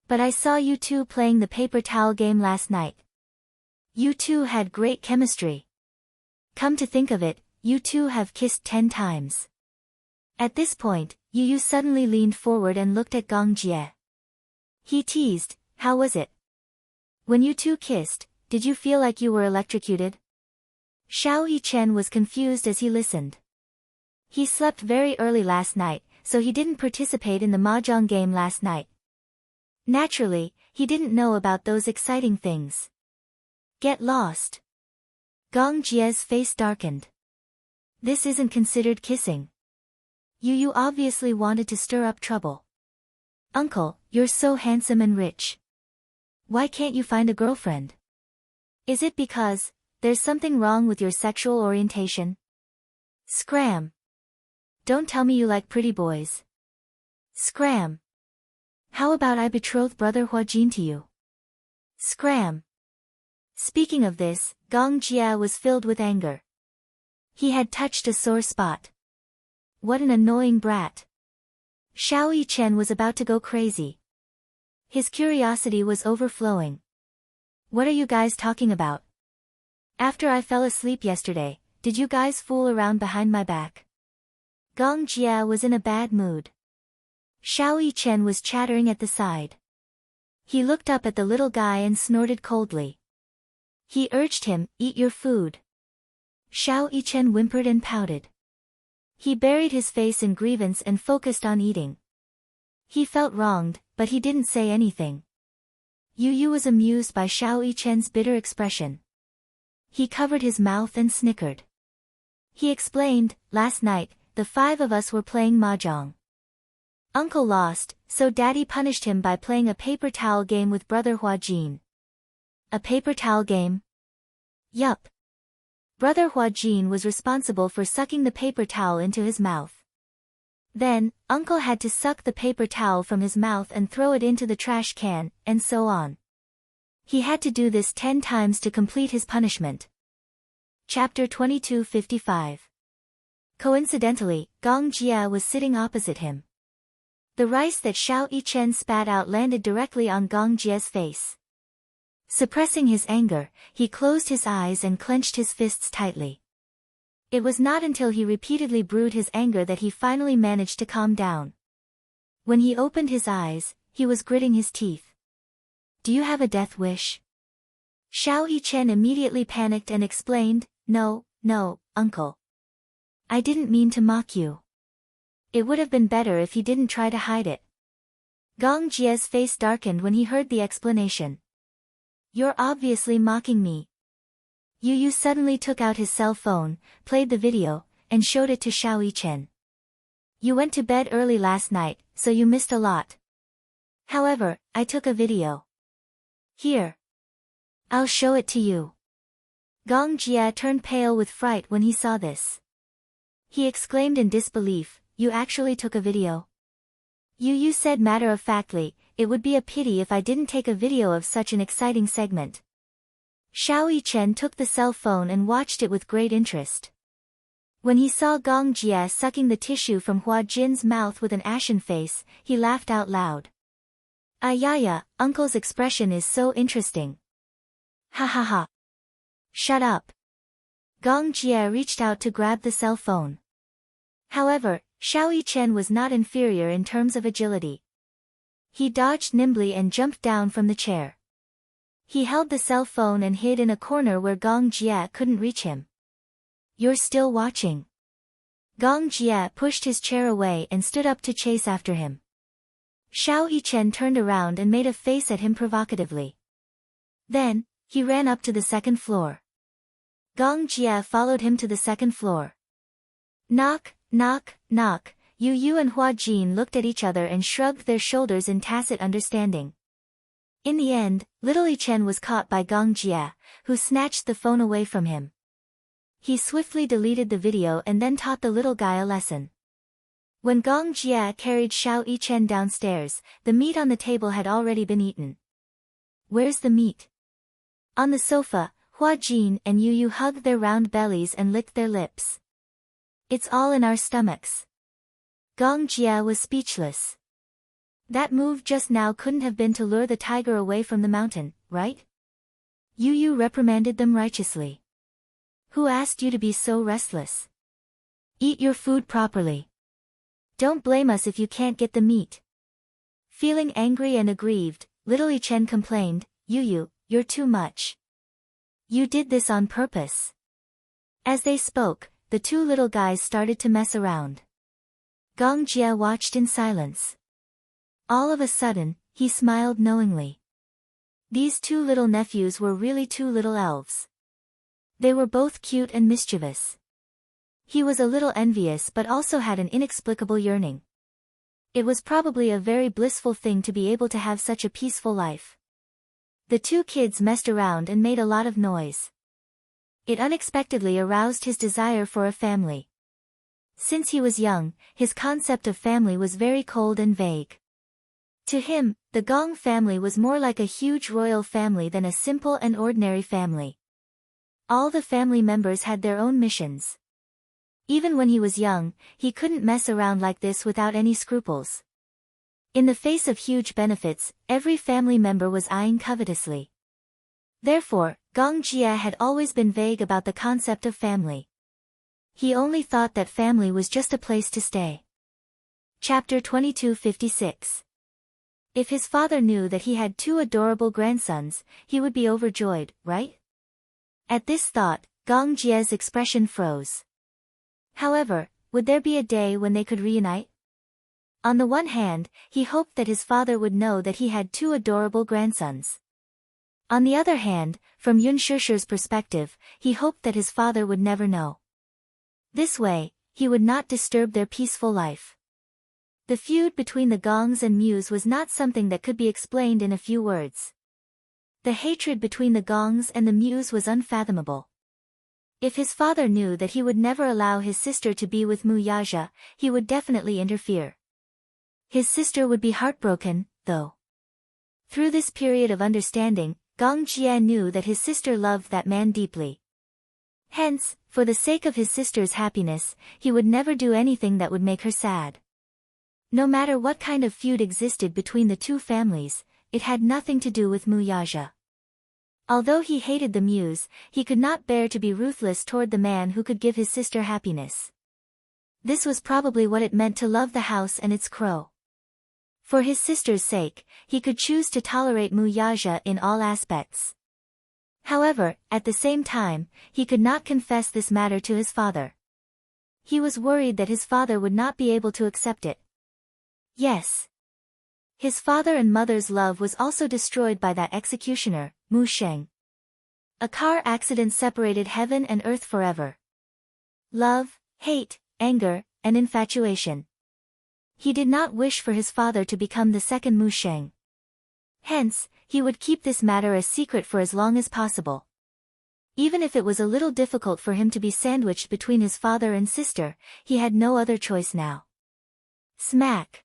Speaker 1: But I saw you two playing the paper towel game last night. You two had great chemistry. Come to think of it, you two have kissed 10 times. At this point, Yu suddenly leaned forward and looked at Gong Jia. He teased, "How was it? When you two kissed, did you feel like you were electrocuted?" Xiao Yichen was confused as he listened. He slept very early last night, so he didn't participate in the mahjong game last night. Naturally, he didn't know about those exciting things. Get lost. Gong Jia's face darkened. This isn't considered kissing. Yu obviously wanted to stir up trouble. "Uncle, you're so handsome and rich. Why can't you find a girlfriend? Is it because there's something wrong with your sexual orientation? Scram. Don't tell me you like pretty boys. Scram. How about I betroth brother Huajin to you? Scram. Speaking of this, Gong Jia was filled with anger. He had touched a sore spot. What an annoying brat. Xiao Yichen was about to go crazy. His curiosity was overflowing. What are you guys talking about? After I fell asleep yesterday, did you guys fool around behind my back? Gong Jia was in a bad mood. Xiao Yichen was chattering at the side. He looked up at the little guy and snorted coldly. He urged him, eat your food. Xiao Yichen whimpered and pouted. He buried his face in grievance and focused on eating. He felt wronged, but he didn't say anything. Yu Yu was amused by Xiao Yichen's bitter expression. He covered his mouth and snickered. He explained, last night, the 5 of us were playing mahjong. Uncle lost, so Daddy punished him by playing a paper towel game with brother Huajin. A paper towel game? Yup. Brother Huajin was responsible for sucking the paper towel into his mouth. Then, Uncle had to suck the paper towel from his mouth and throw it into the trash can, and so on. He had to do this 10 times to complete his punishment. Chapter 2255. Coincidentally, Gong Jia was sitting opposite him. The rice that Xiao Yichen spat out landed directly on Gong Jia's face. Suppressing his anger, he closed his eyes and clenched his fists tightly. It was not until he repeatedly brewed his anger that he finally managed to calm down. When he opened his eyes, he was gritting his teeth. Do you have a death wish? Xiao Yichen immediately panicked and explained, No, uncle. I didn't mean to mock you. It would have been better if he didn't try to hide it. Gong Jia's face darkened when he heard the explanation. You're obviously mocking me. Yu Yu suddenly took out his cell phone, played the video, and showed it to Xiao Yichen. You went to bed early last night, so you missed a lot. However, I took a video. Here. I'll show it to you. Gong Jia turned pale with fright when he saw this. He exclaimed in disbelief, You actually took a video? Yu Yu said matter-of-factly, it would be a pity if I didn't take a video of such an exciting segment. Xiao Yichen took the cell phone and watched it with great interest. When he saw Gong Jia sucking the tissue from Hua Jin's mouth with an ashen face, he laughed out loud. Ayaya, Uncle's expression is so interesting. Ha ha ha. Shut up. Gong Jia reached out to grab the cell phone. However, Xiao Yichen was not inferior in terms of agility. He dodged nimbly and jumped down from the chair. He held the cell phone and hid in a corner where Gong Jia couldn't reach him. You're still watching. Gong Jia pushed his chair away and stood up to chase after him. Xiao Yichen turned around and made a face at him provocatively. Then, he ran up to the second floor. Gong Jia followed him to the second floor. Knock, knock, knock. Yu Yu and Hua Jin looked at each other and shrugged their shoulders in tacit understanding. In the end, little Yichen was caught by Gong Jia, who snatched the phone away from him. He swiftly deleted the video and then taught the little guy a lesson. When Gong Jia carried Xiao Yichen downstairs, the meat on the table had already been eaten. Where's the meat? On the sofa, Hua Jin and Yu Yu hugged their round bellies and licked their lips. It's all in our stomachs. Gong Jia was speechless. That move just now couldn't have been to lure the tiger away from the mountain, right? Yu Yu reprimanded them righteously. Who asked you to be so restless? Eat your food properly. Don't blame us if you can't get the meat. Feeling angry and aggrieved, little Yichen complained, Yu Yu, you're too much. You did this on purpose. As they spoke, the 2 little guys started to mess around. Gong Jia watched in silence. All of a sudden, he smiled knowingly. These 2 little nephews were really 2 little elves. They were both cute and mischievous. He was a little envious but also had an inexplicable yearning. It was probably a very blissful thing to be able to have such a peaceful life. The 2 kids messed around and made a lot of noise. It unexpectedly aroused his desire for a family. Since he was young, his concept of family was very cold and vague. To him, the Gong family was more like a huge royal family than a simple and ordinary family. All the family members had their own missions. Even when he was young, he couldn't mess around like this without any scruples. In the face of huge benefits, every family member was eyeing covetously. Therefore, Gong Jie had always been vague about the concept of family. He only thought that family was just a place to stay. Chapter 2256. If his father knew that he had 2 adorable grandsons, he would be overjoyed, right? At this thought, Gong Jie's expression froze. However, would there be a day when they could reunite? On the one hand, he hoped that his father would know that he had 2 adorable grandsons. On the other hand, from Yun Shishir's perspective, he hoped that his father would never know. This way, he would not disturb their peaceful life. The feud between the Gongs and Mews was not something that could be explained in a few words. The hatred between the Gongs and the Mews was unfathomable. If his father knew that he would never allow his sister to be with Mu Yaja, he would definitely interfere. His sister would be heartbroken, though. Through this period of understanding, Gong Jie knew that his sister loved that man deeply. Hence, for the sake of his sister's happiness, he would never do anything that would make her sad. No matter what kind of feud existed between the 2 families, it had nothing to do with Mu Yaja. Although he hated the Mews, he could not bear to be ruthless toward the man who could give his sister happiness. This was probably what it meant to love the house and its crow. For his sister's sake, he could choose to tolerate Mu Yaja in all aspects. However, at the same time, he could not confess this matter to his father. He was worried that his father would not be able to accept it. Yes. His father and mother's love was also destroyed by that executioner, Mu Sheng. A car accident separated heaven and earth forever. Love, hate, anger, and infatuation. He did not wish for his father to become the second Mu Sheng. Hence, he would keep this matter a secret for as long as possible. Even if it was a little difficult for him to be sandwiched between his father and sister, he had no other choice now. Smack!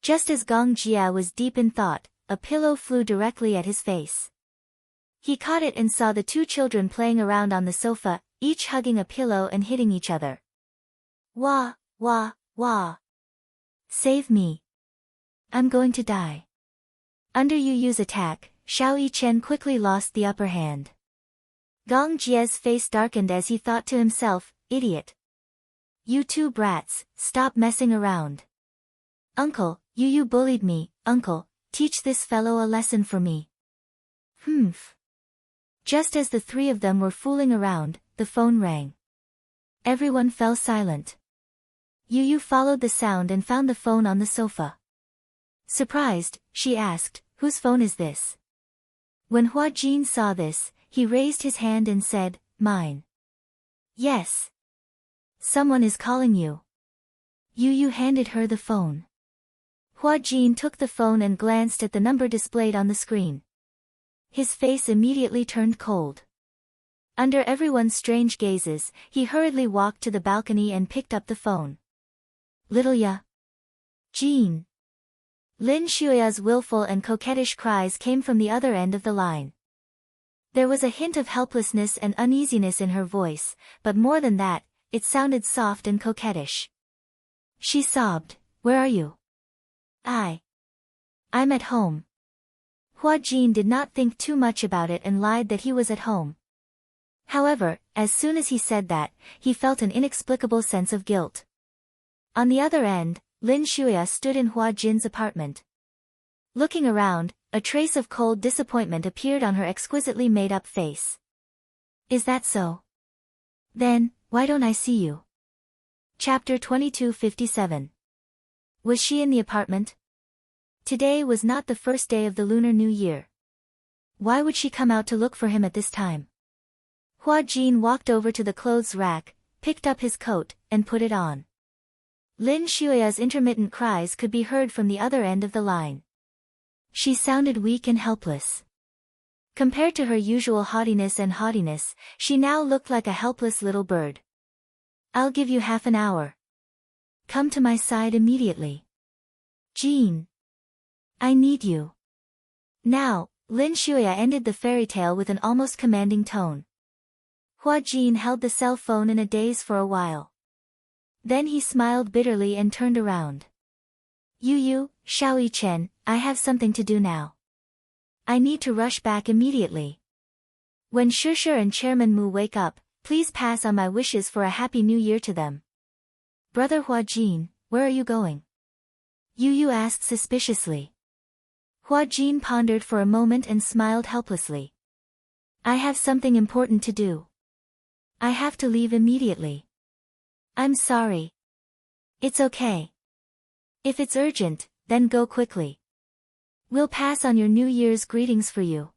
Speaker 1: Just as Gong Jie was deep in thought, a pillow flew directly at his face. He caught it and saw the 2 children playing around on the sofa, each hugging a pillow and hitting each other. Wah, wah, wah. Save me. I'm going to die. Under Yu Yu's attack, Xiao Yichen quickly lost the upper hand. Gong Jie's face darkened as he thought to himself, idiot. You 2 brats, stop messing around. Uncle, Yu Yu bullied me, uncle, teach this fellow a lesson for me. Humph. Just as the 3 of them were fooling around, the phone rang. Everyone fell silent. Yu Yu followed the sound and found the phone on the sofa. Surprised, she asked, whose phone is this? When Hua Jin saw this, he raised his hand and said, mine. Yes. Someone is calling you. Yu Yu handed her the phone. Hua Jin took the phone and glanced at the number displayed on the screen. His face immediately turned cold. Under everyone's strange gazes, he hurriedly walked to the balcony and picked up the phone. Little Ya. Jin. Lin Shuya's willful and coquettish cries came from the other end of the line. There was a hint of helplessness and uneasiness in her voice, but more than that, it sounded soft and coquettish. She sobbed, where are you? I'm at home. Hua Jin did not think too much about it and lied that he was at home. However, as soon as he said that, he felt an inexplicable sense of guilt. On the other end, Lin Shuya stood in Hua Jin's apartment. Looking around, a trace of cold disappointment appeared on her exquisitely made-up face. Is that so? Then, why don't I see you? Chapter 2257. Was she in the apartment? Today was not the first day of the Lunar New Year. Why would she come out to look for him at this time? Hua Jin walked over to the clothes rack, picked up his coat, and put it on. Lin Shuya's intermittent cries could be heard from the other end of the line. She sounded weak and helpless. Compared to her usual haughtiness, she now looked like a helpless little bird. I'll give you half an hour. Come to my side immediately. Jean. I need you. Now, Lin Shuya ended the fairy tale with an almost commanding tone. Hua Jin held the cell phone in a daze for a while. Then he smiled bitterly and turned around. Yu, Xiao Chen, I have something to do now. I need to rush back immediately. When Shishir and Chairman Mu wake up, please pass on my wishes for a happy new year to them. Brother Hua Jin, where are you going? Yu asked suspiciously. Hua Jin pondered for a moment and smiled helplessly. I have something important to do. I have to leave immediately. I'm sorry. It's okay. If it's urgent, then go quickly. We'll pass on your New Year's greetings for you.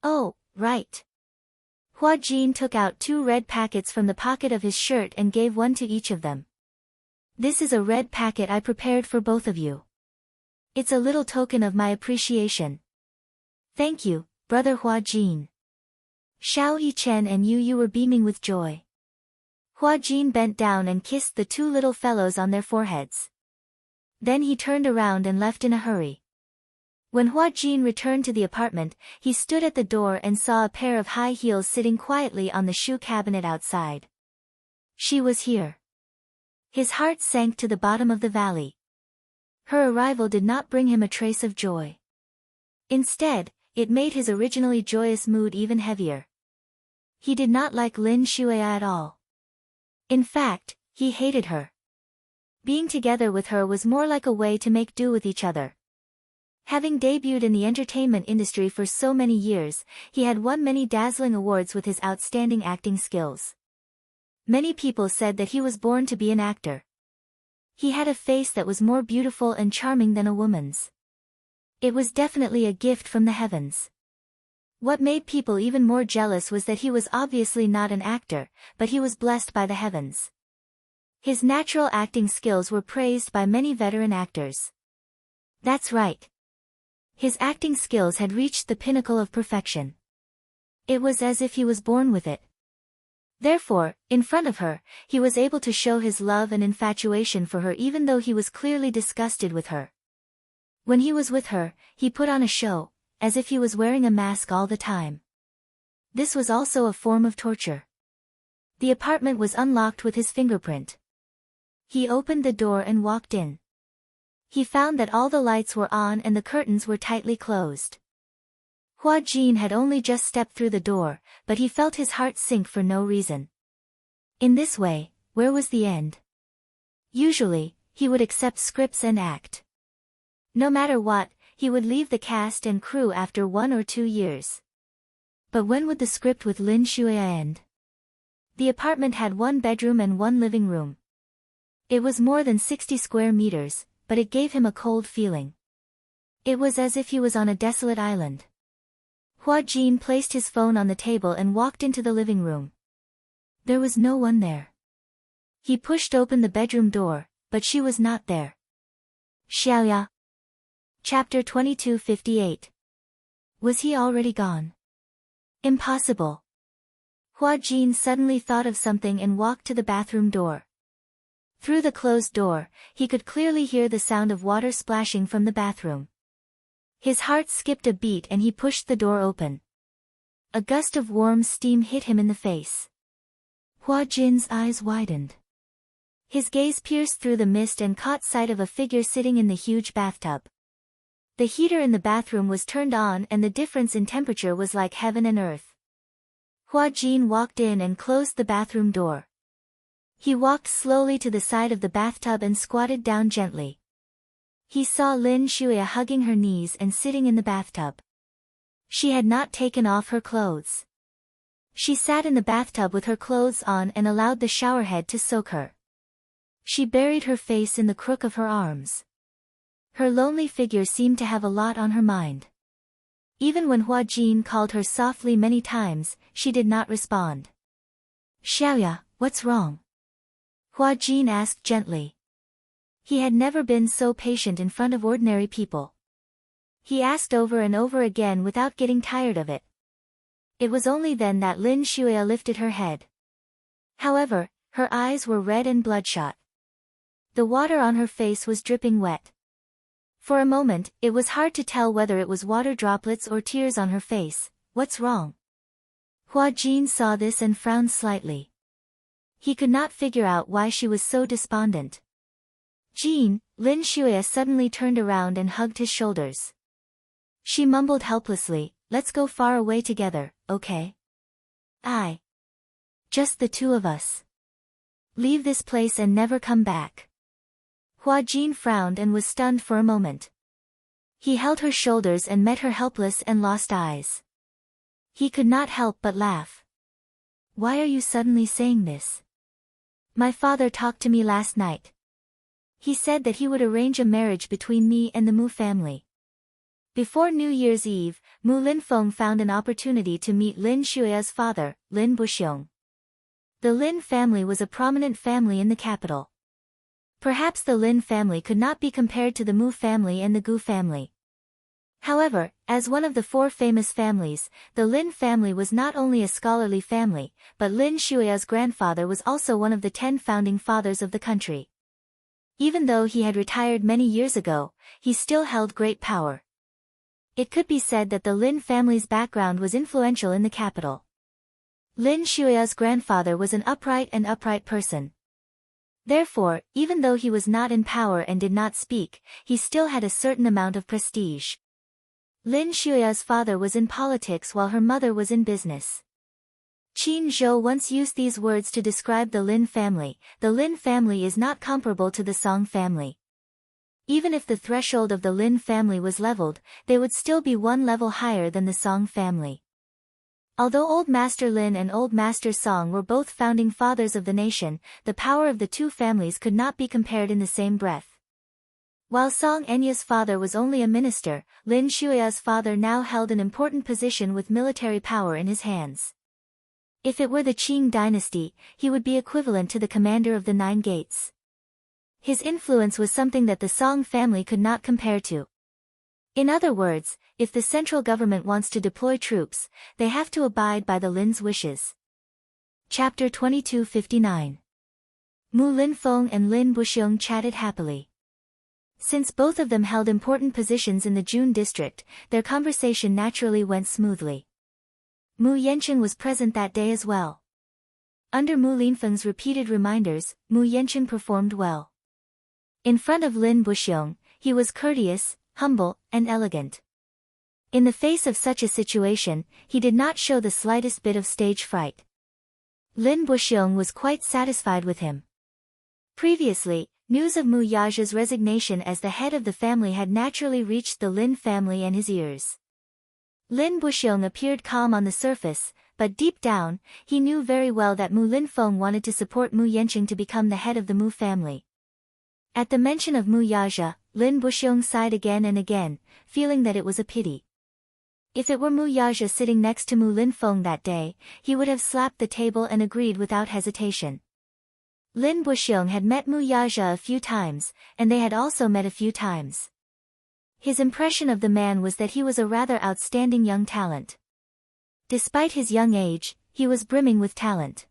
Speaker 1: Oh, right. Hua Jin took out 2 red packets from the pocket of his shirt and gave one to each of them. This is a red packet I prepared for both of you. It's a little token of my appreciation. Thank you, Brother Hua Jin. Xiao Yichen and Yu were beaming with joy. Hua Jin bent down and kissed the 2 little fellows on their foreheads. Then he turned around and left in a hurry. When Hua Jin returned to the apartment, he stood at the door and saw a pair of high heels sitting quietly on the shoe cabinet outside. She was here. His heart sank to the bottom of the valley. Her arrival did not bring him a trace of joy. Instead, it made his originally joyous mood even heavier. He did not like Lin Shuya at all. In fact, he hated her. Being together with her was more like a way to make do with each other. Having debuted in the entertainment industry for so many years, he had won many dazzling awards with his outstanding acting skills. Many people said that he was born to be an actor. He had a face that was more beautiful and charming than a woman's. It was definitely a gift from the heavens. What made people even more jealous was that he was obviously not an actor, but he was blessed by the heavens. His natural acting skills were praised by many veteran actors. That's right. His acting skills had reached the pinnacle of perfection. It was as if he was born with it. Therefore, in front of her, he was able to show his love and infatuation for her even though he was clearly disgusted with her. When he was with her, he put on a show, as if he was wearing a mask all the time. This was also a form of torture. The apartment was unlocked with his fingerprint. He opened the door and walked in. He found that all the lights were on and the curtains were tightly closed. Hua Jin had only just stepped through the door, but he felt his heart sink for no reason. In this way, where was the end? Usually, he would accept scripts and act. No matter what, he would leave the cast and crew after 1 or 2 years. But when would the script with Lin Shuya end? The apartment had 1 bedroom and 1 living room. It was more than 60 square meters, but it gave him a cold feeling. It was as if he was on a desolate island. Hua Jin placed his phone on the table and walked into the living room. There was no one there. He pushed open the bedroom door, but she was not there. Xiaoya. Chapter 2258. Was he already gone? Impossible. Hua Jin suddenly thought of something and walked to the bathroom door. Through the closed door, he could clearly hear the sound of water splashing from the bathroom. His heart skipped a beat and he pushed the door open. A gust of warm steam hit him in the face. Hua Jin's eyes widened. His gaze pierced through the mist and caught sight of a figure sitting in the huge bathtub. The heater in the bathroom was turned on and the difference in temperature was like heaven and earth. Hua Jin walked in and closed the bathroom door. He walked slowly to the side of the bathtub and squatted down gently. He saw Lin Shuya hugging her knees and sitting in the bathtub. She had not taken off her clothes. She sat in the bathtub with her clothes on and allowed the showerhead to soak her. She buried her face in the crook of her arms. Her lonely figure seemed to have a lot on her mind. Even when Hua Jin called her softly many times, she did not respond. Xiaoya, what's wrong? Hua Jin asked gently. He had never been so patient in front of ordinary people. He asked over and over again without getting tired of it. It was only then that Lin Shuya lifted her head. However, her eyes were red and bloodshot. The water on her face was dripping wet. For a moment, it was hard to tell whether it was water droplets or tears on her face. What's wrong? Hua Jin saw this and frowned slightly. He could not figure out why she was so despondent. Jin, Lin Shuya suddenly turned around and hugged his shoulders. She mumbled helplessly, let's go far away together, okay? Just the two of us. Leave this place and never come back. Hua Jin frowned and was stunned for a moment. He held her shoulders and met her helpless and lost eyes. He could not help but laugh. Why are you suddenly saying this? My father talked to me last night. He said that he would arrange a marriage between me and the Mu family. Before New Year's Eve, Mu Linfeng found an opportunity to meet Lin Shuya's father, Lin Buxiong. The Lin family was a prominent family in the capital. Perhaps the Lin family could not be compared to the Mu family and the Gu family. However, as one of the four famous families, the Lin family was not only a scholarly family, but Lin Shuya's grandfather was also one of the 10 founding fathers of the country. Even though he had retired many years ago, he still held great power. It could be said that the Lin family's background was influential in the capital. Lin Shuya's grandfather was an upright person. Therefore, even though he was not in power and did not speak, he still had a certain amount of prestige. Lin Shuya's father was in politics while her mother was in business. Qin Zhou once used these words to describe the Lin family. The Lin family is not comparable to the Song family. Even if the threshold of the Lin family was leveled, they would still be one level higher than the Song family. Although Old Master Lin and Old Master Song were both founding fathers of the nation, the power of the two families could not be compared in the same breath. While Song Enya's father was only a minister, Lin Shuya's father now held an important position with military power in his hands. If it were the Qing dynasty, he would be equivalent to the commander of the 9 gates. His influence was something that the Song family could not compare to. In other words, if the central government wants to deploy troops, they have to abide by the Lin's wishes. Chapter 2259. Mu Linfeng and Lin Buxiong chatted happily. Since both of them held important positions in the June district, their conversation naturally went smoothly. Mu Yanqing was present that day as well. Under Mu Linfeng's repeated reminders, Mu Yanqing performed well. In front of Lin Buxiong, he was courteous, humble, and elegant. In the face of such a situation, he did not show the slightest bit of stage fright. Lin Buxiong was quite satisfied with him. Previously, news of Mu Yaja's resignation as the head of the family had naturally reached the Lin family and his ears. Lin Buxiong appeared calm on the surface, but deep down, he knew very well that Mu Linfeng wanted to support Mu Yanqing to become the head of the Mu family. At the mention of Mu Yaja, Lin Buxiong sighed again and again, feeling that it was a pity. If it were Mu Yaja sitting next to Mu Linfeng that day, he would have slapped the table and agreed without hesitation. Lin Buxiong had met Mu Yaja a few times, and they had also met a few times. His impression of the man was that he was a rather outstanding young talent. Despite his young age, he was brimming with talent.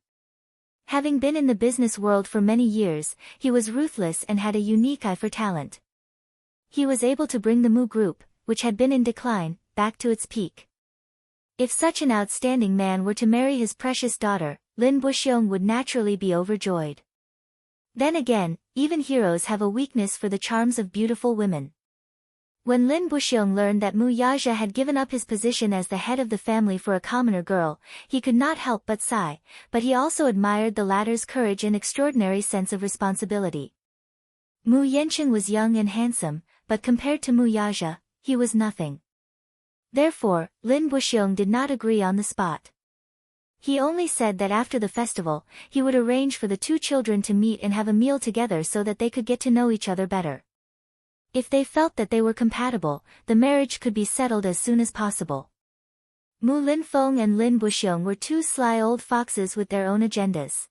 Speaker 1: Having been in the business world for many years, he was ruthless and had a unique eye for talent. He was able to bring the Mu group, which had been in decline, back to its peak. If such an outstanding man were to marry his precious daughter, Lin Buxiong would naturally be overjoyed. Then again, even heroes have a weakness for the charms of beautiful women. When Lin Buxiong learned that Mu Yaja had given up his position as the head of the family for a commoner girl, he could not help but sigh, but he also admired the latter's courage and extraordinary sense of responsibility. Mu Yanqing was young and handsome, but compared to Mu Yaja, he was nothing. Therefore, Lin Buxiong did not agree on the spot. He only said that after the festival, he would arrange for the two children to meet and have a meal together so that they could get to know each other better. If they felt that they were compatible, the marriage could be settled as soon as possible. Mu Linfeng and Lin Buxiong were two sly old foxes with their own agendas.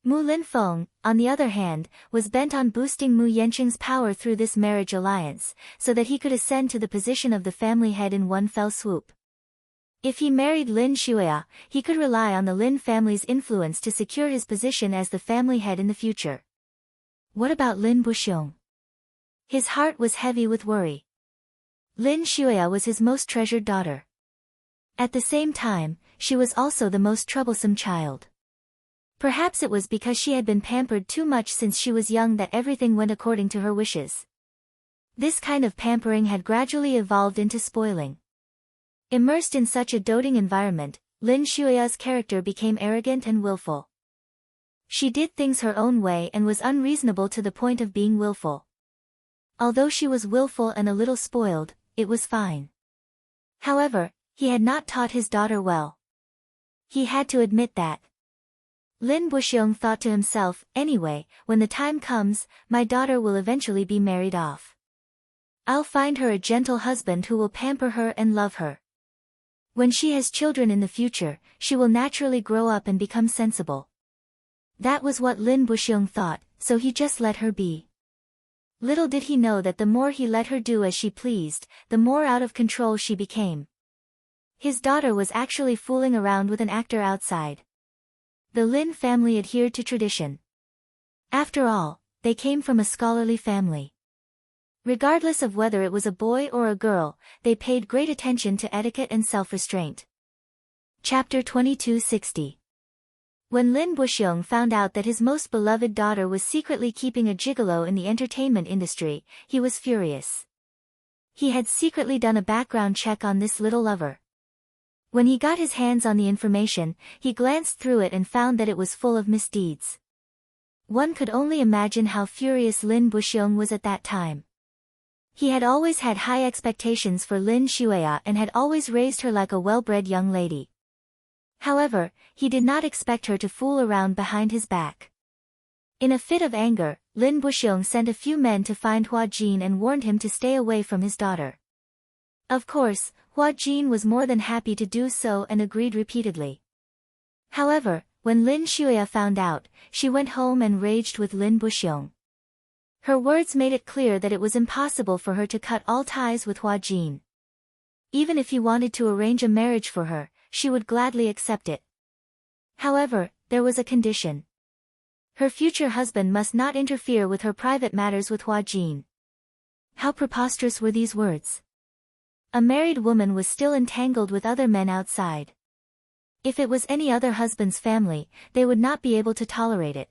Speaker 1: Mu Linfeng, on the other hand, was bent on boosting Mu Yancheng's power through this marriage alliance, so that he could ascend to the position of the family head in one fell swoop. If he married Lin Shuya, he could rely on the Lin family's influence to secure his position as the family head in the future. What about Lin Buxiong? His heart was heavy with worry. Lin Shuya was his most treasured daughter. At the same time, she was also the most troublesome child. Perhaps it was because she had been pampered too much since she was young that everything went according to her wishes. This kind of pampering had gradually evolved into spoiling. Immersed in such a doting environment, Lin Shuya's character became arrogant and willful. She did things her own way and was unreasonable to the point of being willful. Although she was willful and a little spoiled, it was fine. However, he had not taught his daughter well. He had to admit that. Lin Buxiong thought to himself, anyway, when the time comes, my daughter will eventually be married off. I'll find her a gentle husband who will pamper her and love her. When she has children in the future, she will naturally grow up and become sensible. That was what Lin Buxiong thought, so he just let her be. Little did he know that the more he let her do as she pleased, the more out of control she became. His daughter was actually fooling around with an actor outside. The Lin family adhered to tradition. After all, they came from a scholarly family. Regardless of whether it was a boy or a girl, they paid great attention to etiquette and self-restraint. Chapter 2260. When Lin Buxiong found out that his most beloved daughter was secretly keeping a gigolo in the entertainment industry, he was furious. He had secretly done a background check on this little lover. When he got his hands on the information, he glanced through it and found that it was full of misdeeds. One could only imagine how furious Lin Buxiong was at that time. He had always had high expectations for Lin Shuya and had always raised her like a well-bred young lady. However, he did not expect her to fool around behind his back. In a fit of anger, Lin Buxiong sent a few men to find Hua Jin and warned him to stay away from his daughter. Of course, Hua Jin was more than happy to do so and agreed repeatedly. However, when Lin Shuya found out, she went home and raged with Lin Buxiong. Her words made it clear that it was impossible for her to cut all ties with Hua Jin. Even if he wanted to arrange a marriage for her, she would gladly accept it. However, there was a condition. Her future husband must not interfere with her private matters with Hua Jin. How preposterous were these words? A married woman was still entangled with other men outside. If it was any other husband's family, they would not be able to tolerate it.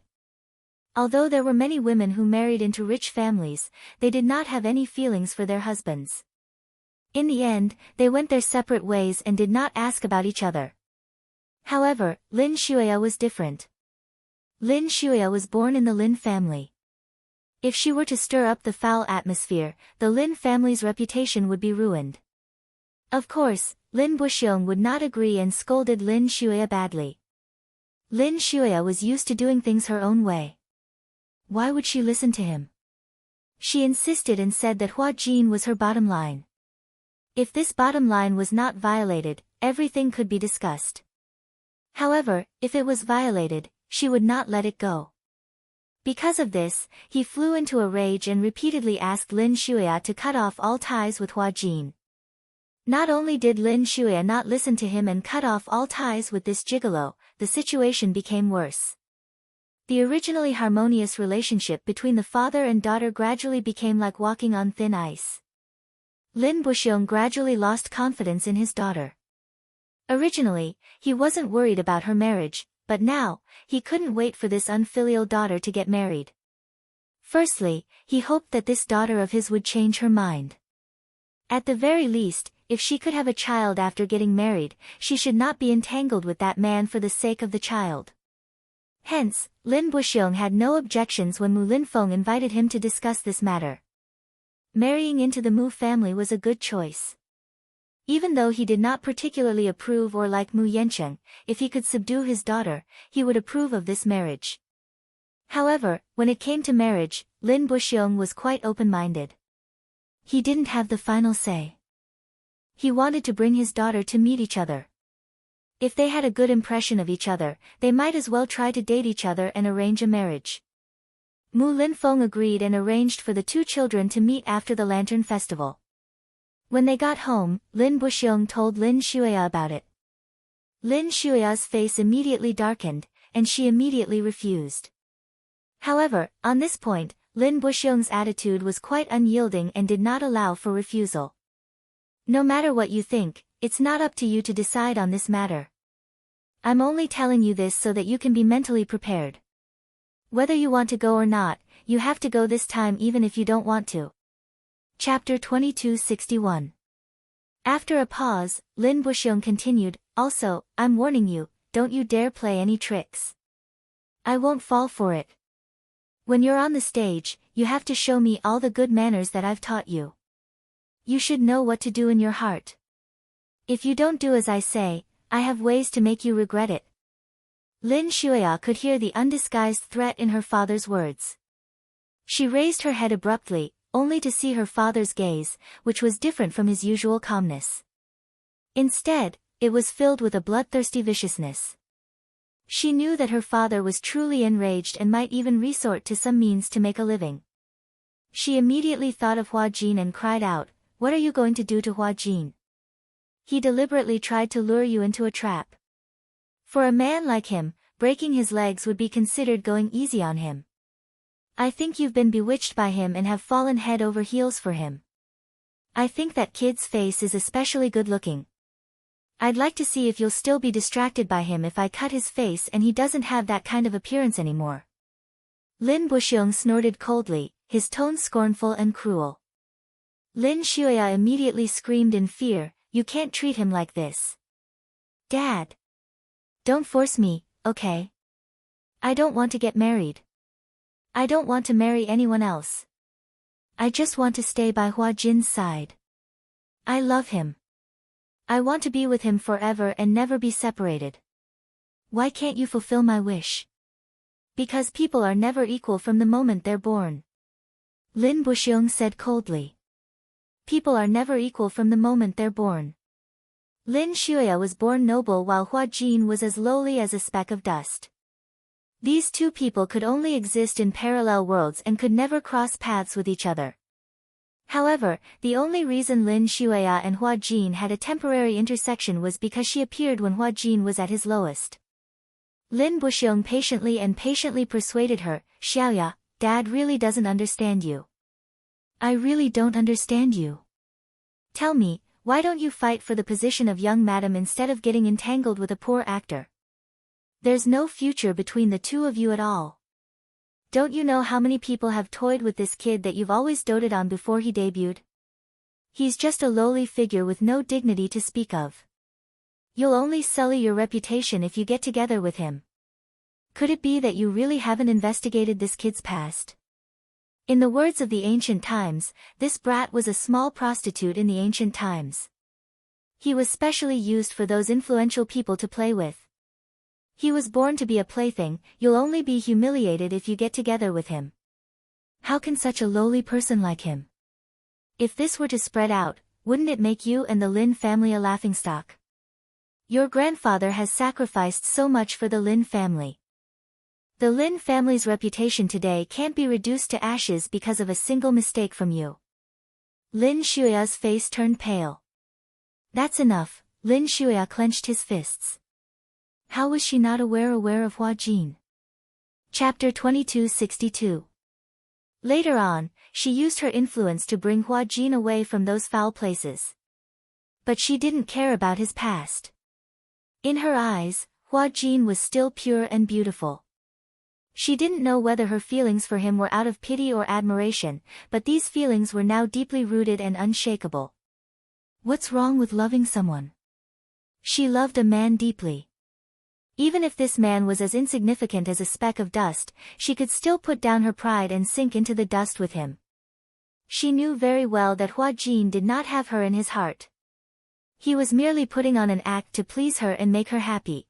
Speaker 1: Although there were many women who married into rich families, they did not have any feelings for their husbands. In the end, they went their separate ways and did not ask about each other. However, Lin Shuya was different. Lin Shuya was born in the Lin family. If she were to stir up the foul atmosphere, the Lin family's reputation would be ruined. Of course, Lin Buxiong would not agree and scolded Lin Shuya badly. Lin Shuya was used to doing things her own way. Why would she listen to him? She insisted and said that Hua Jin was her bottom line. If this bottom line was not violated, everything could be discussed. However, if it was violated, she would not let it go. Because of this, he flew into a rage and repeatedly asked Lin Shuya to cut off all ties with Hua Jin. Not only did Lin Shuya not listen to him and cut off all ties with this gigolo, the situation became worse. The originally harmonious relationship between the father and daughter gradually became like walking on thin ice. Lin Buxiong gradually lost confidence in his daughter. Originally, he wasn't worried about her marriage, but now, he couldn't wait for this unfilial daughter to get married. Firstly, he hoped that this daughter of his would change her mind. At the very least, if she could have a child after getting married, she should not be entangled with that man for the sake of the child. Hence, Lin Buxiong had no objections when Mu Linfeng invited him to discuss this matter. Marrying into the Mu family was a good choice. Even though he did not particularly approve or like Mu Yancheng, if he could subdue his daughter, he would approve of this marriage. However, when it came to marriage, Lin Buxiong was quite open-minded. He didn't have the final say. He wanted to bring his daughter to meet each other. If they had a good impression of each other, they might as well try to date each other and arrange a marriage. Mu Linfeng agreed and arranged for the two children to meet after the Lantern Festival. When they got home, Lin Buxiong told Lin Shuya about it. Lin Shuya's face immediately darkened, and she immediately refused. However, on this point, Lin Buxiong's attitude was quite unyielding and did not allow for refusal. No matter what you think, it's not up to you to decide on this matter. I'm only telling you this so that you can be mentally prepared. Whether you want to go or not, you have to go this time even if you don't want to. Chapter 2261. After a pause, Lin Buxiong continued, also, I'm warning you, don't you dare play any tricks. I won't fall for it. When you're on the stage, you have to show me all the good manners that I've taught you. You should know what to do in your heart. If you don't do as I say, I have ways to make you regret it. Lin Shuya could hear the undisguised threat in her father's words. She raised her head abruptly, only to see her father's gaze, which was different from his usual calmness. Instead, it was filled with a bloodthirsty viciousness. She knew that her father was truly enraged and might even resort to some means to make a living. She immediately thought of Hua Jin and cried out, "What are you going to do to Hua Jin? He deliberately tried to lure you into a trap. For a man like him, breaking his legs would be considered going easy on him. I think you've been bewitched by him and have fallen head over heels for him. I think that kid's face is especially good looking. I'd like to see if you'll still be distracted by him if I cut his face and he doesn't have that kind of appearance anymore." Lin Buxiong snorted coldly, his tone scornful and cruel. Lin Shuya immediately screamed in fear, "You can't treat him like this. Dad. Don't force me, okay? I don't want to get married. I don't want to marry anyone else. I just want to stay by Hua Jin's side. I love him. I want to be with him forever and never be separated. Why can't you fulfill my wish? Because people are never equal from the moment they're born." Lin Buxiong said coldly. People are never equal from the moment they're born. Lin Shuya was born noble while Hua Jin was as lowly as a speck of dust. These two people could only exist in parallel worlds and could never cross paths with each other. However, the only reason Lin Shuya and Hua Jin had a temporary intersection was because she appeared when Hua Jin was at his lowest. Lin Buxiong patiently persuaded her, "Xiaoya, Dad really doesn't understand you. I really don't understand you. Tell me, why don't you fight for the position of young madam instead of getting entangled with a poor actor? There's no future between the two of you at all. Don't you know how many people have toyed with this kid that you've always doted on before he debuted? He's just a lowly figure with no dignity to speak of. You'll only sully your reputation if you get together with him. Could it be that you really haven't investigated this kid's past? In the words of the ancient times, this brat was a small prostitute in the ancient times. He was specially used for those influential people to play with. He was born to be a plaything. You'll only be humiliated if you get together with him. How can such a lowly person like him? If this were to spread out, wouldn't it make you and the Lin family a laughingstock? Your grandfather has sacrificed so much for the Lin family. The Lin family's reputation today can't be reduced to ashes because of a single mistake from you." Lin Shuya's face turned pale. "That's enough." Lin Shuya clenched his fists. How was she not aware of Hua Jin? Chapter 2262. Later on, she used her influence to bring Hua Jin away from those foul places. But she didn't care about his past. In her eyes, Hua Jin was still pure and beautiful. She didn't know whether her feelings for him were out of pity or admiration, but these feelings were now deeply rooted and unshakable. What's wrong with loving someone? She loved a man deeply. Even if this man was as insignificant as a speck of dust, she could still put down her pride and sink into the dust with him. She knew very well that Hua Jin did not have her in his heart. He was merely putting on an act to please her and make her happy.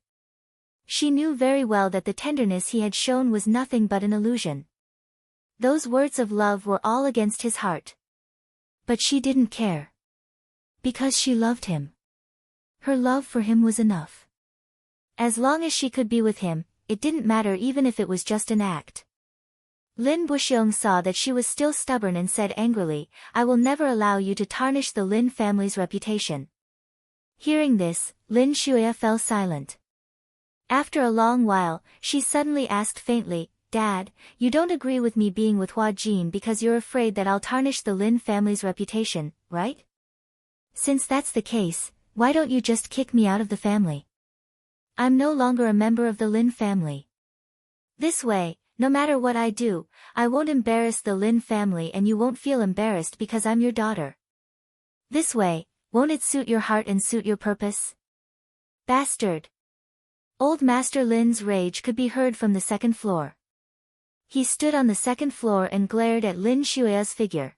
Speaker 1: She knew very well that the tenderness he had shown was nothing but an illusion. Those words of love were all against his heart. But she didn't care. Because she loved him. Her love for him was enough. As long as she could be with him, it didn't matter even if it was just an act. Lin Buxiong saw that she was still stubborn and said angrily, "I will never allow you to tarnish the Lin family's reputation." Hearing this, Lin Shuya fell silent. After a long while, she suddenly asked faintly, "Dad, you don't agree with me being with Hua Jin because you're afraid that I'll tarnish the Lin family's reputation, right? Since that's the case, why don't you just kick me out of the family? I'm no longer a member of the Lin family. This way, no matter what I do, I won't embarrass the Lin family and you won't feel embarrassed because I'm your daughter. This way, won't it suit your heart and suit your purpose?" Bastard! Old Master Lin's rage could be heard from the second floor. He stood on the second floor and glared at Lin Shuya's figure.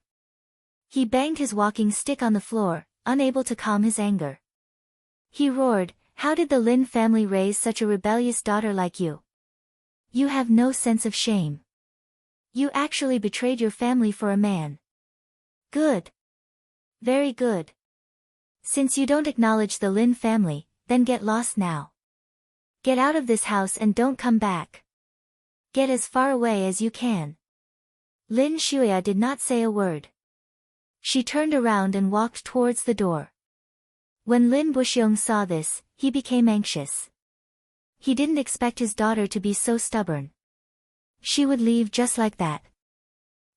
Speaker 1: He banged his walking stick on the floor, unable to calm his anger. He roared, "How did the Lin family raise such a rebellious daughter like you? You have no sense of shame. You actually betrayed your family for a man. Good. Very good. Since you don't acknowledge the Lin family, then get lost now. Get out of this house and don't come back. Get as far away as you can." Lin Shuya did not say a word. She turned around and walked towards the door. When Lin Buxiong saw this, he became anxious. He didn't expect his daughter to be so stubborn. She would leave just like that.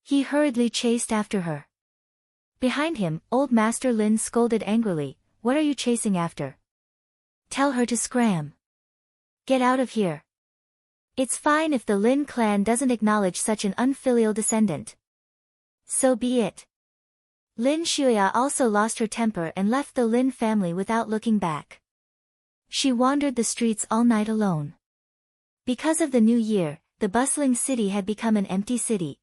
Speaker 1: He hurriedly chased after her. Behind him, old Master Lin scolded angrily, "What are you chasing after? Tell her to scram. Get out of here. It's fine if the Lin clan doesn't acknowledge such an unfilial descendant. So be it." Lin Shuya also lost her temper and left the Lin family without looking back. She wandered the streets all night alone. Because of the new year, the bustling city had become an empty city.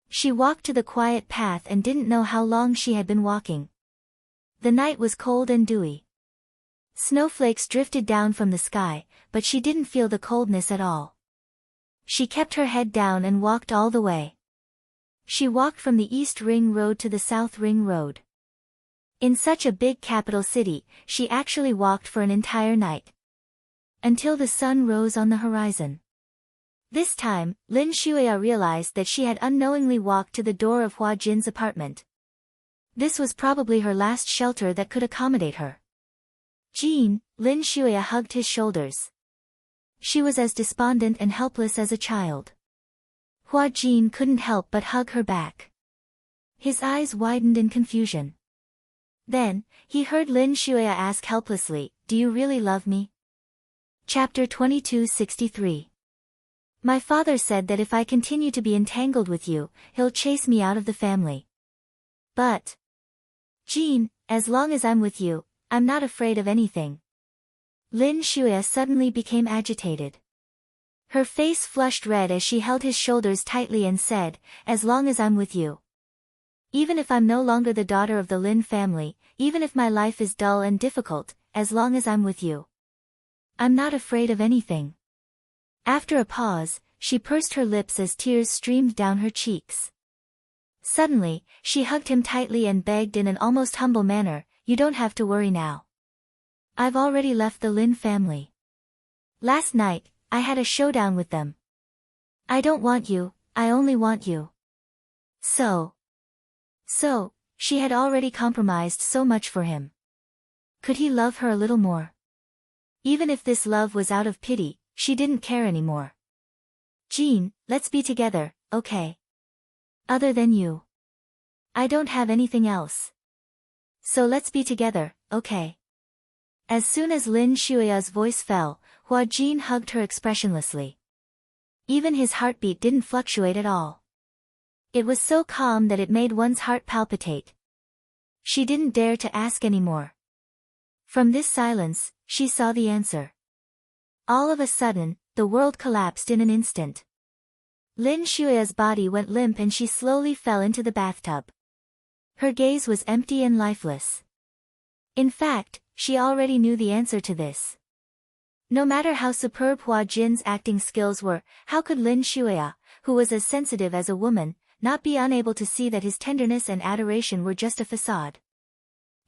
Speaker 1: She walked to the quiet path and didn't know how long she had been walking. The night was cold and dewy. Snowflakes drifted down from the sky, but she didn't feel the coldness at all. She kept her head down and walked all the way. She walked from the East Ring Road to the South Ring Road. In such a big capital city, she actually walked for an entire night. Until the sun rose on the horizon. This time, Lin Shuya realized that she had unknowingly walked to the door of Hua Jin's apartment. This was probably her last shelter that could accommodate her. "Jin," Lin Shuya hugged his shoulders. She was as despondent and helpless as a child. Hua Jin couldn't help but hug her back. His eyes widened in confusion. Then, he heard Lin Shuya ask helplessly, "Do you really love me?" Chapter 2263. "My father said that if I continue to be entangled with you, he'll chase me out of the family. But, Jin, as long as I'm with you, I'm not afraid of anything." Lin Shuya suddenly became agitated. Her face flushed red as she held his shoulders tightly and said, "As long as I'm with you. Even if I'm no longer the daughter of the Lin family, even if my life is dull and difficult, as long as I'm with you. I'm not afraid of anything." After a pause, she pursed her lips as tears streamed down her cheeks. Suddenly, she hugged him tightly and begged in an almost humble manner, "You don't have to worry now. I've already left the Lin family. Last night, I had a showdown with them. I don't want you, I only want you." So, she had already compromised so much for him. Could he love her a little more? Even if this love was out of pity, she didn't care anymore. "Jin, let's be together, okay? Other than you. I don't have anything else. So let's be together, okay?" As soon as Lin Shuya's voice fell, Hua Jin hugged her expressionlessly. Even his heartbeat didn't fluctuate at all. It was so calm that it made one's heart palpitate. She didn't dare to ask any more. From this silence, she saw the answer. All of a sudden, the world collapsed in an instant. Lin Shuya's body went limp and she slowly fell into the bathtub. Her gaze was empty and lifeless. In fact, she already knew the answer to this. No matter how superb Hua Jin's acting skills were, how could Lin Shuya, who was as sensitive as a woman, not be unable to see that his tenderness and adoration were just a facade?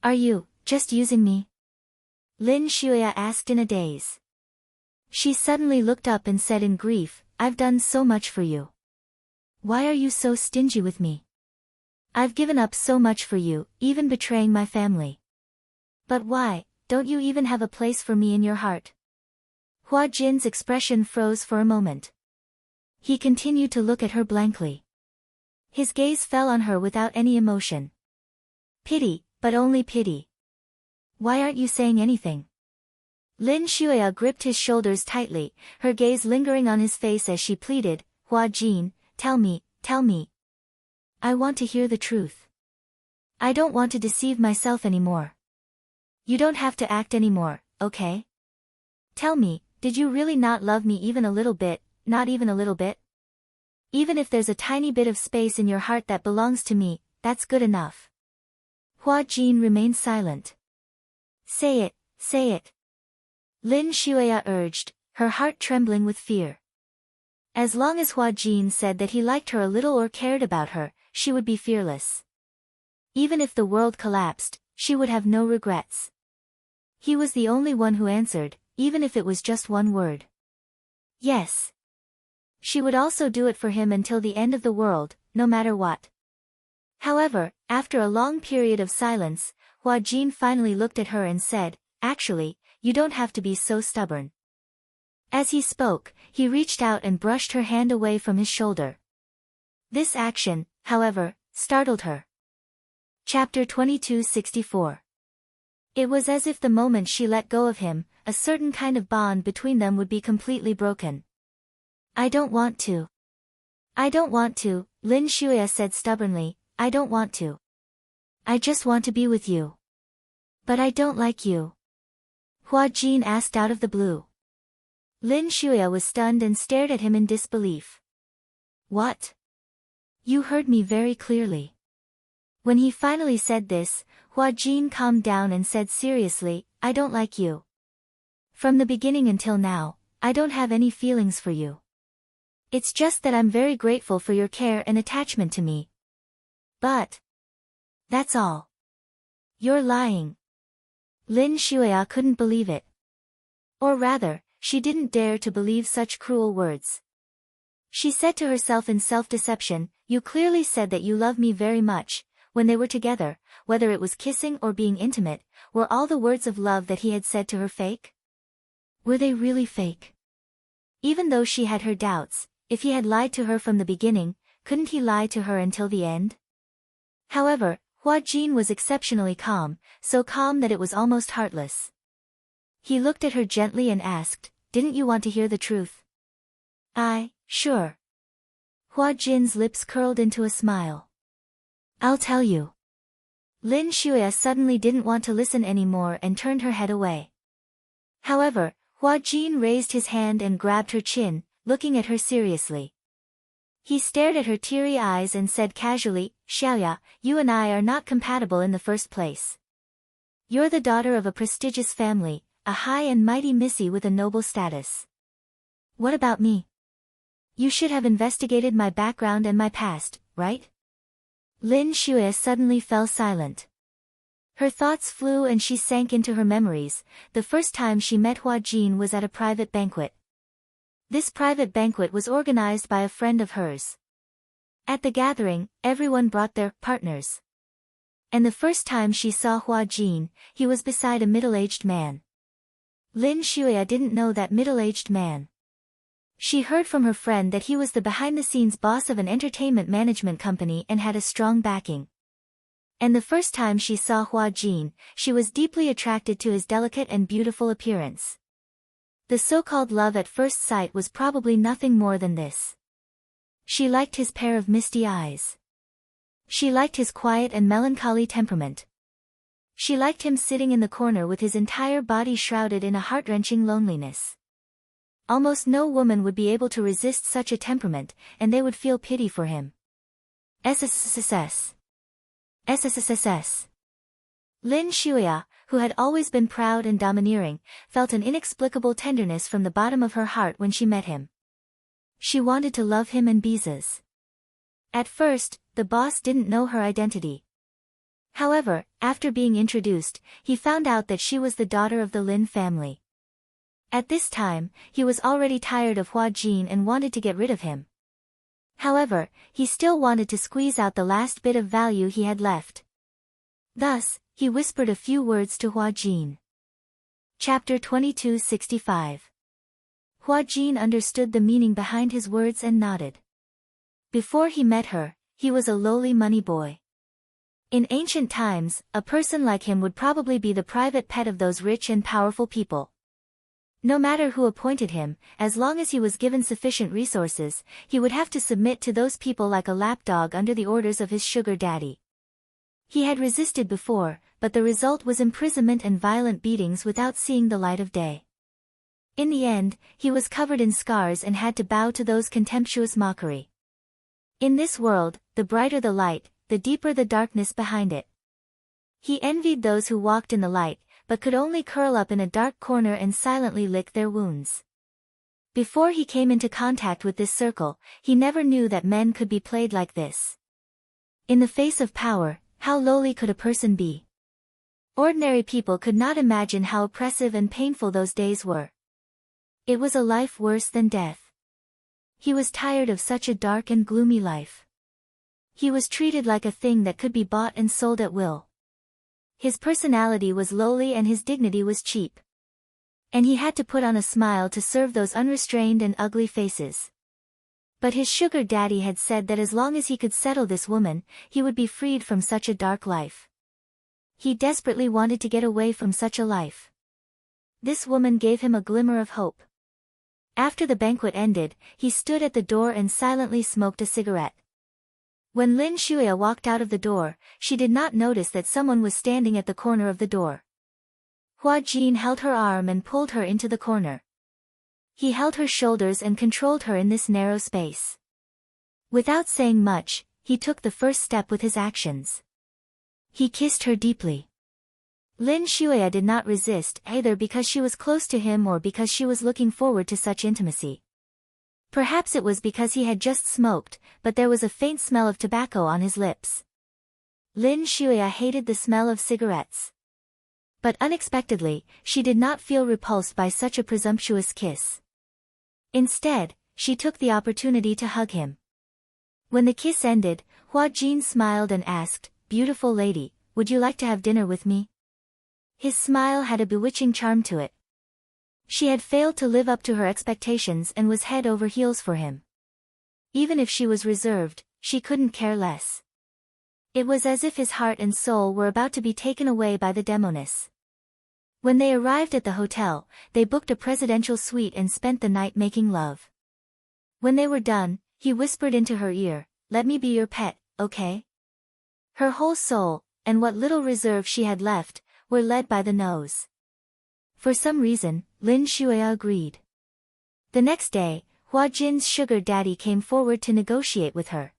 Speaker 1: "Are you just using me?" Lin Shuya asked in a daze. She suddenly looked up and said in grief, "I've done so much for you. Why are you so stingy with me? I've given up so much for you, even betraying my family. But why, don't you even have a place for me in your heart?" Hua Jin's expression froze for a moment. He continued to look at her blankly. His gaze fell on her without any emotion. "Pity, but only pity. Why aren't you saying anything?" Lin Shuya gripped his shoulders tightly, her gaze lingering on his face as she pleaded, "Hua Jin, tell me, tell me. I want to hear the truth. I don't want to deceive myself anymore. You don't have to act anymore, okay? Tell me, did you really not love me even a little bit, not even a little bit? Even if there's a tiny bit of space in your heart that belongs to me, that's good enough." Hua Jin remained silent. Say it, say it." Lin Shuya urged, her heart trembling with fear. As long as Hua Jin said that he liked her a little or cared about her, she would be fearless. Even if the world collapsed, she would have no regrets. He was the only one who answered, even if it was just one word. Yes. She would also do it for him until the end of the world, no matter what. However, after a long period of silence, Hua Jin finally looked at her and said, "Actually, you don't have to be so stubborn." As he spoke, he reached out and brushed her hand away from his shoulder. This action, however, startled her. Chapter 2264. It was as if the moment she let go of him, a certain kind of bond between them would be completely broken. "I don't want to. I don't want to," Lin Shuya said stubbornly, "I don't want to. I just want to be with you." "But I don't like you," Hua Jin asked out of the blue. Lin Shuya was stunned and stared at him in disbelief. "What? You heard me very clearly." When he finally said this, Hua Jin calmed down and said seriously, "I don't like you. From the beginning until now, I don't have any feelings for you. It's just that I'm very grateful for your care and attachment to me. But that's all." "You're lying." Lin Shuya couldn't believe it. Or rather, she didn't dare to believe such cruel words. She said to herself in self-deception, "You clearly said that you love me very much." When they were together, whether it was kissing or being intimate, were all the words of love that he had said to her fake? Were they really fake? Even though she had her doubts, if he had lied to her from the beginning, couldn't he lie to her until the end? However, Hua Jin was exceptionally calm, so calm that it was almost heartless. He looked at her gently and asked, "Didn't you want to hear the truth?" Sure." Hua Jin's lips curled into a smile. "I'll tell you." Lin Shuya suddenly didn't want to listen anymore and turned her head away. However, Hua Jin raised his hand and grabbed her chin, looking at her seriously. He stared at her teary eyes and said casually, "Xiaoya, you and I are not compatible in the first place. You're the daughter of a prestigious family, a high and mighty missy with a noble status. What about me? You should have investigated my background and my past, right?" Lin Shuya suddenly fell silent. Her thoughts flew and she sank into her memories. The first time she met Hua Jin was at a private banquet. This private banquet was organized by a friend of hers. At the gathering, everyone brought their partners. And the first time she saw Hua Jin, he was beside a middle-aged man. Lin Shuya didn't know that middle-aged man. She heard from her friend that he was the behind-the-scenes boss of an entertainment management company and had a strong backing. And the first time she saw Hua Jin, she was deeply attracted to his delicate and beautiful appearance. The so-called love at first sight was probably nothing more than this. She liked his pair of misty eyes. She liked his quiet and melancholy temperament. She liked him sitting in the corner with his entire body shrouded in a heart-wrenching loneliness. Almost no woman would be able to resist such a temperament, and they would feel pity for him. SSSS. SSSS. Lin Shuya, who had always been proud and domineering, felt an inexplicable tenderness from the bottom of her heart when she met him. She wanted to love him and Beezus. At first, the boss didn't know her identity. However, after being introduced, he found out that she was the daughter of the Lin family. At this time, he was already tired of Hua Jin and wanted to get rid of him. However, he still wanted to squeeze out the last bit of value he had left. Thus, he whispered a few words to Hua Jin. Chapter 2265. Hua Jin understood the meaning behind his words and nodded. Before he met her, he was a lowly money boy. In ancient times, a person like him would probably be the private pet of those rich and powerful people. No matter who appointed him, as long as he was given sufficient resources, he would have to submit to those people like a lapdog under the orders of his sugar daddy. He had resisted before, but the result was imprisonment and violent beatings without seeing the light of day. In the end, he was covered in scars and had to bow to those contemptuous mockery. In this world, the brighter the light, the deeper the darkness behind it. He envied those who walked in the light, but could only curl up in a dark corner and silently lick their wounds. Before he came into contact with this circle, he never knew that men could be played like this. In the face of power, how lowly could a person be? Ordinary people could not imagine how oppressive and painful those days were. It was a life worse than death. He was tired of such a dark and gloomy life. He was treated like a thing that could be bought and sold at will. His personality was lowly and his dignity was cheap. And he had to put on a smile to serve those unrestrained and ugly faces. But his sugar daddy had said that as long as he could settle this woman, he would be freed from such a dark life. He desperately wanted to get away from such a life. This woman gave him a glimmer of hope. After the banquet ended, he stood at the door and silently smoked a cigarette. When Lin Shuya walked out of the door, she did not notice that someone was standing at the corner of the door. Hua Jin held her arm and pulled her into the corner. He held her shoulders and controlled her in this narrow space. Without saying much, he took the first step with his actions. He kissed her deeply. Lin Shuya did not resist, either because she was close to him or because she was looking forward to such intimacy. Perhaps it was because he had just smoked, but there was a faint smell of tobacco on his lips. Lin Shuya hated the smell of cigarettes. But unexpectedly, she did not feel repulsed by such a presumptuous kiss. Instead, she took the opportunity to hug him. When the kiss ended, Hua Jin smiled and asked, "Beautiful lady, would you like to have dinner with me?" His smile had a bewitching charm to it. She had failed to live up to her expectations and was head over heels for him. Even if she was reserved, she couldn't care less. It was as if his heart and soul were about to be taken away by the demoness. When they arrived at the hotel, they booked a presidential suite and spent the night making love. When they were done, he whispered into her ear, "Let me be your pet, okay?" Her whole soul, and what little reserve she had left, were led by the nose. For some reason, Lin Shuya agreed. The next day, Hua Jin's sugar daddy came forward to negotiate with her.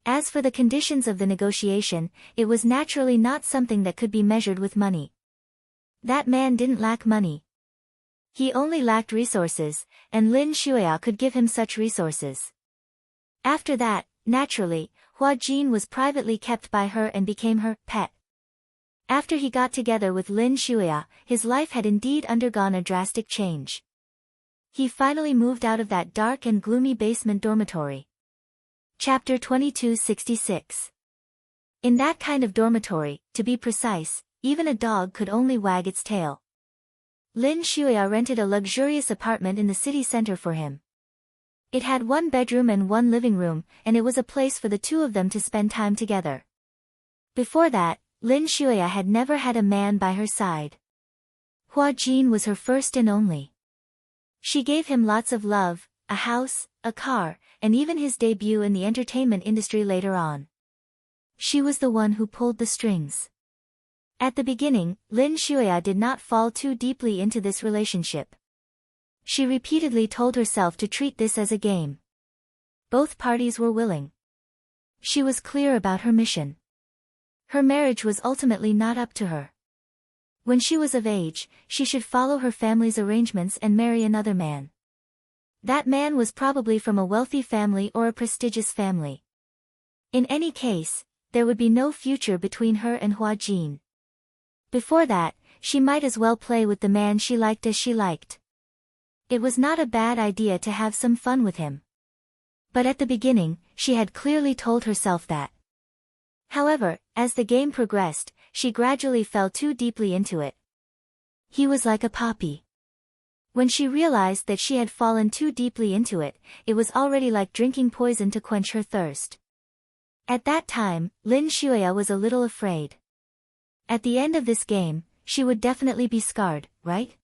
Speaker 1: As for the conditions of the negotiation, it was naturally not something that could be measured with money. That man didn't lack money. He only lacked resources, and Lin Shuya could give him such resources. After that, naturally, Hua Jin was privately kept by her and became her pet. After he got together with Lin Shuya, his life had indeed undergone a drastic change. He finally moved out of that dark and gloomy basement dormitory. Chapter 2266. In that kind of dormitory, to be precise, even a dog could only wag its tail. Lin Shuya rented a luxurious apartment in the city center for him. It had 1 bedroom and 1 living room, and it was a place for the two of them to spend time together. Before that, Lin Shuya had never had a man by her side. Hua Jin was her first and only. She gave him lots of love, a house, a car, and even his debut in the entertainment industry later on. She was the one who pulled the strings. At the beginning, Lin Shuya did not fall too deeply into this relationship. She repeatedly told herself to treat this as a game. Both parties were willing. She was clear about her mission. Her marriage was ultimately not up to her. When she was of age, she should follow her family's arrangements and marry another man. That man was probably from a wealthy family or a prestigious family. In any case, there would be no future between her and Hua Jin. Before that, she might as well play with the man she liked as she liked. It was not a bad idea to have some fun with him. But at the beginning, she had clearly told herself that. However, as the game progressed, she gradually fell too deeply into it. He was like a poppy. When she realized that she had fallen too deeply into it, it was already like drinking poison to quench her thirst. At that time, Lin Shuya was a little afraid. At the end of this game, she would definitely be scarred, right?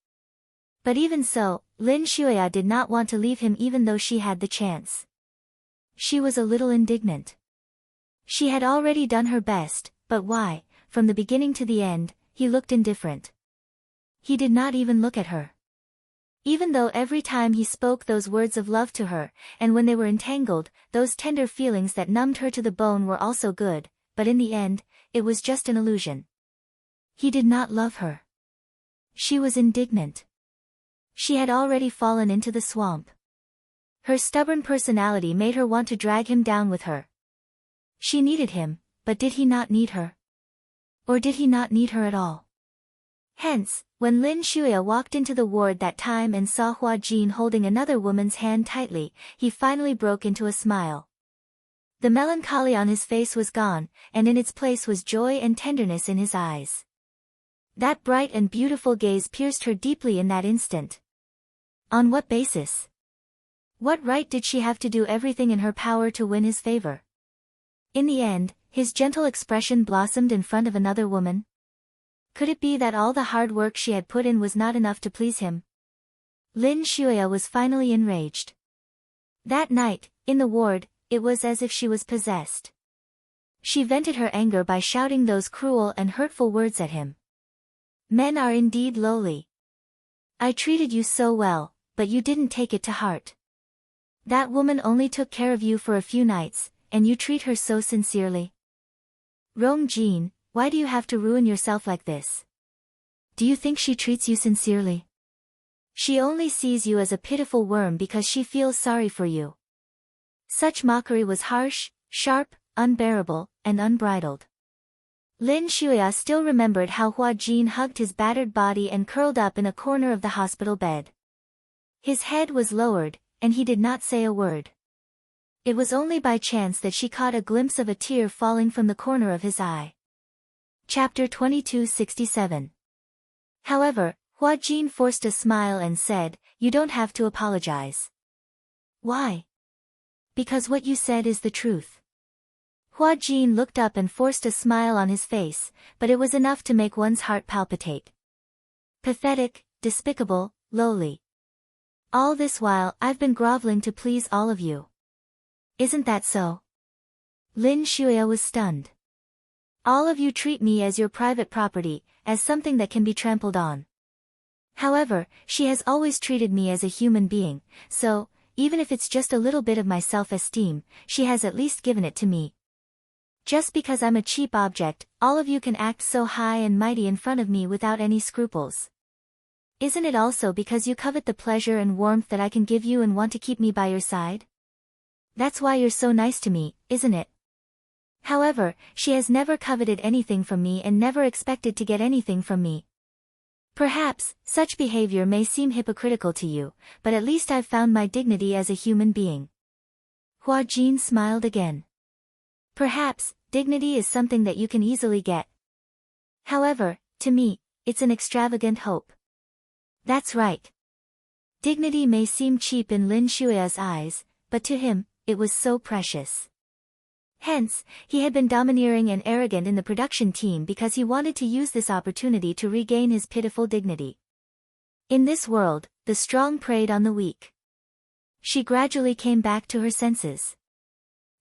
Speaker 1: But even so, Lin Shuya did not want to leave him even though she had the chance. She was a little indignant. She had already done her best, but why, from the beginning to the end, he looked indifferent. He did not even look at her. Even though every time he spoke those words of love to her, and when they were entangled, those tender feelings that numbed her to the bone were also good, but in the end, it was just an illusion. He did not love her. She was indignant. She had already fallen into the swamp. Her stubborn personality made her want to drag him down with her. She needed him, but did he not need her? Or did he not need her at all? Hence, when Lin Shuya walked into the ward that time and saw Hua Jin holding another woman's hand tightly, he finally broke into a smile. The melancholy on his face was gone, and in its place was joy and tenderness in his eyes. That bright and beautiful gaze pierced her deeply in that instant. On what basis? What right did she have to do everything in her power to win his favor? In the end, his gentle expression blossomed in front of another woman. Could it be that all the hard work she had put in was not enough to please him? Lin Shuya was finally enraged. That night, in the ward, it was as if she was possessed. She vented her anger by shouting those cruel and hurtful words at him. Men are indeed lowly. I treated you so well, but you didn't take it to heart. That woman only took care of you for a few nights, and you treat her so sincerely. Rong Jin, why do you have to ruin yourself like this? Do you think she treats you sincerely? She only sees you as a pitiful worm because she feels sorry for you. Such mockery was harsh, sharp, unbearable, and unbridled. Lin Shuya still remembered how Hua Jin hugged his battered body and curled up in a corner of the hospital bed. His head was lowered, and he did not say a word. It was only by chance that she caught a glimpse of a tear falling from the corner of his eye. Chapter 2267. However, Hua Jin forced a smile and said, "You don't have to apologize." Why? Because what you said is the truth. Hua Jin looked up and forced a smile on his face, but it was enough to make one's heart palpitate. Pathetic, despicable, lowly. All this while I've been groveling to please all of you. Isn't that so? Lin Shuya was stunned. All of you treat me as your private property, as something that can be trampled on. However, she has always treated me as a human being, so, even if it's just a little bit of my self-esteem, she has at least given it to me. Just because I'm a cheap object, all of you can act so high and mighty in front of me without any scruples. Isn't it also because you covet the pleasure and warmth that I can give you and want to keep me by your side? That's why you're so nice to me, isn't it? However, she has never coveted anything from me and never expected to get anything from me. Perhaps, such behavior may seem hypocritical to you, but at least I've found my dignity as a human being. Hua Jin smiled again. Perhaps, dignity is something that you can easily get. However, to me, it's an extravagant hope. That's right. Dignity may seem cheap in Lin Shuya's eyes, but to him, it was so precious. Hence, he had been domineering and arrogant in the production team because he wanted to use this opportunity to regain his pitiful dignity. In this world, the strong preyed on the weak. She gradually came back to her senses.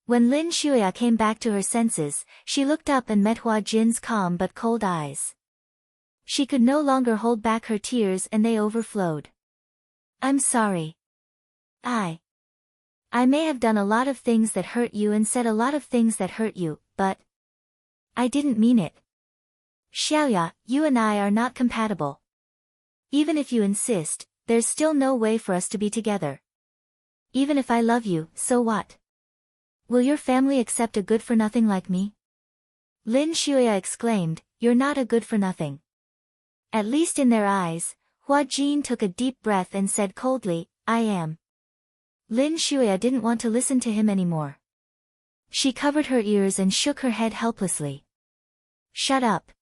Speaker 1: When Lin Shuya came back to her senses, she looked up and met Hua Jin's calm but cold eyes. She could no longer hold back her tears and they overflowed. I'm sorry. I may have done a lot of things that hurt you and said a lot of things that hurt you, but I didn't mean it. Xiaoya, you and I are not compatible. Even if you insist, there's still no way for us to be together. Even if I love you, so what? Will your family accept a good-for-nothing like me? Lin Shuya exclaimed, you're not a good-for-nothing. At least in their eyes, Hua Jin took a deep breath and said coldly, I am. Lin Shuya didn't want to listen to him anymore. She covered her ears and shook her head helplessly. Shut up.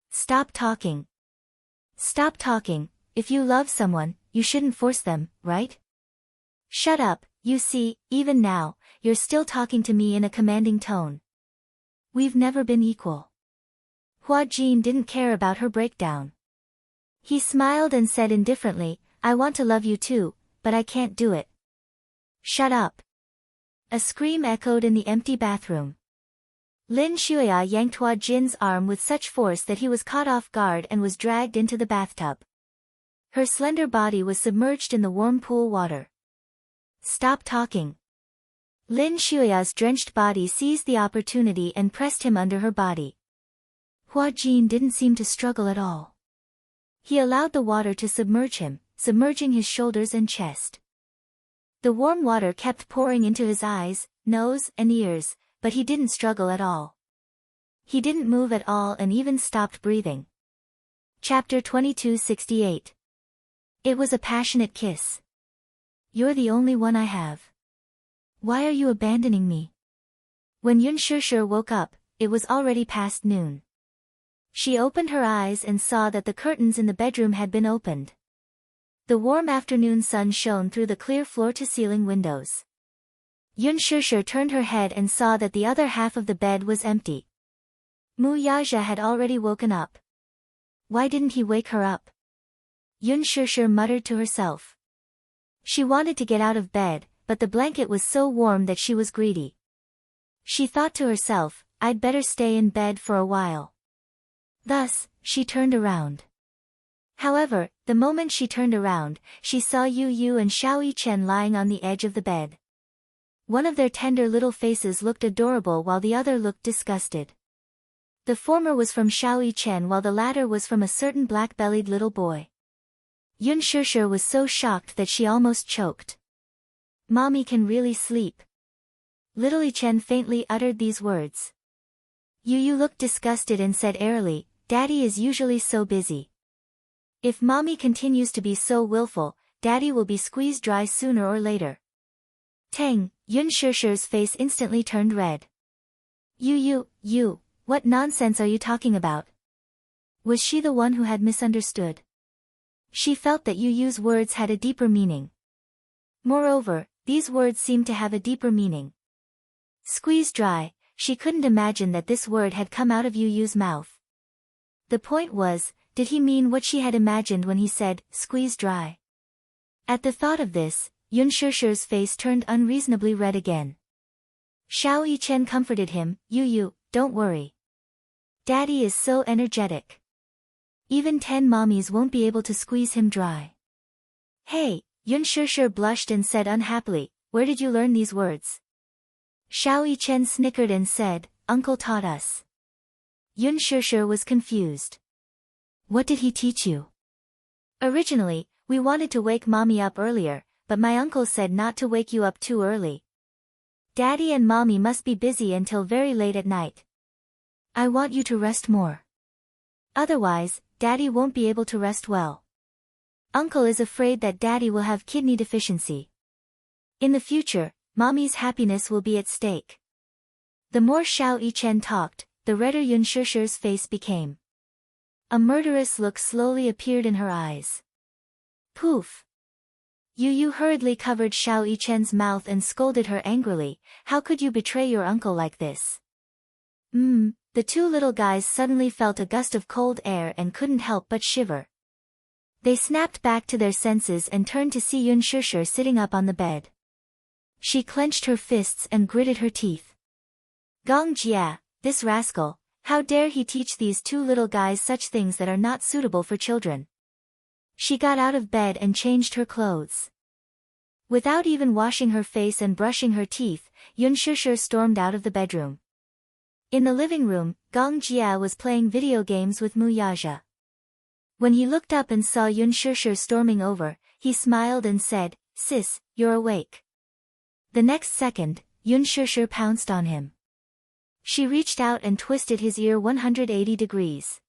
Speaker 1: Stop talking. Stop talking. If you love someone, you shouldn't force them, right? Shut up. You see, even now, you're still talking to me in a commanding tone. We've never been equal. Hua Jin didn't care about her breakdown. He smiled and said indifferently, I want to love you too, but I can't do it. Shut up. A scream echoed in the empty bathroom. Lin Shuya yanked Hua Jin's arm with such force that he was caught off guard and was dragged into the bathtub. Her slender body was submerged in the warm pool water. Stop talking. Lin Shuya's drenched body seized the opportunity and pressed him under her body. Hua Jin didn't seem to struggle at all. He allowed the water to submerge him, submerging his shoulders and chest. The warm water kept pouring into his eyes, nose, and ears, but he didn't struggle at all. He didn't move at all and even stopped breathing. Chapter 2268. It was a passionate kiss. You're the only one I have. Why are you abandoning me? When Yun Shishir woke up, it was already past noon. She opened her eyes and saw that the curtains in the bedroom had been opened. The warm afternoon sun shone through the clear floor-to-ceiling windows. Yun Shishir turned her head and saw that the other half of the bed was empty. Mu Yaja had already woken up. Why didn't he wake her up? Yun Shishir muttered to herself. She wanted to get out of bed, but the blanket was so warm that she was greedy. She thought to herself, I'd better stay in bed for a while. Thus, she turned around. However, the moment she turned around, she saw Yu Yu and Xiao Yichen lying on the edge of the bed. One of their tender little faces looked adorable while the other looked disgusted. The former was from Xiao Yichen while the latter was from a certain black-bellied little boy. Yun Shishir was so shocked that she almost choked. Mommy can really sleep. Little Yichen faintly uttered these words. Yu Yu looked disgusted and said airily, Daddy is usually so busy. If Mommy continues to be so willful, Daddy will be squeezed dry sooner or later. Tang, Yun Shishir's face instantly turned red. You, what nonsense are you talking about? Was she the one who had misunderstood? She felt that Yu Yu's words had a deeper meaning. Moreover, these words seemed to have a deeper meaning. Squeeze dry, she couldn't imagine that this word had come out of Yu Yu's mouth. The point was, did he mean what she had imagined when he said, squeeze dry? At the thought of this, Yun Shishir's face turned unreasonably red again. Xiao Yichen comforted him, Yu, don't worry. Daddy is so energetic. Even 10 mommies won't be able to squeeze him dry. Hey, Yun Shishir blushed and said unhappily, where did you learn these words? Xiao Yichen snickered and said, Uncle taught us. Yun Shishir was confused. What did he teach you? Originally, we wanted to wake Mommy up earlier, but my uncle said not to wake you up too early. Daddy and Mommy must be busy until very late at night. I want you to rest more. Otherwise, Daddy won't be able to rest well. Uncle is afraid that Daddy will have kidney deficiency. In the future, Mommy's happiness will be at stake. The more Xiao Yichen talked, the redder Yun Shishir's face became. A murderous look slowly appeared in her eyes. Poof! Yu Yu hurriedly covered Xiao Yichen's mouth and scolded her angrily, how could you betray your uncle like this? The two little guys suddenly felt a gust of cold air and couldn't help but shiver. They snapped back to their senses and turned to see Yun Shishir sitting up on the bed. She clenched her fists and gritted her teeth. Gong Jia, this rascal, how dare he teach these two little guys such things that are not suitable for children. She got out of bed and changed her clothes. Without even washing her face and brushing her teeth, Yun Shishir stormed out of the bedroom. In the living room, Gong Jia was playing video games with Mu Yaja. When he looked up and saw Yun Shishir storming over, he smiled and said, Sis, you're awake. The next second, Yun Shishir pounced on him. She reached out and twisted his ear 180 degrees.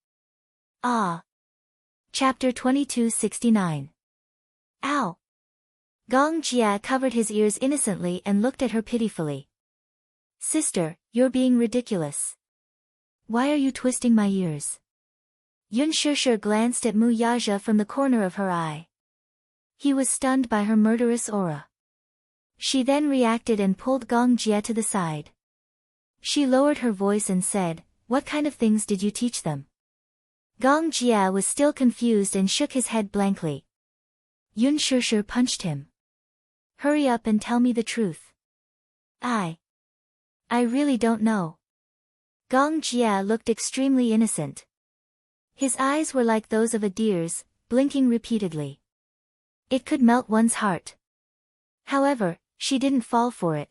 Speaker 1: Ah! Chapter 2269. Ow! Gong Jia covered his ears innocently and looked at her pitifully. Sister, you're being ridiculous. Why are you twisting my ears? Yun Shishir glanced at Mu Yaja from the corner of her eye. He was stunned by her murderous aura. She then reacted and pulled Gong Jia to the side. She lowered her voice and said, "What kind of things did you teach them?" Gong Jia was still confused and shook his head blankly. Yun Shishir punched him. "Hurry up and tell me the truth." I really don't know." Gong Jia looked extremely innocent. His eyes were like those of a deer's, blinking repeatedly. It could melt one's heart. However, she didn't fall for it.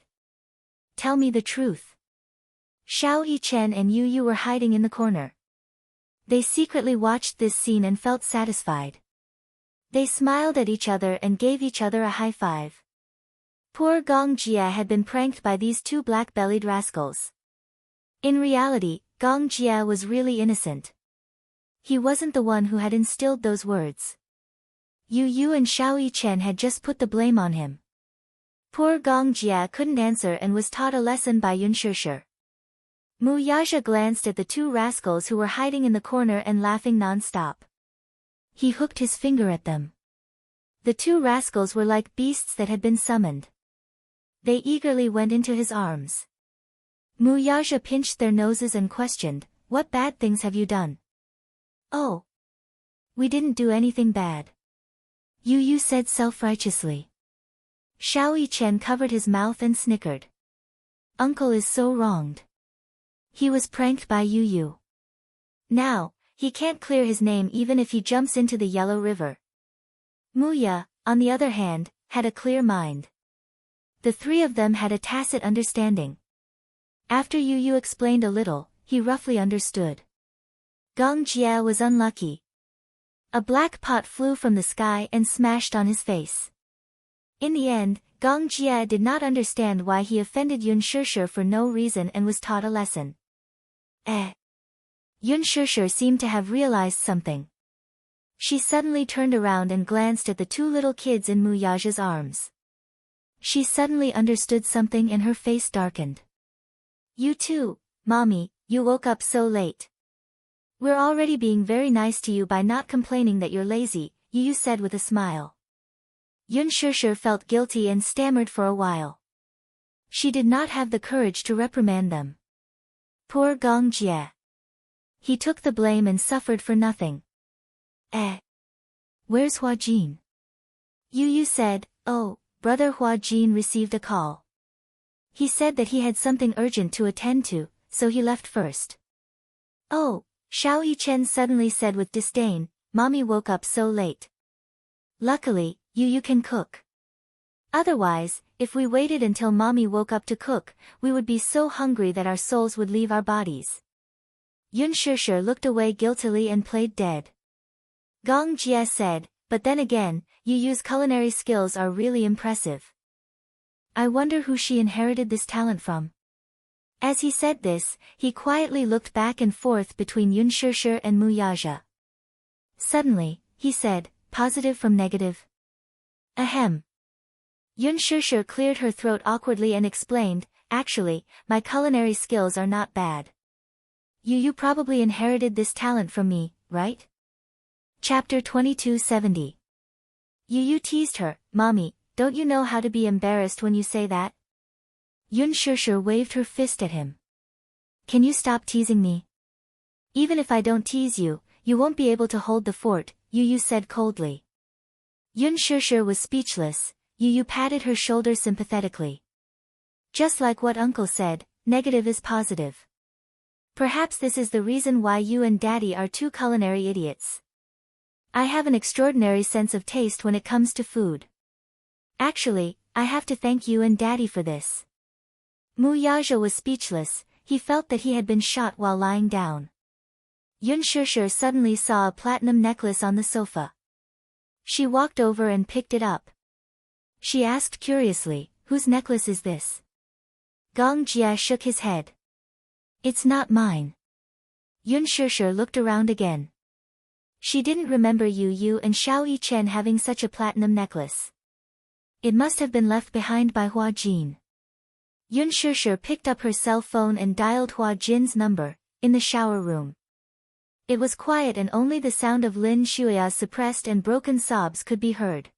Speaker 1: "Tell me the truth." Xiao Yichen and Yu Yu were hiding in the corner. They secretly watched this scene and felt satisfied. They smiled at each other and gave each other a high five. Poor Gong Jia had been pranked by these two black-bellied rascals. In reality, Gong Jia was really innocent. He wasn't the one who had instilled those words. Yu Yu and Xiao Yichen had just put the blame on him. Poor Gong Jia couldn't answer and was taught a lesson by Yun Shishir. Mu Yaja glanced at the two rascals who were hiding in the corner and laughing non-stop. He hooked his finger at them. The two rascals were like beasts that had been summoned. They eagerly went into his arms. Mu Yaja pinched their noses and questioned, "What bad things have you done?" "Oh, we didn't do anything bad," Yu Yu said self-righteously. Xiao Yichen covered his mouth and snickered. Uncle is so wronged. He was pranked by Yu Yu. Now, he can't clear his name even if he jumps into the Yellow River. Mu Ya, on the other hand, had a clear mind. The three of them had a tacit understanding. After Yu Yu explained a little, he roughly understood. Gong Jia was unlucky. A black pot flew from the sky and smashed on his face. In the end, Gong Jia did not understand why he offended Yun Shishir for no reason and was taught a lesson. Yun Shishir seemed to have realized something. She suddenly turned around and glanced at the two little kids in Mu Yaja's arms. She suddenly understood something and her face darkened. "You too, Mommy, you woke up so late. We're already being very nice to you by not complaining that you're lazy," Yu Yu said with a smile. Yun Shishir felt guilty and stammered for a while. She did not have the courage to reprimand them. Poor Gong Jia. He took the blame and suffered for nothing. Where's Hua Jin?" Yu Yu said. "Oh, Brother Hua Jin received a call. He said that he had something urgent to attend to, so he left first." "Oh," Xiao Yichen suddenly said with disdain, "Mommy woke up so late. Luckily, you can cook. Otherwise, if we waited until Mommy woke up to cook, we would be so hungry that our souls would leave our bodies." Yun Shishir looked away guiltily and played dead. Gong Jia said, "But then again, Yu Yu's culinary skills are really impressive. I wonder who she inherited this talent from." As he said this, he quietly looked back and forth between Yun Shishir and Mu Yaja. Suddenly, he said, "Positive from negative?" Ahem. Yun Shishir cleared her throat awkwardly and explained, "Actually, my culinary skills are not bad. You probably inherited this talent from me, right?" Chapter 2270. Yu teased her, "Mommy, don't you know how to be embarrassed when you say that?" Yun Shishir waved her fist at him. "Can you stop teasing me? Even if I don't tease you, you won't be able to hold the fort," Yu said coldly. Yun Shishir was speechless. Yu patted her shoulder sympathetically. "Just like what Uncle said, negative is positive. Perhaps this is the reason why you and Daddy are two culinary idiots. I have an extraordinary sense of taste when it comes to food. Actually, I have to thank you and Daddy for this." Mu Yaja was speechless. He felt that he had been shot while lying down. Yun Shishir suddenly saw a platinum necklace on the sofa. She walked over and picked it up. She asked curiously, "Whose necklace is this?" Gong Jia shook his head. "It's not mine." Yun Shishir looked around again. She didn't remember Yu and Xiao Yichen having such a platinum necklace. It must have been left behind by Hua Jin. Yun Shishir picked up her cell phone and dialed Hua Jin's number, in the shower room. It was quiet and only the sound of Lin Shuia's suppressed and broken sobs could be heard.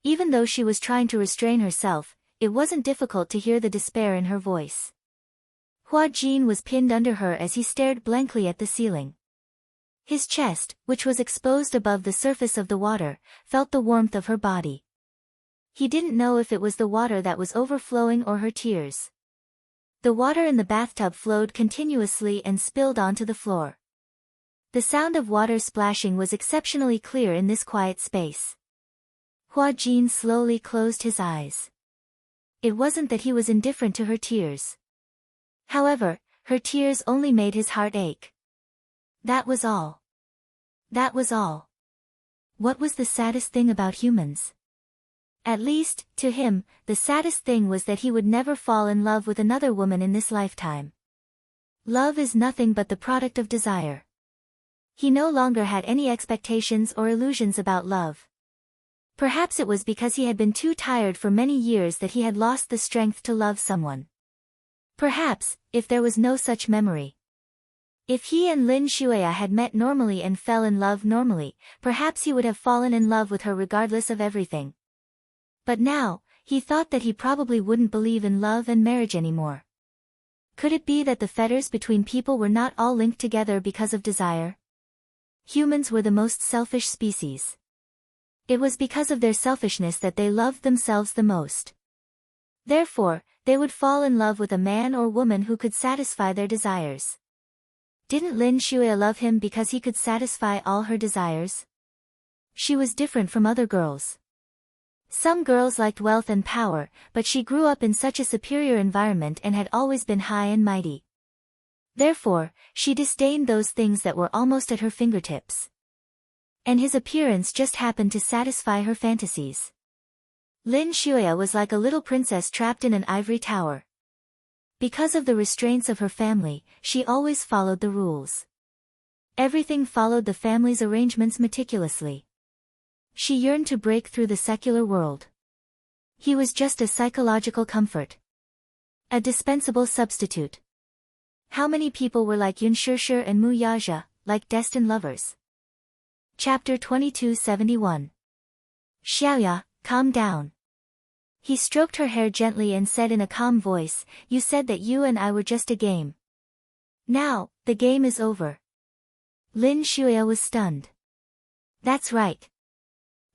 Speaker 1: Even though she was trying to restrain herself, it wasn't difficult to hear the despair in her voice. Hua Jin was pinned under her as he stared blankly at the ceiling. His chest, which was exposed above the surface of the water, felt the warmth of her body. He didn't know if it was the water that was overflowing or her tears. The water in the bathtub flowed continuously and spilled onto the floor. The sound of water splashing was exceptionally clear in this quiet space. Hua Jin slowly closed his eyes. It wasn't that he was indifferent to her tears. However, her tears only made his heart ache. That was all. That was all. What was the saddest thing about humans? At least, to him, the saddest thing was that he would never fall in love with another woman in this lifetime. Love is nothing but the product of desire. He no longer had any expectations or illusions about love. Perhaps it was because he had been too tired for many years that he had lost the strength to love someone. Perhaps, if there was no such memory. If he and Lin Shuya had met normally and fell in love normally, perhaps he would have fallen in love with her regardless of everything. But now, he thought that he probably wouldn't believe in love and marriage anymore. Could it be that the fetters between people were not all linked together because of desire? Humans were the most selfish species. It was because of their selfishness that they loved themselves the most. Therefore, they would fall in love with a man or woman who could satisfy their desires. Didn't Lin Shuya love him because he could satisfy all her desires? She was different from other girls. Some girls liked wealth and power, but she grew up in such a superior environment and had always been high and mighty. Therefore, she disdained those things that were almost at her fingertips. And his appearance just happened to satisfy her fantasies. Lin Shuya was like a little princess trapped in an ivory tower. Because of the restraints of her family, she always followed the rules. Everything followed the family's arrangements meticulously. She yearned to break through the secular world. He was just a psychological comfort. A dispensable substitute. How many people were like Yun Shishir and Mu Yaja, like destined lovers? Chapter 2271. Xiaoya, calm down. He stroked her hair gently and said in a calm voice, "You said that you and I were just a game. Now, the game is over." Lin Shuya was stunned. That's right.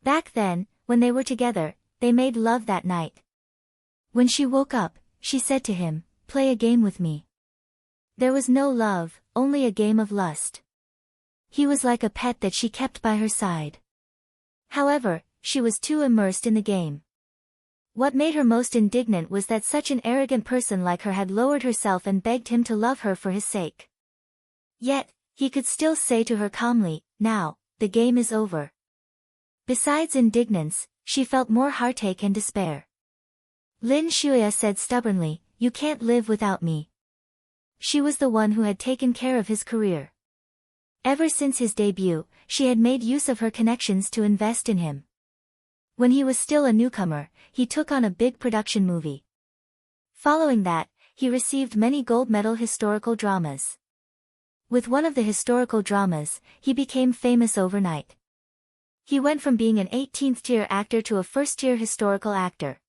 Speaker 1: Back then, when they were together, they made love that night. When she woke up, she said to him, "Play a game with me." There was no love, only a game of lust. He was like a pet that she kept by her side. However, she was too immersed in the game. What made her most indignant was that such an arrogant person like her had lowered herself and begged him to love her for his sake. Yet, he could still say to her calmly, "Now, the game is over." Besides indignance, she felt more heartache and despair. Lin Shuya said stubbornly, "You can't live without me." She was the one who had taken care of his career. Ever since his debut, she had made use of her connections to invest in him. When he was still a newcomer, he took on a big production movie. Following that, he received many gold medal historical dramas. With one of the historical dramas, he became famous overnight. He went from being an 18th-tier actor to a first-tier historical actor.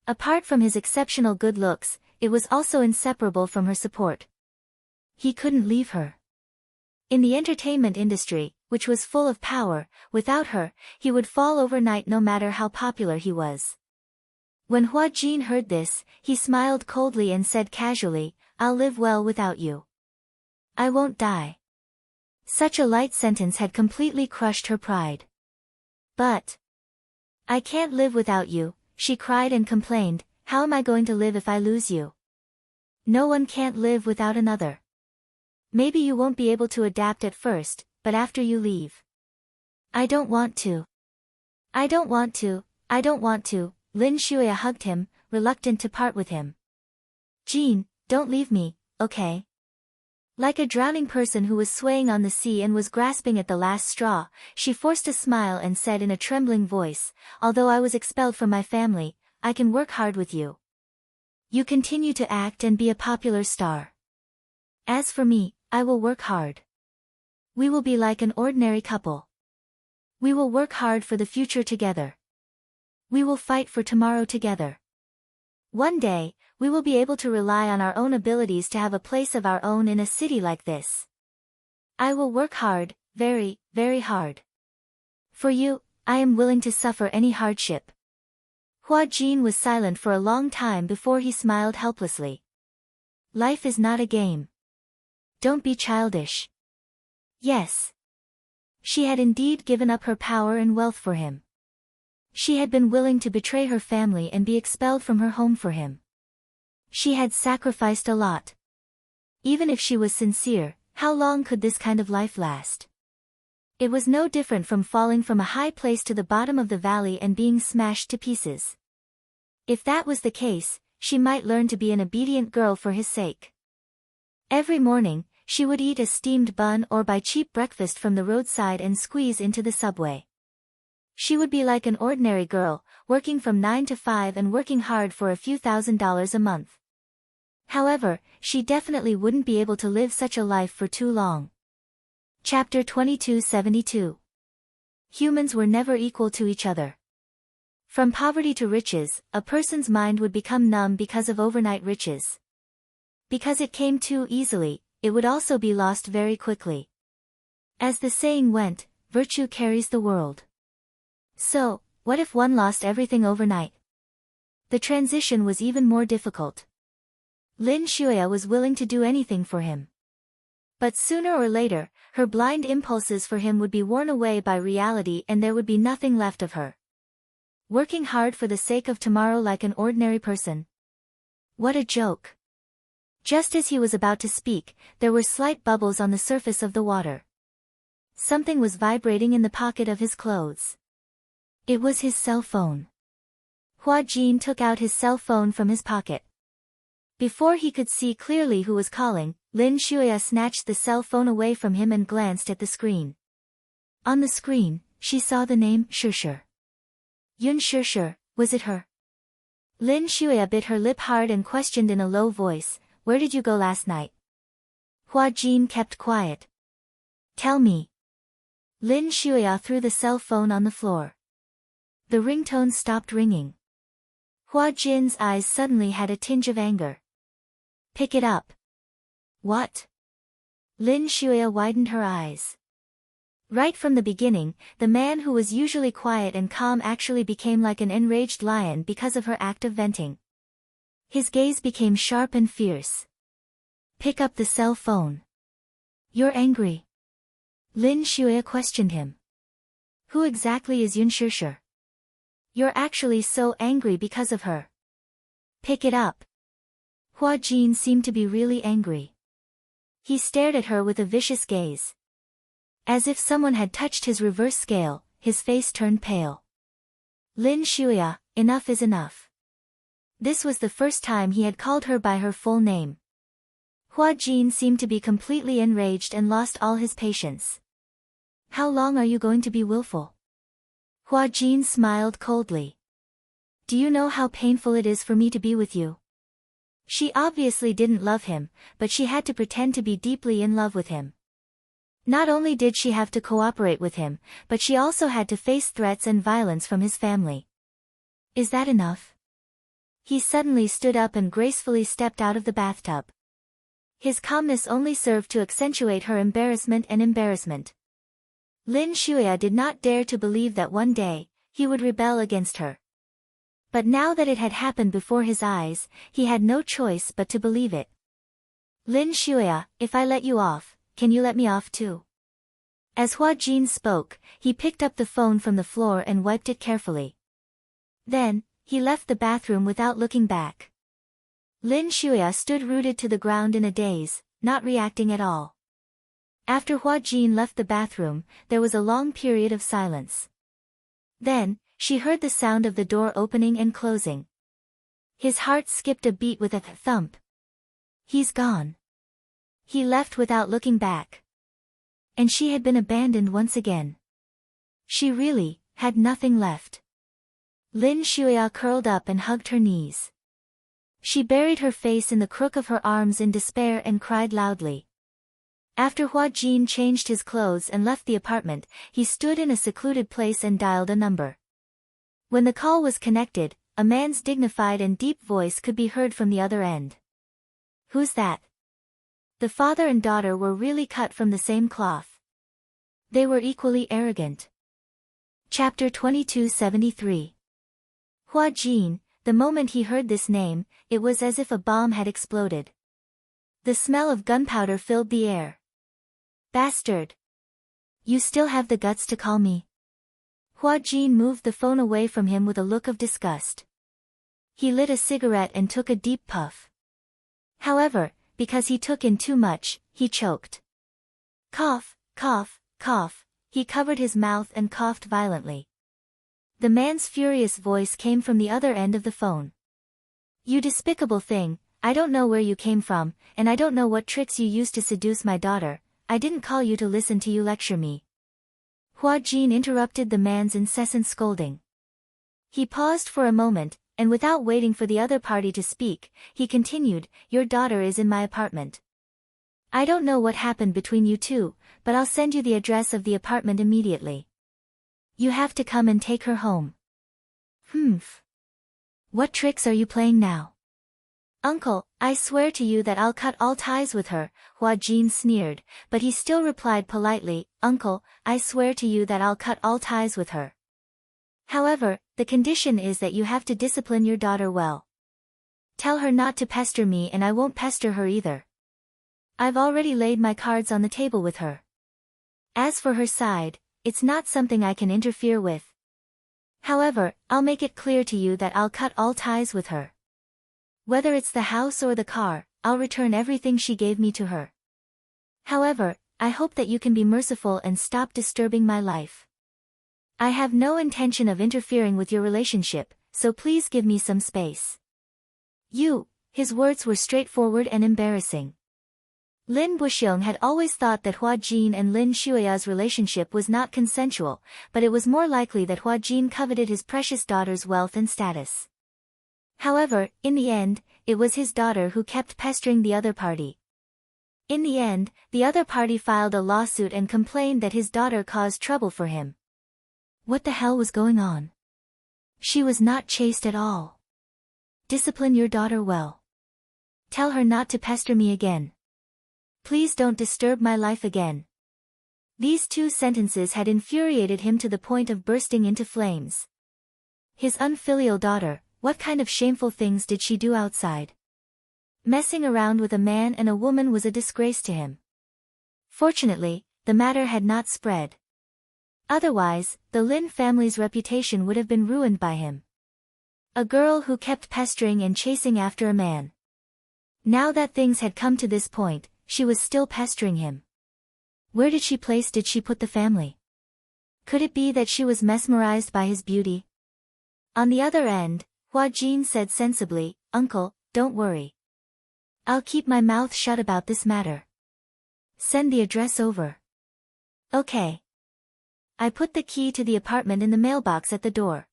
Speaker 1: Apart from his exceptional good looks, it was also inseparable from her support. He couldn't leave her. In the entertainment industry, which was full of power, without her, he would fall overnight no matter how popular he was. When Hua Jin heard this, he smiled coldly and said casually, "I'll live well without you. I won't die." Such a light sentence had completely crushed her pride. "But I can't live without you," she cried and complained, "How am I going to live if I lose you? No one can't live without another. Maybe you won't be able to adapt at first, but after you leave." "I don't want to. I don't want to, I don't want to." Lin Shuya hugged him, reluctant to part with him. "Jean, don't leave me, okay? Like a drowning person who was swaying on the sea and was grasping at the last straw, she forced a smile and said in a trembling voice, "Although I was expelled from my family, I can work hard with you. You continue to act and be a popular star. As for me, I will work hard. We will be like an ordinary couple. We will work hard for the future together. We will fight for tomorrow together. One day, we will be able to rely on our own abilities to have a place of our own in a city like this. I will work hard, very, very hard. For you, I am willing to suffer any hardship." Hua Jin was silent for a long time before he smiled helplessly. "Life is not a game. Don't be childish." Yes. She had indeed given up her power and wealth for him. She had been willing to betray her family and be expelled from her home for him. She had sacrificed a lot. Even if she was sincere, how long could this kind of life last? It was no different from falling from a high place to the bottom of the valley and being smashed to pieces. If that was the case, she might learn to be an obedient girl for his sake. Every morning, she would eat a steamed bun or buy cheap breakfast from the roadside and squeeze into the subway. She would be like an ordinary girl, working from 9 to 5 and working hard for a few $1,000s a month. However, she definitely wouldn't be able to live such a life for too long. Chapter 2272. Humans were never equal to each other. From poverty to riches, a person's mind would become numb because of overnight riches. Because it came too easily, it would also be lost very quickly. As the saying went, virtue carries the world. So, what if one lost everything overnight? The transition was even more difficult. Lin Shuya was willing to do anything for him. But sooner or later, her blind impulses for him would be worn away by reality and there would be nothing left of her. Working hard for the sake of tomorrow like an ordinary person. What a joke. Just as he was about to speak, there were slight bubbles on the surface of the water. Something was vibrating in the pocket of his clothes. It was his cell phone. Hua Jin took out his cell phone from his pocket. Before he could see clearly who was calling, Lin Shuya snatched the cell phone away from him and glanced at the screen. On the screen, she saw the name Shishir. Yun Shishir, was it her? Lin Shuya bit her lip hard and questioned in a low voice, "Where did you go last night?" Hua Jin kept quiet. "Tell me." Lin Shuya threw the cell phone on the floor. The ringtone stopped ringing. Hua Jin's eyes suddenly had a tinge of anger. "Pick it up." "What?" Lin Shuya widened her eyes. Right from the beginning, the man who was usually quiet and calm actually became like an enraged lion because of her act of venting. His gaze became sharp and fierce. "Pick up the cell phone." "You're angry?" Lin Shuya questioned him. "Who exactly is Yun Shishir? You're actually so angry because of her." "Pick it up." Hua Jin seemed to be really angry. He stared at her with a vicious gaze. As if someone had touched his reverse scale, his face turned pale. "Lin Shuya, enough is enough." This was the first time he had called her by her full name. Hua Jin seemed to be completely enraged and lost all his patience. "How long are you going to be willful?" Hua Jin smiled coldly. "Do you know how painful it is for me to be with you?" She obviously didn't love him, but she had to pretend to be deeply in love with him. Not only did she have to cooperate with him, but she also had to face threats and violence from his family. "Is that enough?" He suddenly stood up and gracefully stepped out of the bathtub. His calmness only served to accentuate her embarrassment and embarrassment. Lin Shuya did not dare to believe that one day, he would rebel against her. But now that it had happened before his eyes, he had no choice but to believe it. "Lin Shuya, if I let you off, can you let me off too?" As Hua Jin spoke, he picked up the phone from the floor and wiped it carefully. Then, he left the bathroom without looking back. Lin Shuya stood rooted to the ground in a daze, not reacting at all. After Hua Jin left the bathroom, there was a long period of silence. Then, she heard the sound of the door opening and closing. His heart skipped a beat with a thump. "He's gone." He left without looking back. And she had been abandoned once again. She really had nothing left. Lin Shuya curled up and hugged her knees. She buried her face in the crook of her arms in despair and cried loudly. After Hua Jin changed his clothes and left the apartment, he stood in a secluded place and dialed a number. When the call was connected, a man's dignified and deep voice could be heard from the other end. "Who's that?" The father and daughter were really cut from the same cloth. They were equally arrogant. Chapter 2273. Hua Jin, the moment he heard this name, it was as if a bomb had exploded. The smell of gunpowder filled the air. "Bastard! You still have the guts to call me?" Hua Jin moved the phone away from him with a look of disgust. He lit a cigarette and took a deep puff. However, because he took in too much, he choked. Cough, cough, cough, he covered his mouth and coughed violently. The man's furious voice came from the other end of the phone. "You despicable thing, I don't know where you came from, and I don't know what tricks you used to seduce my daughter. I didn't call you to listen to you lecture me." Hua Jin interrupted the man's incessant scolding. He paused for a moment, and without waiting for the other party to speak, he continued, "Your daughter is in my apartment. I don't know what happened between you two, but I'll send you the address of the apartment immediately. You have to come and take her home." "Humph. What tricks are you playing now?" "Uncle, I swear to you that I'll cut all ties with her," Hua Jin sneered, but he still replied politely, "Uncle, I swear to you that I'll cut all ties with her. However, the condition is that you have to discipline your daughter well. Tell her not to pester me and I won't pester her either. I've already laid my cards on the table with her. As for her side, it's not something I can interfere with. However, I'll make it clear to you that I'll cut all ties with her. Whether it's the house or the car, I'll return everything she gave me to her. However, I hope that you can be merciful and stop disturbing my life. I have no intention of interfering with your relationship, so please give me some space." His words were straightforward and embarrassing. Lin Buxiong had always thought that Hua Jin and Lin Shuya's relationship was not consensual, but it was more likely that Hua Jin coveted his precious daughter's wealth and status. However, in the end, it was his daughter who kept pestering the other party. In the end, the other party filed a lawsuit and complained that his daughter caused trouble for him. What the hell was going on? She was not chaste at all. Discipline your daughter well. Tell her not to pester me again. Please don't disturb my life again. These two sentences had infuriated him to the point of bursting into flames. His unfilial daughter, what kind of shameful things did she do outside? Messing around with a man and a woman was a disgrace to him. Fortunately, the matter had not spread. Otherwise, the Lin family's reputation would have been ruined by him. A girl who kept pestering and chasing after a man. Now that things had come to this point, she was still pestering him. Where did she put the family? Could it be that she was mesmerized by his beauty? On the other end, Hua Jin said sensibly, "Uncle, don't worry. I'll keep my mouth shut about this matter. Send the address over." "Okay." I put the key to the apartment in the mailbox at the door.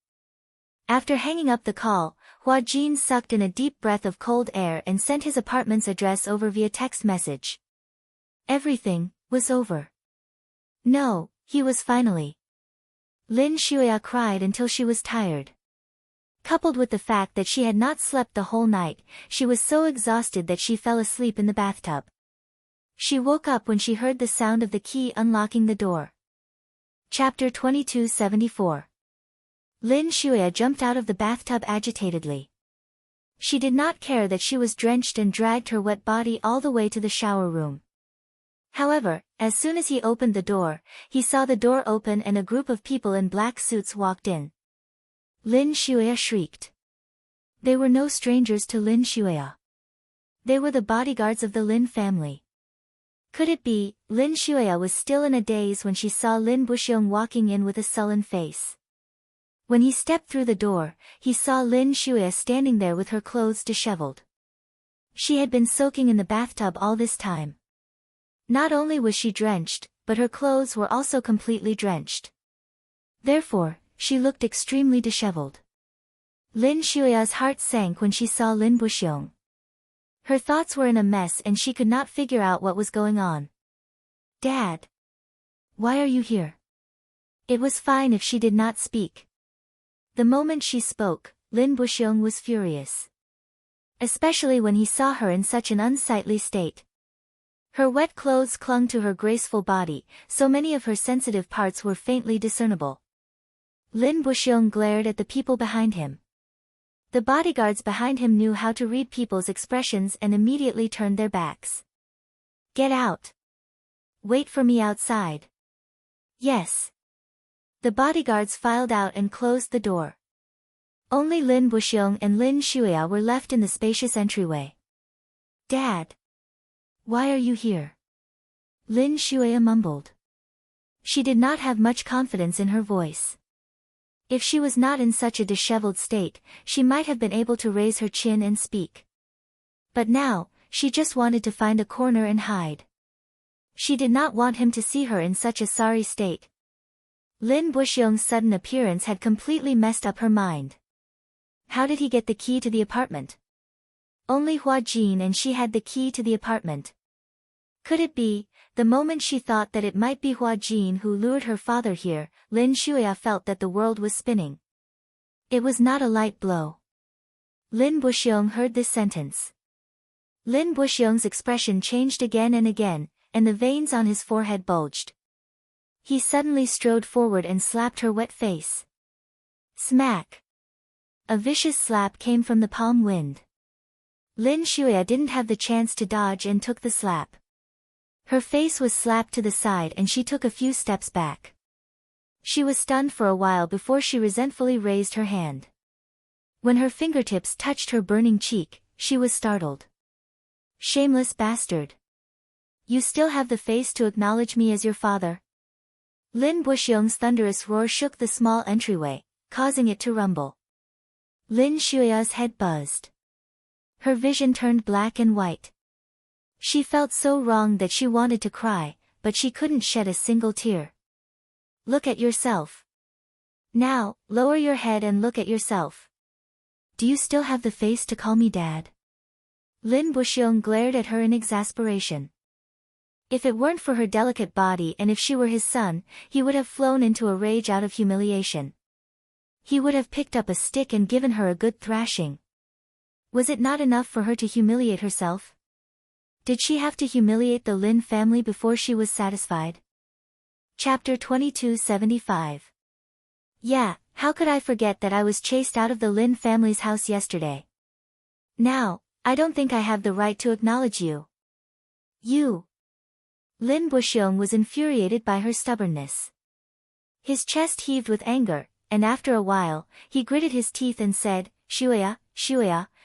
Speaker 1: After hanging up the call, Hua Jin sucked in a deep breath of cold air and sent his apartment's address over via text message. Everything was over. No, he was finally. Lin Shuya cried until she was tired. Coupled with the fact that she had not slept the whole night, she was so exhausted that she fell asleep in the bathtub. She woke up when she heard the sound of the key unlocking the door. Chapter 2274. Lin Shuya jumped out of the bathtub agitatedly. She did not care that she was drenched and dragged her wet body all the way to the shower room. However, as soon as he opened the door, he saw the door open and a group of people in black suits walked in. Lin Shuya shrieked. They were no strangers to Lin Shuya. They were the bodyguards of the Lin family. Could it be, Lin Shuya was still in a daze when she saw Lin Buxiong walking in with a sullen face. When he stepped through the door, he saw Lin Shuya standing there with her clothes disheveled. She had been soaking in the bathtub all this time. Not only was she drenched, but her clothes were also completely drenched. Therefore, she looked extremely disheveled. Lin Shuya's heart sank when she saw Lin Buxiong. Her thoughts were in a mess and she could not figure out what was going on. Dad! Why are you here? It was fine if she did not speak. The moment she spoke, Lin Buxiong was furious. Especially when he saw her in such an unsightly state. Her wet clothes clung to her graceful body, so many of her sensitive parts were faintly discernible. Lin Buxiong glared at the people behind him. The bodyguards behind him knew how to read people's expressions and immediately turned their backs. Get out! Wait for me outside. Yes. The bodyguards filed out and closed the door. Only Lin Buxiong and Lin Shuya were left in the spacious entryway. Dad! Why are you here? Lin Shuya mumbled. She did not have much confidence in her voice. If she was not in such a disheveled state, she might have been able to raise her chin and speak. But now, she just wanted to find a corner and hide. She did not want him to see her in such a sorry state. Lin Buxiong's sudden appearance had completely messed up her mind. How did he get the key to the apartment? Only Hua Jin and she had the key to the apartment. Could it be? The moment she thought that it might be Hua Jin who lured her father here, Lin Shuya felt that the world was spinning. It was not a light blow. Lin Buxiong heard this sentence. Lin Buxiong's expression changed again, and the veins on his forehead bulged. He suddenly strode forward and slapped her wet face. Smack! A vicious slap came from the palm wind. Lin Shuya didn't have the chance to dodge and took the slap. Her face was slapped to the side and she took a few steps back. She was stunned for a while before she resentfully raised her hand. When her fingertips touched her burning cheek, she was startled. Shameless bastard! You still have the face to acknowledge me as your father? Lin Buxiong's thunderous roar shook the small entryway, causing it to rumble. Lin Shuya's head buzzed. Her vision turned black and white. She felt so wrong that she wanted to cry, but she couldn't shed a single tear. Look at yourself. Now, lower your head and look at yourself. Do you still have the face to call me Dad? Lin Buxiong glared at her in exasperation. If it weren't for her delicate body and if she were his son, he would have flown into a rage out of humiliation. He would have picked up a stick and given her a good thrashing. Was it not enough for her to humiliate herself? Did she have to humiliate the Lin family before she was satisfied? Chapter 2275. Yeah, how could I forget that I was chased out of the Lin family's house yesterday? Now, I don't think I have the right to acknowledge you. You. Lin Buxiong was infuriated by her stubbornness. His chest heaved with anger, and after a while, he gritted his teeth and said, Shuya,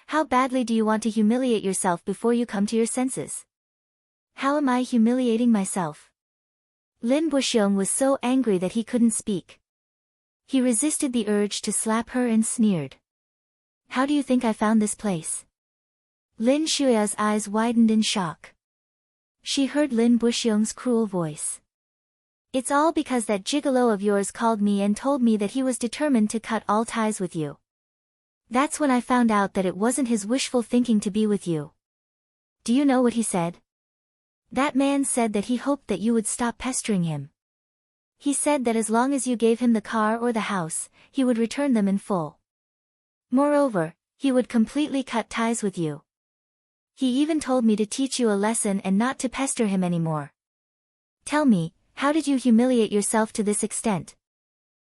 Speaker 1: how badly do you want to humiliate yourself before you come to your senses? How am I humiliating myself? Lin Buxiong was so angry that he couldn't speak. He resisted the urge to slap her and sneered. How do you think I found this place? Lin Shuya's eyes widened in shock. She heard Lin Buxiong's cruel voice. It's all because that gigolo of yours called me and told me that he was determined to cut all ties with you. That's when I found out that it wasn't his wishful thinking to be with you. Do you know what he said? That man said that he hoped that you would stop pestering him. He said that as long as you gave him the car or the house, he would return them in full. Moreover, he would completely cut ties with you. He even told me to teach you a lesson and not to pester him anymore. Tell me, how did you humiliate yourself to this extent?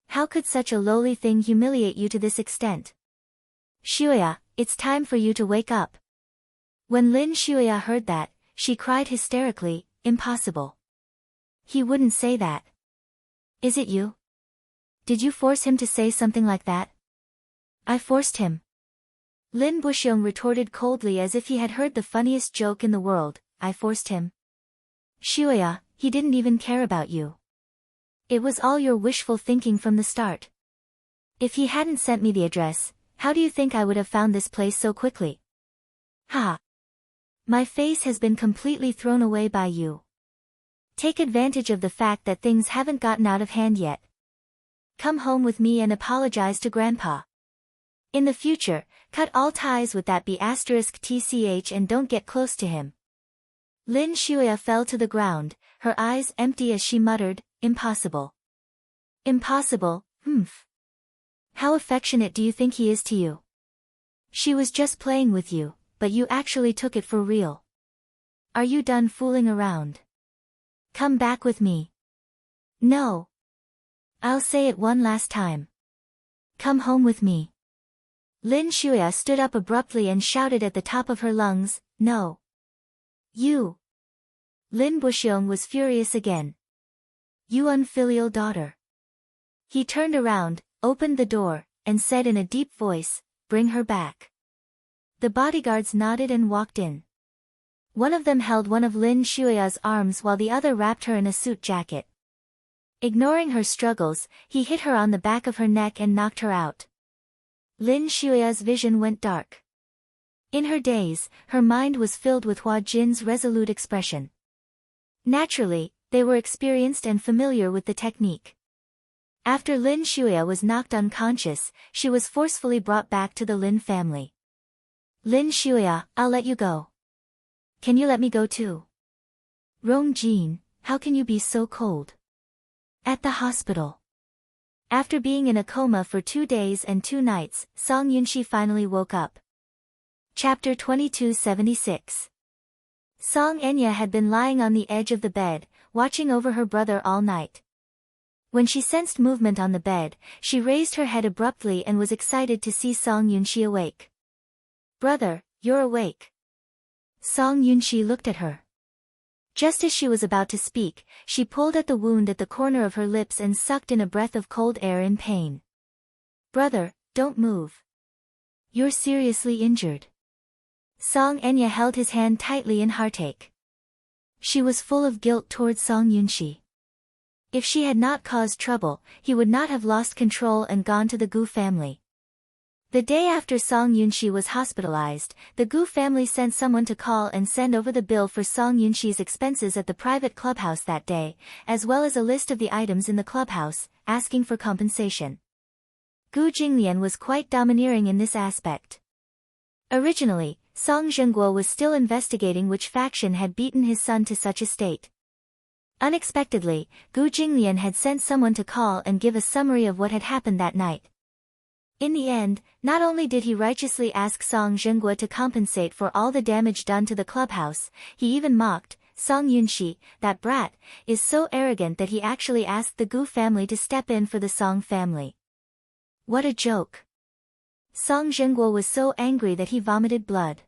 Speaker 1: How could such a lowly thing humiliate you to this extent? Shuya, it's time for you to wake up. When Lin Shuya heard that, she cried hysterically, impossible. He wouldn't say that. Is it you? Did you force him to say something like that? I forced him. Lin Buxiong retorted coldly as if he had heard the funniest joke in the world, I forced him. Shuya, he didn't even care about you. It was all your wishful thinking from the start. If he hadn't sent me the address, how do you think I would have found this place so quickly? Ha! My face has been completely thrown away by you. Take advantage of the fact that things haven't gotten out of hand yet. Come home with me and apologize to Grandpa. In the future, cut all ties with that B*TCH and don't get close to him. Lin Shuya fell to the ground, her eyes empty as she muttered, impossible. Impossible, humph. How affectionate do you think he is to you? She was just playing with you, but you actually took it for real. Are you done fooling around? Come back with me. No. I'll say it one last time. Come home with me. Lin Shuya stood up abruptly and shouted at the top of her lungs, no. You. Lin Buxiong was furious again. You unfilial daughter. He turned around, opened the door, and said in a deep voice, bring her back. The bodyguards nodded and walked in. One of them held one of Lin Shuya's arms while the other wrapped her in a suit jacket. Ignoring her struggles, he hit her on the back of her neck and knocked her out. Lin Shuya's vision went dark. In her daze, her mind was filled with Hua Jin's resolute expression. Naturally, they were experienced and familiar with the technique. After Lin Shuya was knocked unconscious, she was forcefully brought back to the Lin family. Lin Shuya, I'll let you go. Can you let me go too? Rong Jin, how can you be so cold? At the hospital. After being in a coma for 2 days and 2 nights, Song Yunxi finally woke up. Chapter 2276. Song Enya had been lying on the edge of the bed, watching over her brother all night. When she sensed movement on the bed, she raised her head abruptly and was excited to see Song Yunxi awake. Brother, you're awake. Song Yunxi looked at her. Just as she was about to speak, she pulled at the wound at the corner of her lips and sucked in a breath of cold air in pain. Brother, don't move. You're seriously injured. Song Enya held his hand tightly in heartache. She was full of guilt towards Song Yunxi. If she had not caused trouble, he would not have lost control and gone to the Gu family. The day after Song Yunxi was hospitalized, the Gu family sent someone to call and send over the bill for Song Yunxi's expenses at the private clubhouse that day, as well as a list of the items in the clubhouse, asking for compensation. Gu Jinglian was quite domineering in this aspect. Originally, Song Zhengguo was still investigating which faction had beaten his son to such a state. Unexpectedly, Gu Jinglian had sent someone to call and give a summary of what had happened that night. In the end, not only did he righteously ask Song Zhengguo to compensate for all the damage done to the clubhouse, he even mocked, Song Yunxi, that brat, is so arrogant that he actually asked the Gu family to step in for the Song family. What a joke. Song Zhengguo was so angry that he vomited blood.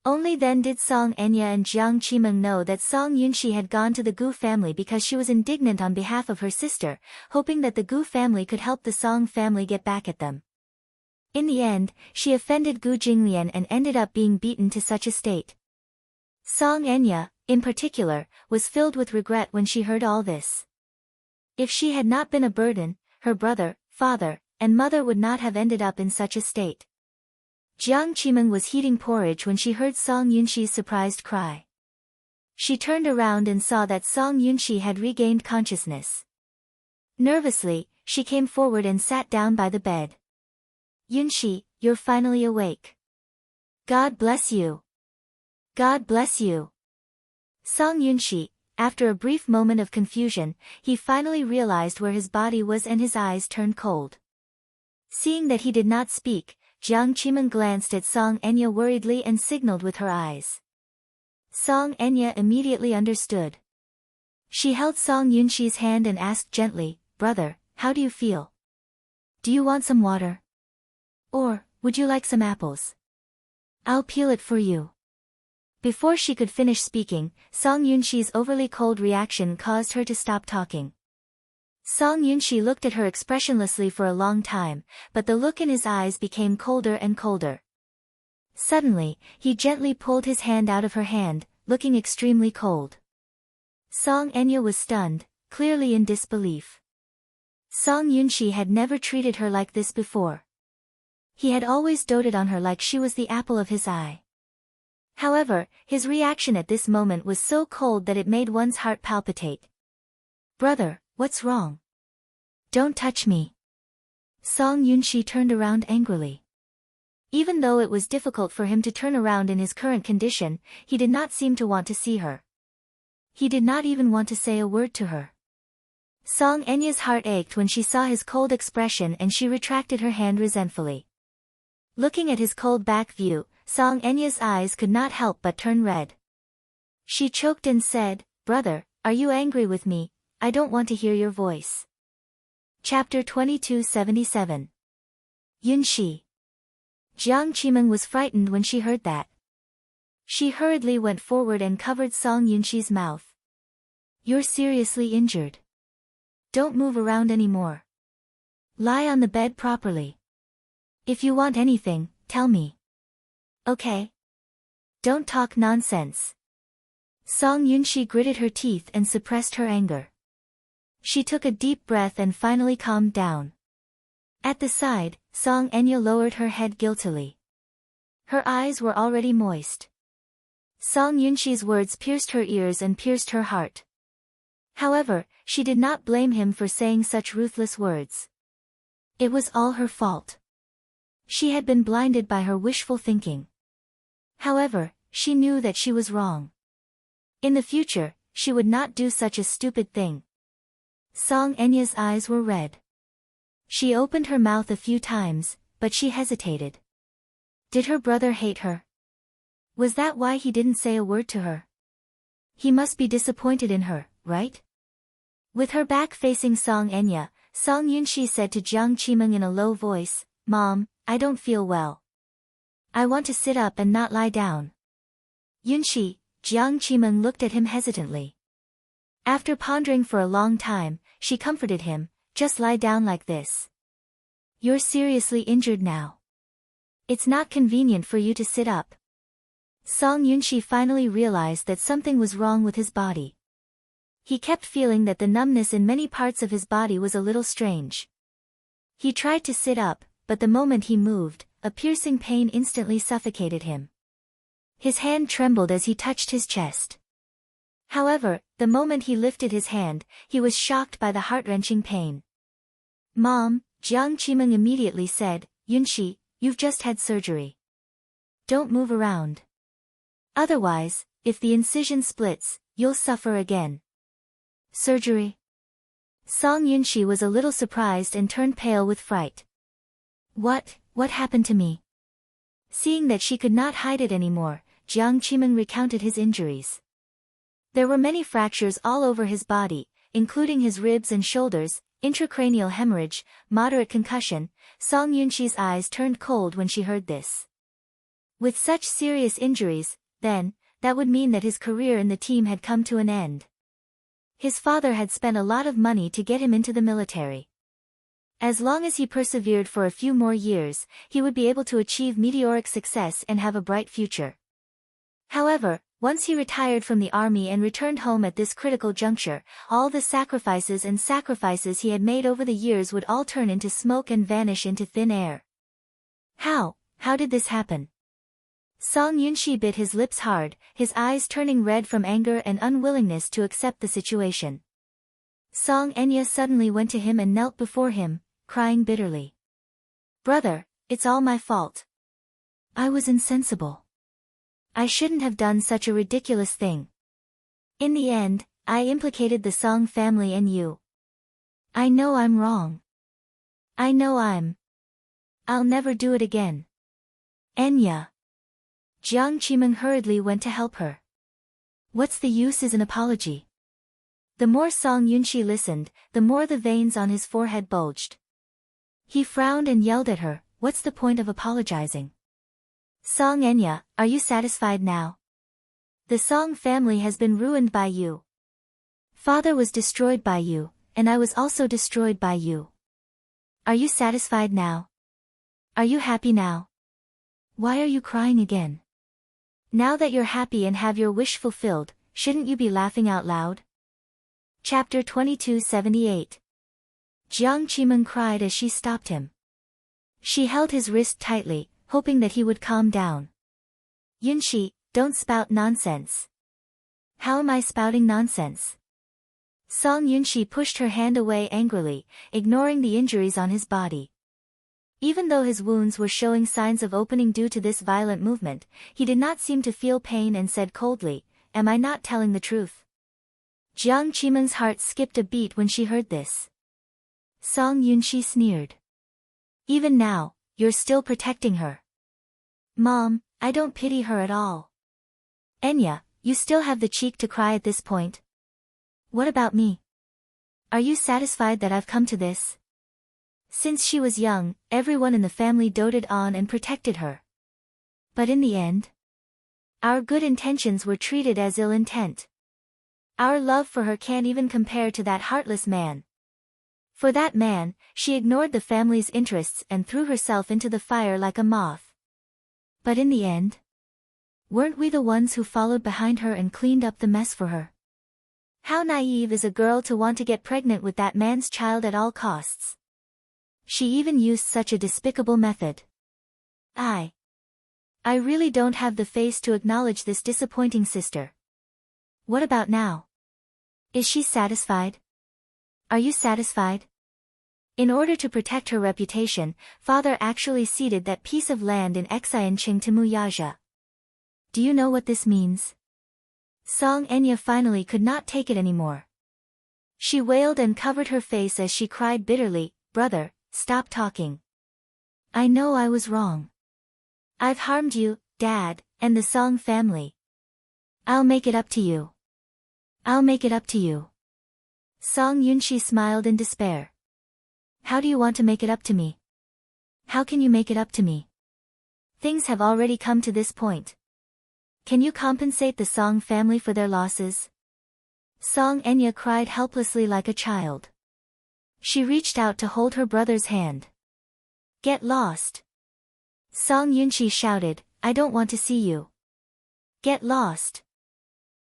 Speaker 1: Only then did Song Enya and Jiang Qimeng know that Song Yunxi had gone to the Gu family because she was indignant on behalf of her sister, hoping that the Gu family could help the Song family get back at them. In the end, she offended Gu Jinglian and ended up being beaten to such a state. Song Enya, in particular, was filled with regret when she heard all this. If she had not been a burden, her brother, father, and mother would not have ended up in such a state. Jiang Qimeng was heating porridge when she heard Song Yunxi's surprised cry. She turned around and saw that Song Yunxi had regained consciousness. Nervously, she came forward and sat down by the bed. Yunxi, you're finally awake. God bless you. God bless you. Song Yunxi, after a brief moment of confusion, he finally realized where his body was and his eyes turned cold. Seeing that he did not speak, Jiang Qimeng glanced at Song Enya worriedly and signaled with her eyes. Song Enya immediately understood. She held Song Yunxi's hand and asked gently, Brother, how do you feel? Do you want some water? Or, would you like some apples? I'll peel it for you. Before she could finish speaking, Song Yunxi's overly cold reaction caused her to stop talking. Song Yunxi looked at her expressionlessly for a long time, but the look in his eyes became colder and colder. Suddenly, he gently pulled his hand out of her hand, looking extremely cold. Song Enya was stunned, clearly in disbelief. Song Yunxi had never treated her like this before. He had always doted on her like she was the apple of his eye. However, his reaction at this moment was so cold that it made one's heart palpitate. "Brother, what's wrong? Don't touch me." Song Yunshi turned around angrily. Even though it was difficult for him to turn around in his current condition, he did not seem to want to see her. He did not even want to say a word to her. Song Enya's heart ached when she saw his cold expression and she retracted her hand resentfully. Looking at his cold back view, Song Enya's eyes could not help but turn red. She choked and said, "Brother, are you angry with me? I don't want to hear your voice." Chapter 2277. Yunshi. Jiang Qimeng was frightened when she heard that. She hurriedly went forward and covered Song Yunshi's mouth. "You're seriously injured. Don't move around anymore. Lie on the bed properly. If you want anything, tell me. Okay? Don't talk nonsense." Song Yunshi gritted her teeth and suppressed her anger. She took a deep breath and finally calmed down. At the side, Song Enya lowered her head guiltily. Her eyes were already moist. Song Yunshi's words pierced her ears and pierced her heart. However, she did not blame him for saying such ruthless words. It was all her fault. She had been blinded by her wishful thinking. However, she knew that she was wrong. In the future, she would not do such a stupid thing. Song Enya's eyes were red. She opened her mouth a few times, but she hesitated. Did her brother hate her? Was that why he didn't say a word to her? He must be disappointed in her, right? With her back facing Song Enya, Song Yunshi said to Jiang Qimeng in a low voice, "Mom, I don't feel well. I want to sit up and not lie down." "Yunshi," Jiang Qimeng looked at him hesitantly. After pondering for a long time, she comforted him, "Just lie down like this. You're seriously injured now. It's not convenient for you to sit up." Song Yunshi finally realized that something was wrong with his body. He kept feeling that the numbness in many parts of his body was a little strange. He tried to sit up, but the moment he moved, a piercing pain instantly suffocated him. His hand trembled as he touched his chest. However, the moment he lifted his hand, he was shocked by the heart-wrenching pain. "Mom," Jiang Qimeng immediately said, "Yunshi, you've just had surgery. Don't move around. Otherwise, if the incision splits, you'll suffer again." "Surgery?" Song Yunshi was a little surprised and turned pale with fright. What happened to me?" Seeing that she could not hide it anymore, Jiang Qimeng recounted his injuries. There were many fractures all over his body, including his ribs and shoulders, intracranial hemorrhage, moderate concussion. Song Yunshi's eyes turned cold when she heard this. With such serious injuries, then, that would mean that his career in the team had come to an end. His father had spent a lot of money to get him into the military. As long as he persevered for a few more years, he would be able to achieve meteoric success and have a bright future. However, once he retired from the army and returned home at this critical juncture, all the sacrifices he had made over the years would all turn into smoke and vanish into thin air. How did this happen? Song Yunshi bit his lips hard, his eyes turning red from anger and unwillingness to accept the situation. Song Enya suddenly went to him and knelt before him, crying bitterly. "Brother, it's all my fault. I was insensible. I shouldn't have done such a ridiculous thing. In the end, I implicated the Song family and you. I know I'm wrong. I know I'll never do it again. Enya." Jiang Qimeng hurriedly went to help her. "What's the use is an apology?" The more Song Yunshi listened, the more the veins on his forehead bulged. He frowned and yelled at her, "What's the point of apologizing? Song Enya, are you satisfied now? The Song family has been ruined by you. Father was destroyed by you, and I was also destroyed by you. Are you satisfied now? Are you happy now? Why are you crying again? Now that you're happy and have your wish fulfilled, shouldn't you be laughing out loud?" Chapter 2278. Jiang Qimeng cried as she stopped him. She held his wrist tightly, hoping that he would calm down. "Yunshi, don't spout nonsense. How am I spouting nonsense? Song Yunshi pushed her hand away angrily, ignoring the injuries on his body. Even though his wounds were showing signs of opening due to this violent movement, he did not seem to feel pain and said coldly, "Am I not telling the truth?" Jiang Qimeng's heart skipped a beat when she heard this. Song Yunshi sneered. "Even now, you're still protecting her." "Mom, I don't pity her at all." "Enya, you still have the cheek to cry at this point? What about me? Are you satisfied that I've come to this?" Since she was young, everyone in the family doted on and protected her. But in the end, our good intentions were treated as ill intent. Our love for her can't even compare to that heartless man. For that man, she ignored the family's interests and threw herself into the fire like a moth. But in the end, weren't we the ones who followed behind her and cleaned up the mess for her? How naive is a girl to want to get pregnant with that man's child at all costs? She even used such a despicable method. I really don't have the face to acknowledge this disappointing sister. What about now? Is she satisfied? Are you satisfied? In order to protect her reputation, father actually ceded that piece of land in Xianqing to Muyaja. Do you know what this means? Song Enya finally could not take it anymore. She wailed and covered her face as she cried bitterly, "Brother, stop talking. I know I was wrong. I've harmed you, Dad, and the Song family. I'll make it up to you. I'll make it up to you." Song Yunshi smiled in despair. "How do you want to make it up to me? How can you make it up to me? Things have already come to this point. Can you compensate the Song family for their losses?" Song Enya cried helplessly like a child. She reached out to hold her brother's hand. "Get lost!" Song Yunshi shouted, "I don't want to see you. Get lost!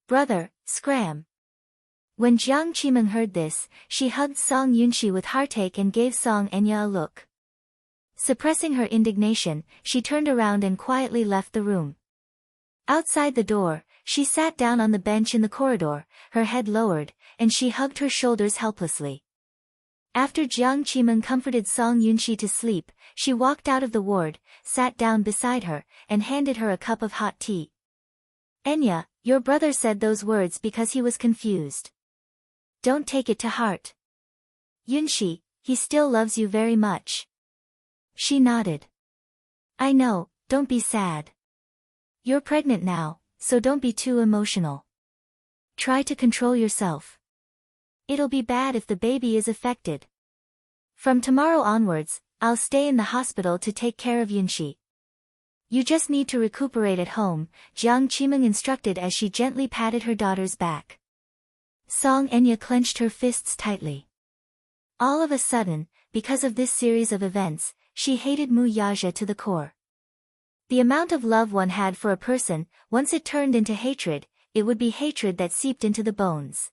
Speaker 1: Brother, scram!" When Jiang Qimeng heard this, she hugged Song Yunshi with heartache and gave Song Enya a look. Suppressing her indignation, she turned around and quietly left the room. Outside the door, she sat down on the bench in the corridor, her head lowered, and she hugged her shoulders helplessly. After Jiang Qimeng comforted Song Yunshi to sleep, she walked out of the ward, sat down beside her, and handed her a cup of hot tea. "Enya, your brother said those words because he was confused. Don't take it to heart. Yunshi, he still loves you very much." She nodded. "I know, don't be sad. You're pregnant now, so don't be too emotional. Try to control yourself. It'll be bad if the baby is affected. From tomorrow onwards, I'll stay in the hospital to take care of Yunshi. You just need to recuperate at home," Jiang Qimeng instructed as she gently patted her daughter's back. Song Enya clenched her fists tightly. All of a sudden, because of this series of events, she hated Muyaja to the core. The amount of love one had for a person, once it turned into hatred, it would be hatred that seeped into the bones.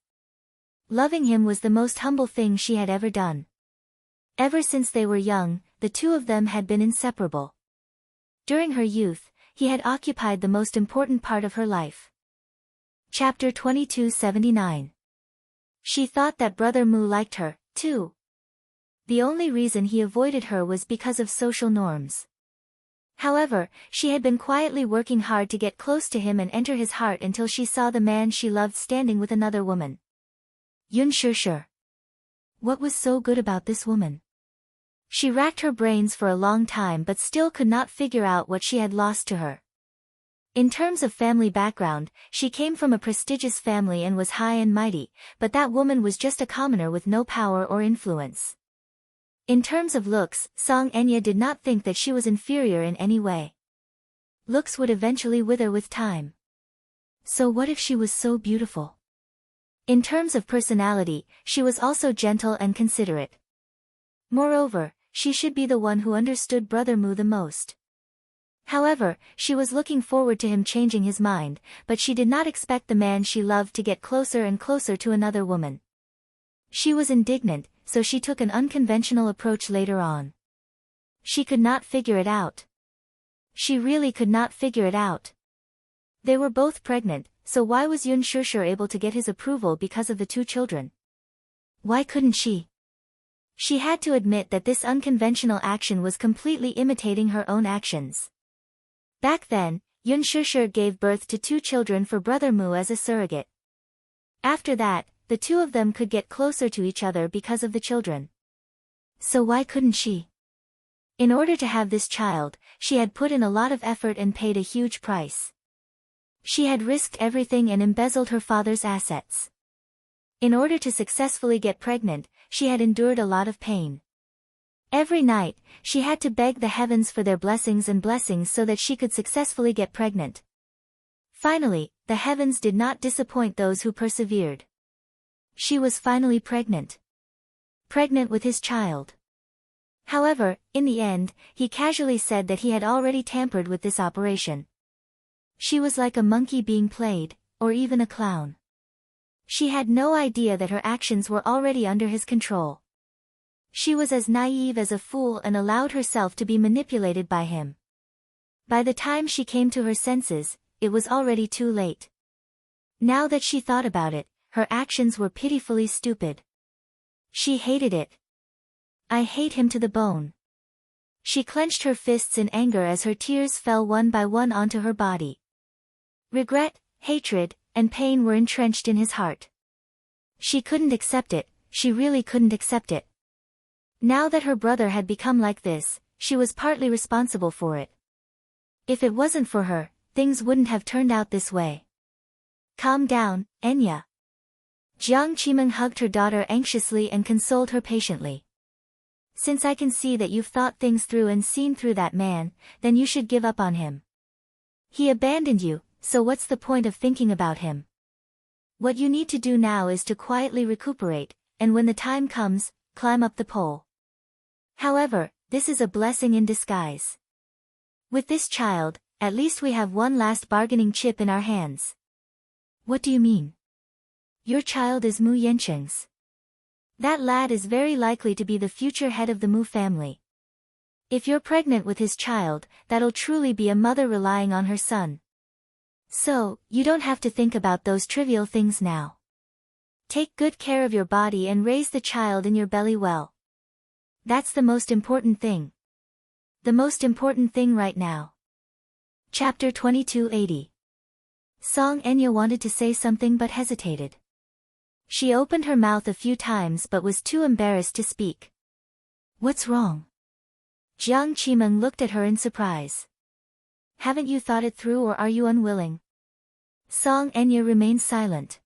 Speaker 1: Loving him was the most humble thing she had ever done. Ever since they were young, the two of them had been inseparable. During her youth, he had occupied the most important part of her life. Chapter 2279. She thought that Brother Mu liked her, too. The only reason he avoided her was because of social norms. However, she had been quietly working hard to get close to him and enter his heart until she saw the man she loved standing with another woman. Yun Shishir. What was so good about this woman? She racked her brains for a long time but still could not figure out what she had lost to her. In terms of family background, she came from a prestigious family and was high and mighty, but that woman was just a commoner with no power or influence. In terms of looks, Song Enya did not think that she was inferior in any way. Looks would eventually wither with time. So what if she was so beautiful? In terms of personality, she was also gentle and considerate. Moreover, she should be the one who understood Brother Mu the most. However, she was looking forward to him changing his mind, but she did not expect the man she loved to get closer and closer to another woman. She was indignant, so she took an unconventional approach later on. She could not figure it out. She really could not figure it out. They were both pregnant, so why was Yun Shusher able to get his approval because of the two children? Why couldn't she? She had to admit that this unconventional action was completely imitating her own actions. Back then, Yun Shusher gave birth to two children for brother Mu as a surrogate. After that, the two of them could get closer to each other because of the children. So why couldn't she? In order to have this child, she had put in a lot of effort and paid a huge price. She had risked everything and embezzled her father's assets. In order to successfully get pregnant, she had endured a lot of pain. Every night, she had to beg the heavens for their blessings so that she could successfully get pregnant. Finally, the heavens did not disappoint those who persevered. She was finally pregnant. Pregnant with his child. However, in the end, he casually said that he had already tampered with this operation. She was like a monkey being played, or even a clown. She had no idea that her actions were already under his control. She was as naive as a fool and allowed herself to be manipulated by him. By the time she came to her senses, it was already too late. Now that she thought about it, her actions were pitifully stupid. She hated it. I hate him to the bone. She clenched her fists in anger as her tears fell one by one onto her body. Regret, hatred, and pain were entrenched in his heart. She couldn't accept it, she really couldn't accept it. Now that her brother had become like this, she was partly responsible for it. If it wasn't for her, things wouldn't have turned out this way. Calm down, Enya. Jiang Qimeng hugged her daughter anxiously and consoled her patiently. Since I can see that you've thought things through and seen through that man, then you should give up on him. He abandoned you, so what's the point of thinking about him? What you need to do now is to quietly recuperate, and when the time comes, climb up the pole. However, this is a blessing in disguise. With this child, at least we have one last bargaining chip in our hands. What do you mean? Your child is Mu Yancheng's. That lad is very likely to be the future head of the Mu family. If you're pregnant with his child, that'll truly be a mother relying on her son. So, you don't have to think about those trivial things now. Take good care of your body and raise the child in your belly well. That's the most important thing. The most important thing right now. Chapter 2280. Song Enya wanted to say something but hesitated. She opened her mouth a few times but was too embarrassed to speak. What's wrong? Jiang Qimeng looked at her in surprise. Haven't you thought it through or are you unwilling? Song Enya remained silent.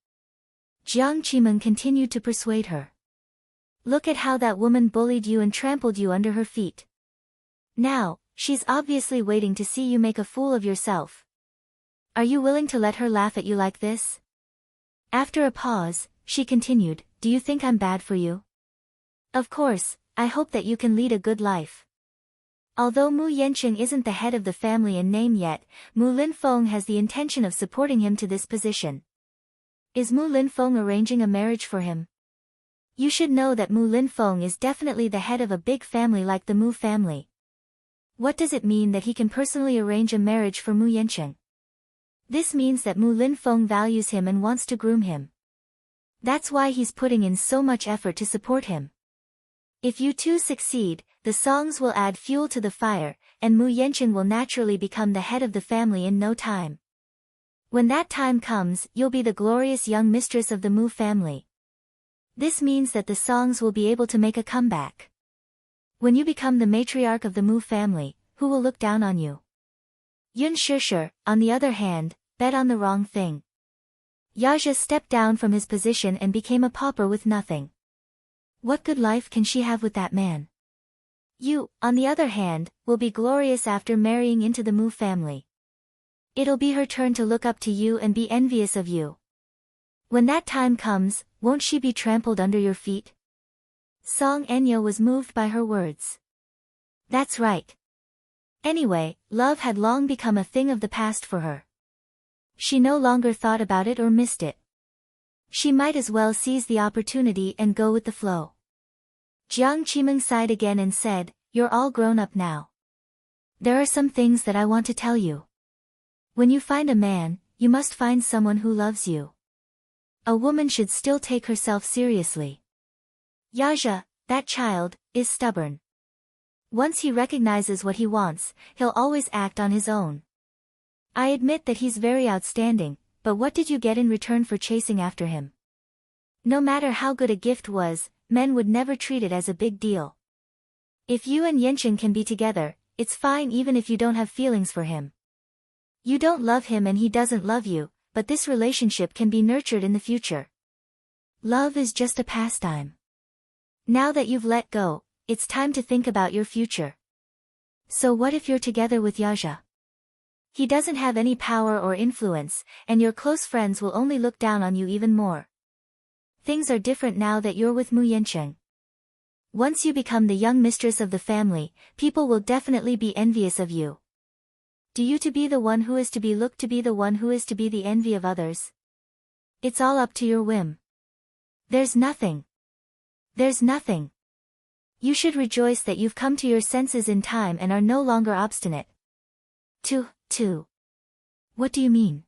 Speaker 1: Jiang Qimeng continued to persuade her. Look at how that woman bullied you and trampled you under her feet. Now, she's obviously waiting to see you make a fool of yourself. Are you willing to let her laugh at you like this? After a pause, she continued, do you think I'm bad for you? Of course, I hope that you can lead a good life. Although Mu Yancheng isn't the head of the family in name yet, Mu Linfeng has the intention of supporting him to this position. Is Mu Linfeng arranging a marriage for him? You should know that Mu Linfeng is definitely the head of a big family like the Mu family. What does it mean that he can personally arrange a marriage for Mu Yancheng? This means that Mu Linfeng values him and wants to groom him. That's why he's putting in so much effort to support him. If you two succeed, the songs will add fuel to the fire, and Mu Yancheng will naturally become the head of the family in no time. When that time comes, you'll be the glorious young mistress of the Mu family. This means that the songs will be able to make a comeback. When you become the matriarch of the Mu family, who will look down on you? Yun Shusher, on the other hand, bet on the wrong thing. Yaja stepped down from his position and became a pauper with nothing. What good life can she have with that man? You, on the other hand, will be glorious after marrying into the Mu family. It'll be her turn to look up to you and be envious of you. When that time comes, won't she be trampled under your feet? Song Enya was moved by her words. That's right. Anyway, love had long become a thing of the past for her. She no longer thought about it or missed it. She might as well seize the opportunity and go with the flow. Jiang Qimeng sighed again and said, you're all grown up now. There are some things that I want to tell you. When you find a man, you must find someone who loves you. A woman should still take herself seriously. Yaja, that child, is stubborn. Once he recognizes what he wants, he'll always act on his own. I admit that he's very outstanding, but what did you get in return for chasing after him? No matter how good a gift was, men would never treat it as a big deal. If you and Yenchen can be together, it's fine even if you don't have feelings for him. You don't love him and he doesn't love you, but this relationship can be nurtured in the future. Love is just a pastime. Now that you've let go, it's time to think about your future. So what if you're together with Yaja? He doesn't have any power or influence, and your close friends will only look down on you even more. Things are different now that you're with Mu Yencheng. Once you become the young mistress of the family, people will definitely be envious of you. Do you to be the one who is to be looked to be the one who is to be the envy of others? It's all up to your whim. There's nothing. There's nothing. You should rejoice that you've come to your senses in time and are no longer obstinate. What do you mean?